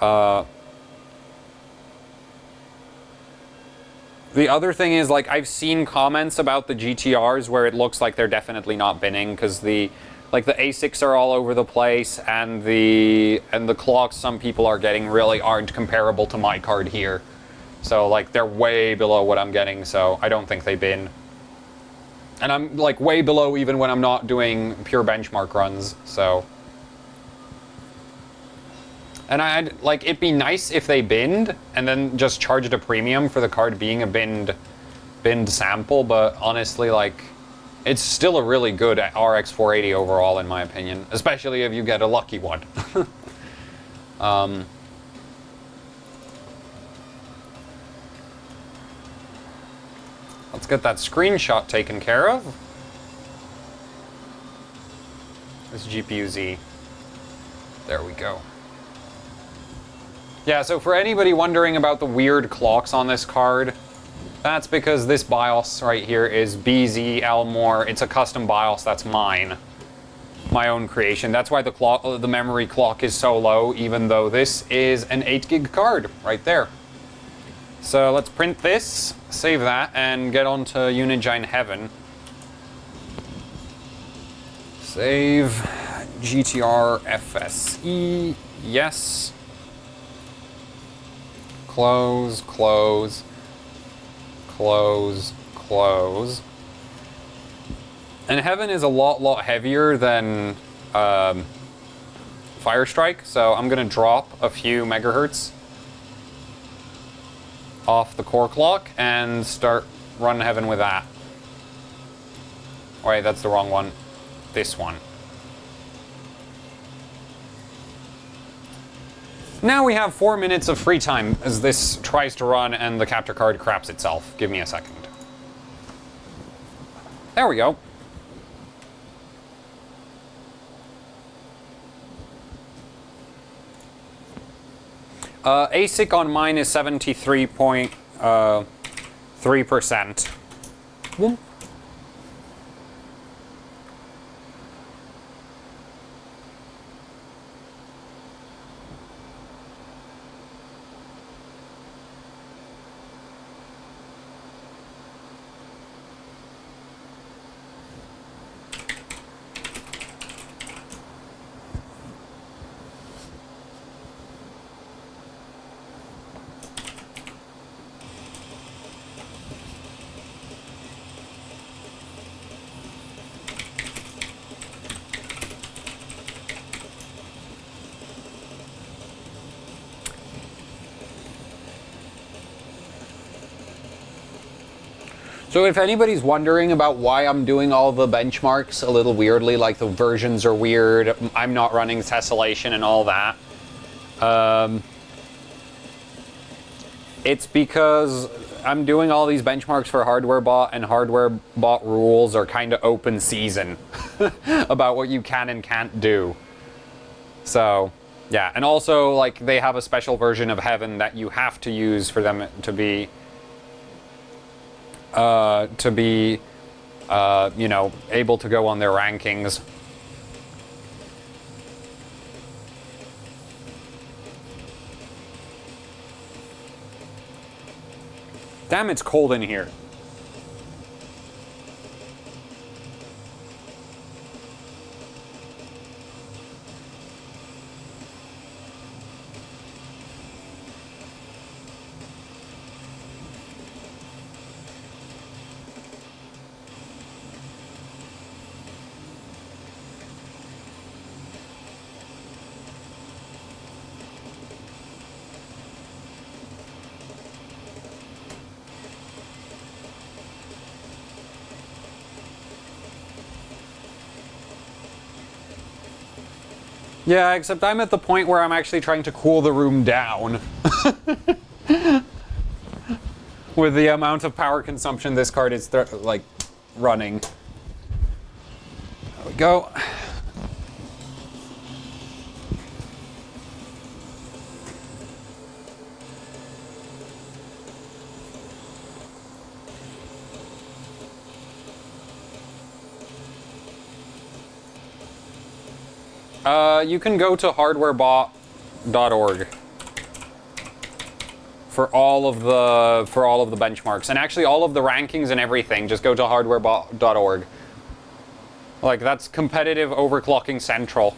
The other thing is, like, I've seen comments about the GTRs where it looks like they're definitely not binning, because the ASICs are all over the place, and the clocks some people are getting really aren't comparable to my card here. So, like, they're way below what I'm getting, so I don't think they bin. And I'm, like, way below even when I'm not doing pure benchmark runs, so. And I'd, like, it'd be nice if they binned and then just charged a premium for the card being a binned sample, but honestly, like, it's still a really good RX 480 overall, in my opinion, especially if you get a lucky one. Let's get that screenshot taken care of. This GPU-Z. There we go. Yeah, so for anybody wondering about the weird clocks on this card, that's because this BIOS right here is BZ Elmore. It's a custom BIOS, that's mine. My own creation. That's why the memory clock is so low, even though this is an 8 gig card right there. So let's print this, save that, and get on to Unigine Heaven. Save GTR FSE, yes. Close, close, close, close. And Heaven is a lot heavier than Firestrike, so I'm gonna drop a few megahertz off the core clock and start run Heaven with that. Wait, that's the wrong one. This one. Now we have 4 minutes of free time as this tries to run and the capture card craps itself. Give me a second. There we go. ASIC on mine is 73.3%. So if anybody's wondering about why I'm doing all the benchmarks a little weirdly, like the versions are weird, I'm not running tessellation and all that, it's because I'm doing all these benchmarks for hardware bot, and hardware bot rules are kind of open season about what you can and can't do. So, yeah, and also, like, they have a special version of Heaven that you have to use for them to be, you know, able to go on their rankings. Damn, it's cold in here. Yeah, except I'm at the point where I'm actually trying to cool the room down. With the amount of power consumption this card is, like, running. There we go. You can go to hardwarebot.org for all of the benchmarks, and actually all of the rankings and everything. Just go to hardwarebot.org. Like, that's competitive overclocking central.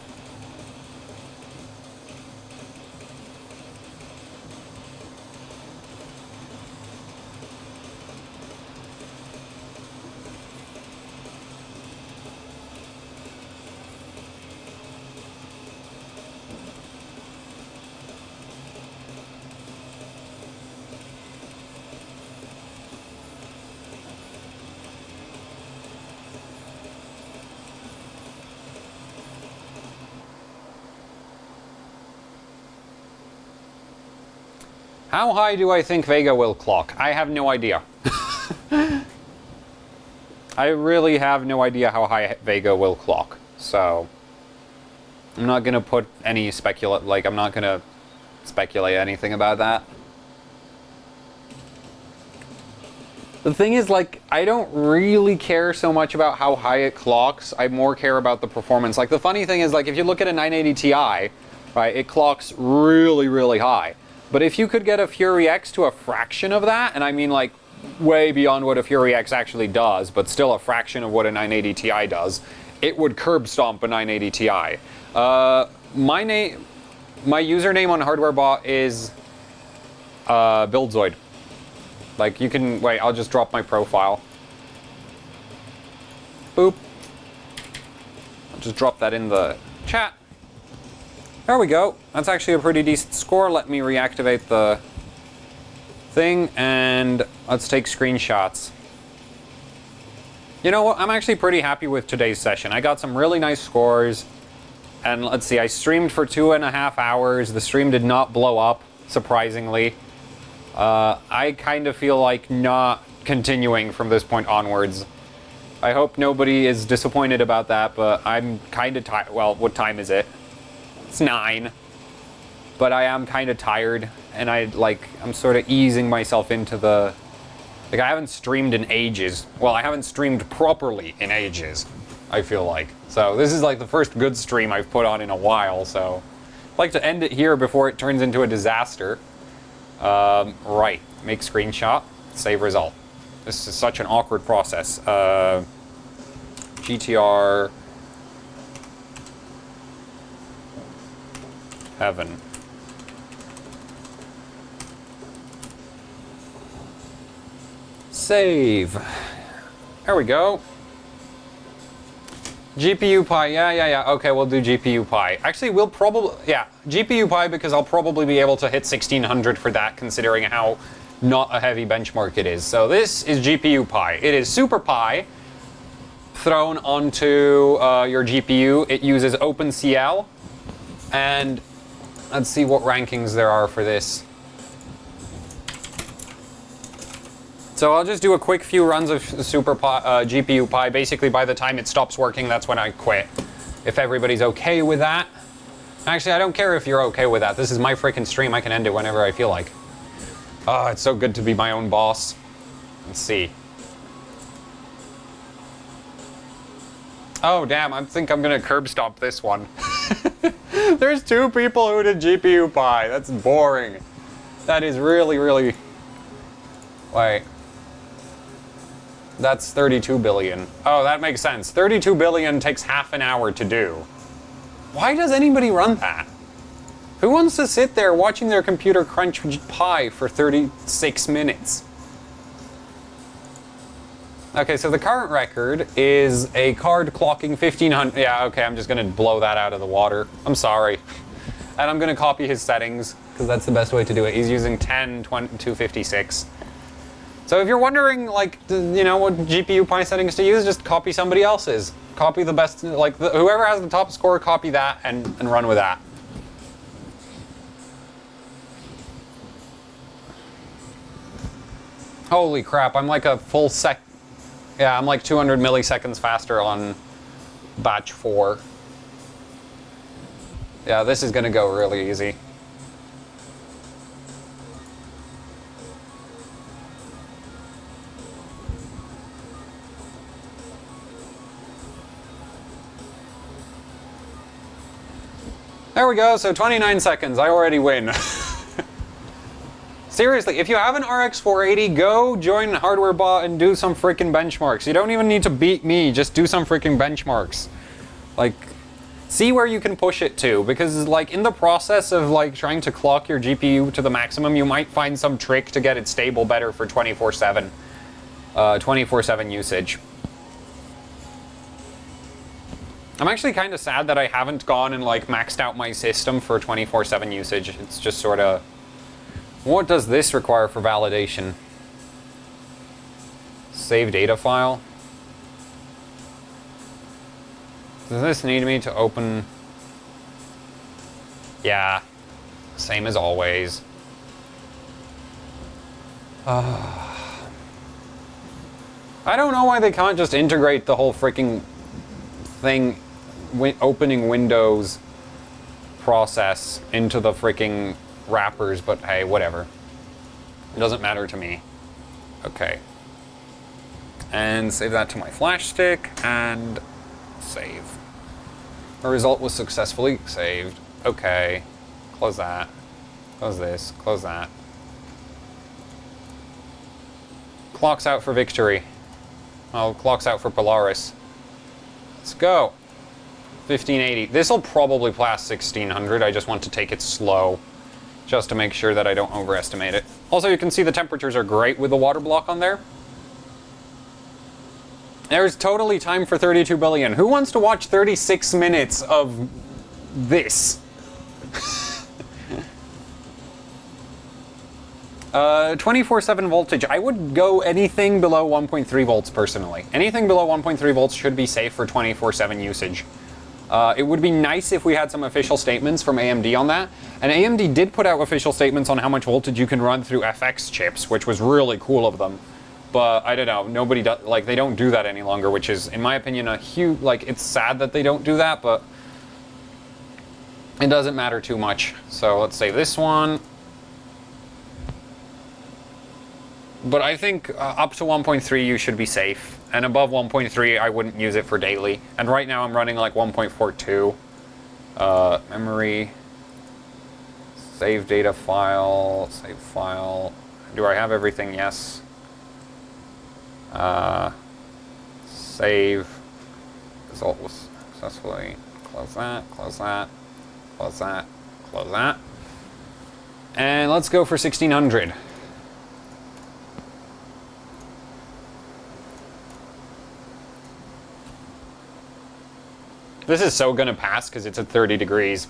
How high do I think Vega will clock? I have no idea. I really have no idea how high Vega will clock. So I'm not gonna put any I'm not gonna speculate anything about that. The thing is, like, I don't really care so much about how high it clocks. I more care about the performance. Like, the funny thing is, like, if you look at a 980 Ti, right, it clocks really, really high. But if you could get a Fury X to a fraction of that, and I mean, like, way beyond what a Fury X actually does, but still a fraction of what a 980 Ti does, it would curb stomp a 980 Ti. My username on HardwareBot is Buildzoid. Like, you can, wait, I'll just drop my profile. Boop. I'll just drop that in the chat. There we go. That's actually a pretty decent score. Let me reactivate the thing, and let's take screenshots. You know what? I'm actually pretty happy with today's session. I got some really nice scores. And let's see, I streamed for 2.5 hours. The stream did not blow up, surprisingly. I kind of feel like not continuing from this point onwards. I hope nobody is disappointed about that, but I'm kind of tired. Well, what time is it? It's 9. But I am kind of tired, and I'm sort of easing myself into the... Like, I haven't streamed in ages. Well, I haven't streamed properly in ages, I feel like. So this is like the first good stream I've put on in a while, so I'd like to end it here before it turns into a disaster. Right, make screenshot, save result. This is such an awkward process. GTR Heaven. Save. There we go. GPU Pi, yeah. Okay, we'll do GPU Pi. Actually, we'll probably, yeah, GPU Pi, because I'll probably be able to hit 1600 for that, considering how not a heavy benchmark it is. So this is GPU Pi. It is Super Pi thrown onto your GPU. It uses OpenCL, and let's see what rankings there are for this. So I'll just do a quick few runs of Super Pi, GPU Pi. Basically, by the time it stops working, that's when I quit. If everybody's okay with that. Actually, I don't care if you're okay with that. This is my freaking stream. I can end it whenever I feel like. Oh, it's so good to be my own boss. Let's see. Oh, damn. I think I'm going to curb stop this one. There's 2 people who did GPU Pi. That's boring. That is really, really... Wait. That's 32 billion. Oh, that makes sense. 32 billion takes half an hour to do. Why does anybody run that? Who wants to sit there watching their computer crunch Pi for 36 minutes? Okay, so the current record is a card clocking 1500. Yeah, okay, I'm just gonna blow that out of the water. I'm sorry. And I'm gonna copy his settings, because that's the best way to do it. He's using 256. So if you're wondering, like, you know, what GPU Pi settings to use, just copy somebody else's. Copy the best, like, whoever has the top score, copy that and run with that. Holy crap, I'm like a full sec. Yeah, I'm like 200 milliseconds faster on batch 4. Yeah, this is gonna go really easy. There we go, so 29 seconds, I already win. Seriously, if you have an RX 480, go join HardwareBot and do some freaking benchmarks. You don't even need to beat me, just do some freaking benchmarks. Like, see where you can push it to, because like in the process of like trying to clock your GPU to the maximum, you might find some trick to get it stable better for 24/7 usage. I'm actually kind of sad that I haven't gone and like maxed out my system for 24/7 usage. It's just sort of, what does this require for validation? Save data file. Does this need me to open? Yeah, same as always. I don't know why they can't just integrate the whole freaking thing, opening Windows process into the freaking wrappers, but hey, whatever. It doesn't matter to me. Okay. And save that to my flash stick and save. The result was successfully saved. Okay. Close that. Close this. Close that. Clocks out for victory. Oh, clocks out for Polaris. Let's go. 1580. This will probably pass 1600. I just want to take it slow, just to make sure that I don't overestimate it. Also, you can see the temperatures are great with the water block on there. There's totally time for 32 billion. Who wants to watch 36 minutes of this? 24/7 voltage. I would go anything below 1.3 volts personally. Anything below 1.3 volts should be safe for 24/7 usage. It would be nice if we had some official statements from AMD on that. And AMD did put out official statements on how much voltage you can run through FX chips, which was really cool of them. But I don't know, nobody does, like, they don't do that any longer, which is, in my opinion, a huge, like, it's sad that they don't do that, but it doesn't matter too much. So let's save this one. But I think up to 1.3 you should be safe, and above 1.3 I wouldn't use it for daily. And right now I'm running like 1.42. Memory, save data file, save file. Do I have everything? Yes. Save. Result was successfully. Close that, close that, close that, close that. And let's go for 1600. This is so gonna pass because it's at 30 degrees.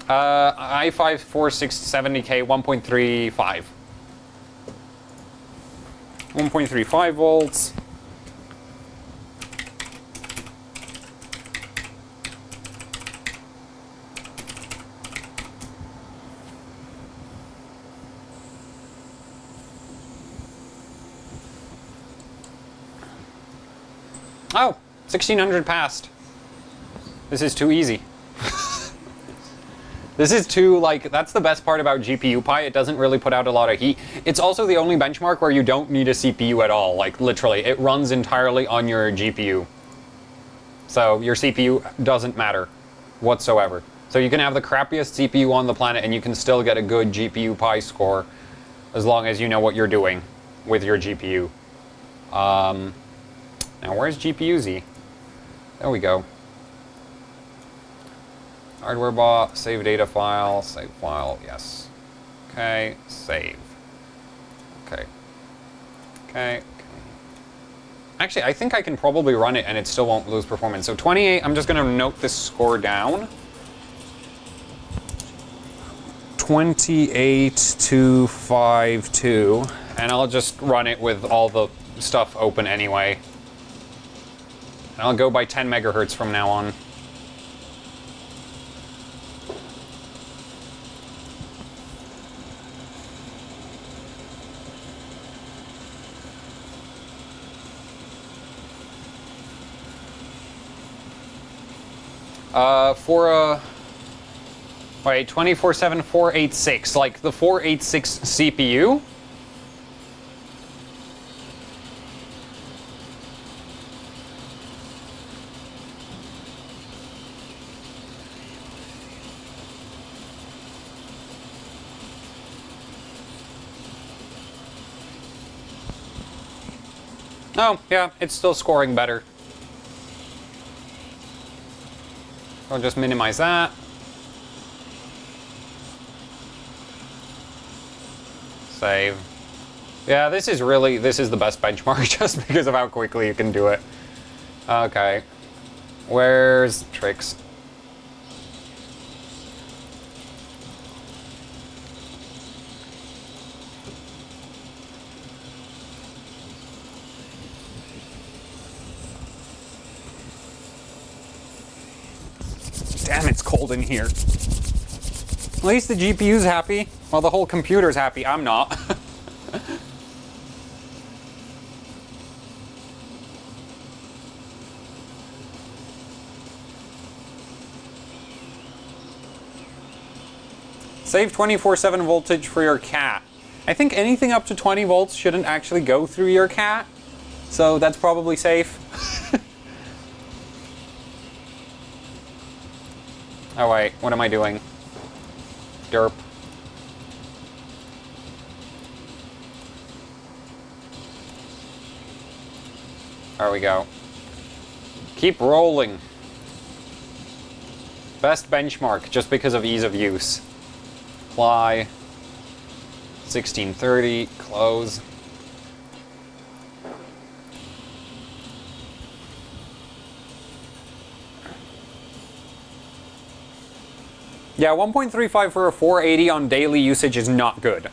i5 4670K 1.35. 1.35 volts. Oh, 1600 passed. This is too easy. This is too, like, that's the best part about GPU Pi. It doesn't really put out a lot of heat. It's also the only benchmark where you don't need a CPU at all. Like, literally, it runs entirely on your GPU. So your CPU doesn't matter whatsoever. So you can have the crappiest CPU on the planet and you can still get a good GPU Pi score as long as you know what you're doing with your GPU. Now, where's GPU-Z? There we go. Hardware bot, save data file, save file, yes. Okay, save. Okay. Okay. Actually, I think I can probably run it and it still won't lose performance. So 28, I'm just going to note this score down. 28252. And I'll just run it with all the stuff open anyway. And I'll go by 10 megahertz from now on. For a... Wait, 24/7 486, like the 486 CPU? Oh, yeah, it's still scoring better. I'll just minimize that. Save. Yeah, this is the best benchmark just because of how quickly you can do it. Okay. Where's tricks? Damn, it's cold in here. At least the GPU's happy. Well, the whole computer's happy. I'm not. Save 24/7 voltage for your cat. I think anything up to 20 volts shouldn't actually go through your cat. So that's probably safe. Oh wait, what am I doing? Derp. There we go. Keep rolling. Best benchmark, just because of ease of use. Apply. 1630, close. Yeah, 1.35 for a 480 on daily usage is not good.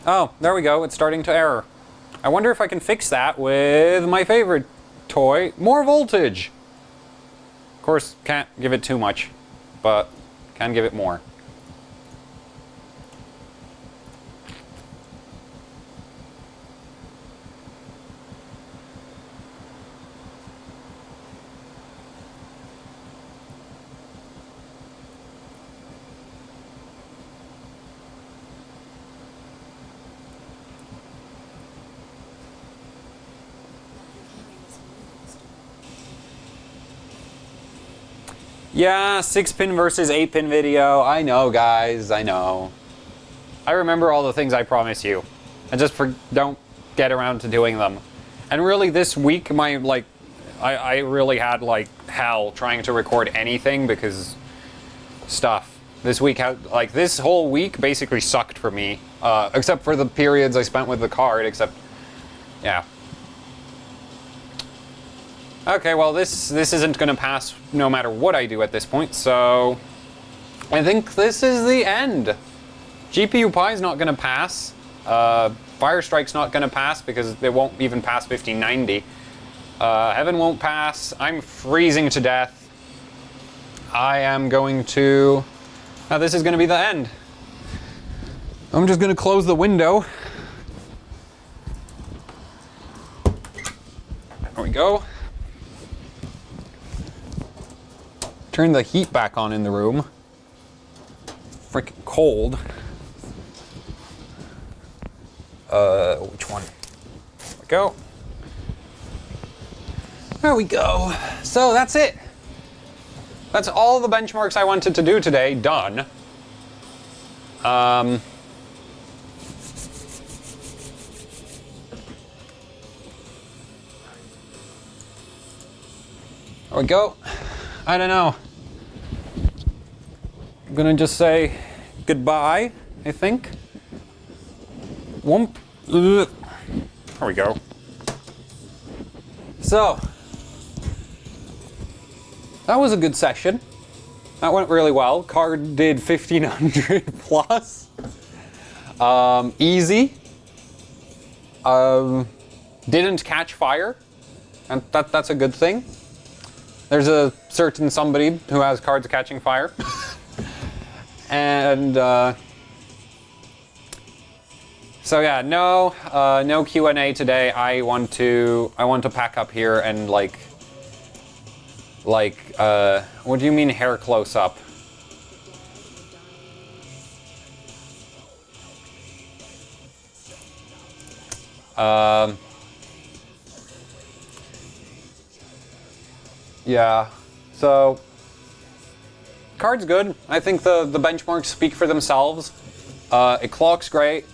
Oh, there we go. It's starting to error. I wonder if I can fix that with my favorite toy, more voltage. Of course, can't give it too much, but can give it more. Yeah, 6-pin versus 8-pin video. I know, guys, I know. I remember all the things I promise you. I just don't get around to doing them. And really this week, my, I really had like hell trying to record anything because stuff. This week, like this whole week basically sucked for me, except for the periods I spent with the card, except, yeah. Okay, well this isn't gonna pass no matter what I do at this point, so I think this is the end. GPU Pi's not gonna pass. Firestrike's not gonna pass because it won't even pass 1590. Heaven won't pass. I'm freezing to death. I am going to... Now this is gonna be the end. I'm just gonna close the window. There we go. Turn the heat back on in the room. Freaking cold. Which one? There we go. There we go. So that's it. That's all the benchmarks I wanted to do today done. There we go. I don't know. I'm gonna just say goodbye, I think. Whoomp. There we go. So, that was a good session. That went really well. Card did 1500 plus. Easy. Didn't catch fire. And that's a good thing. There's a certain somebody who has cards catching fire. And so yeah, no Q&A today. I want to pack up here and like what do you mean hair close up? Yeah, so card's good. I think the benchmarks speak for themselves. It clocks great.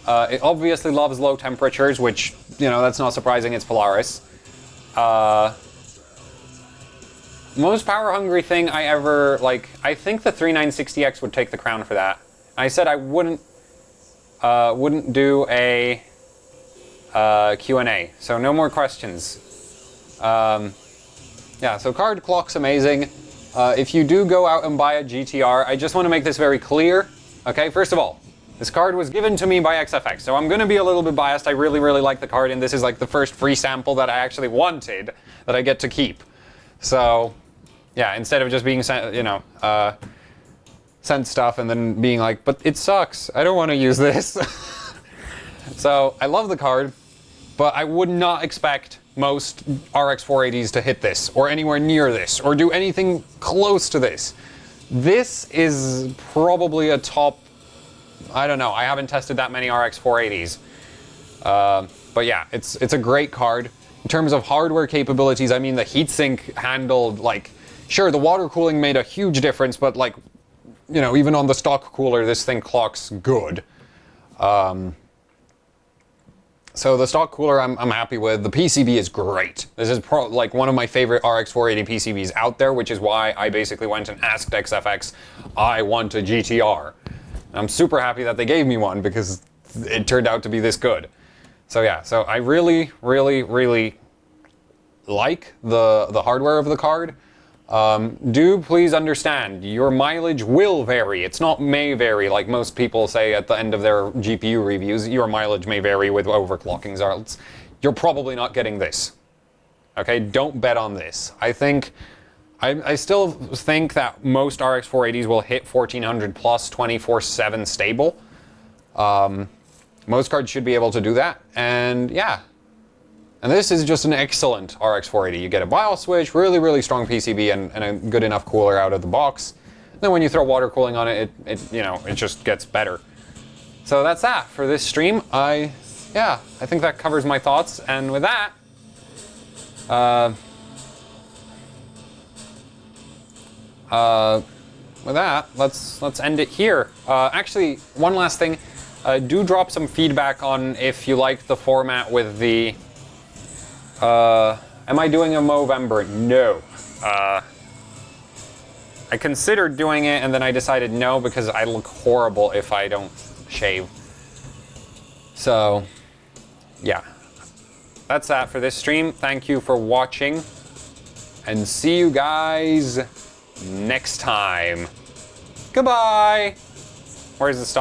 It obviously loves low temperatures, which, you know, that's not surprising, it's Polaris. Most power hungry thing I ever, like, I think the 3960X would take the crown for that. I said I wouldn't do a Q&A, so no more questions. Yeah, so card clock's amazing. If you do go out and buy a GTR, I just want to make this very clear. Okay, first of all, this card was given to me by XFX, so I'm going to be a little bit biased. I really, really like the card, and this is like the first free sample that I actually wanted that I get to keep. So, yeah, instead of just being sent, you know, sent stuff and then being like, but it sucks. I don't want to use this. So, I love the card, but I would not expect most RX 480s to hit this, or anywhere near this, or do anything close to this. This is probably a top, I don't know, I haven't tested that many RX 480s. But yeah, it's a great card. In terms of hardware capabilities, I mean, the heatsink handled, like, sure, the water cooling made a huge difference, but like, you know, even on the stock cooler, this thing clocks good. So the stock cooler I'm happy with. The PCB is great. This is like one of my favorite RX 480 PCBs out there, which is why I basically went and asked XFX, I want a GTR. I'm super happy that they gave me one because it turned out to be this good. So yeah, so I really, really, really like the hardware of the card. Do please understand, your mileage will vary. It's not may vary like most people say at the end of their GPU reviews. Your mileage may vary with overclocking results. You're probably not getting this. Okay, don't bet on this. I still think that most RX 480s will hit 1400 plus 24/7 stable. Most cards should be able to do that, and yeah. And this is just an excellent RX 480. You get a BIOS switch, really, really strong PCB, and a good enough cooler out of the box. And then when you throw water cooling on it, it just gets better. So that's that for this stream. I think that covers my thoughts. And with that, let's end it here. Actually, one last thing. Do drop some feedback on if you like the format with the Am I doing a Movember? No. I considered doing it and then I decided no because I look horrible if I don't shave. So, yeah. That's that for this stream. Thank you for watching. And see you guys next time. Goodbye. Where's the stop?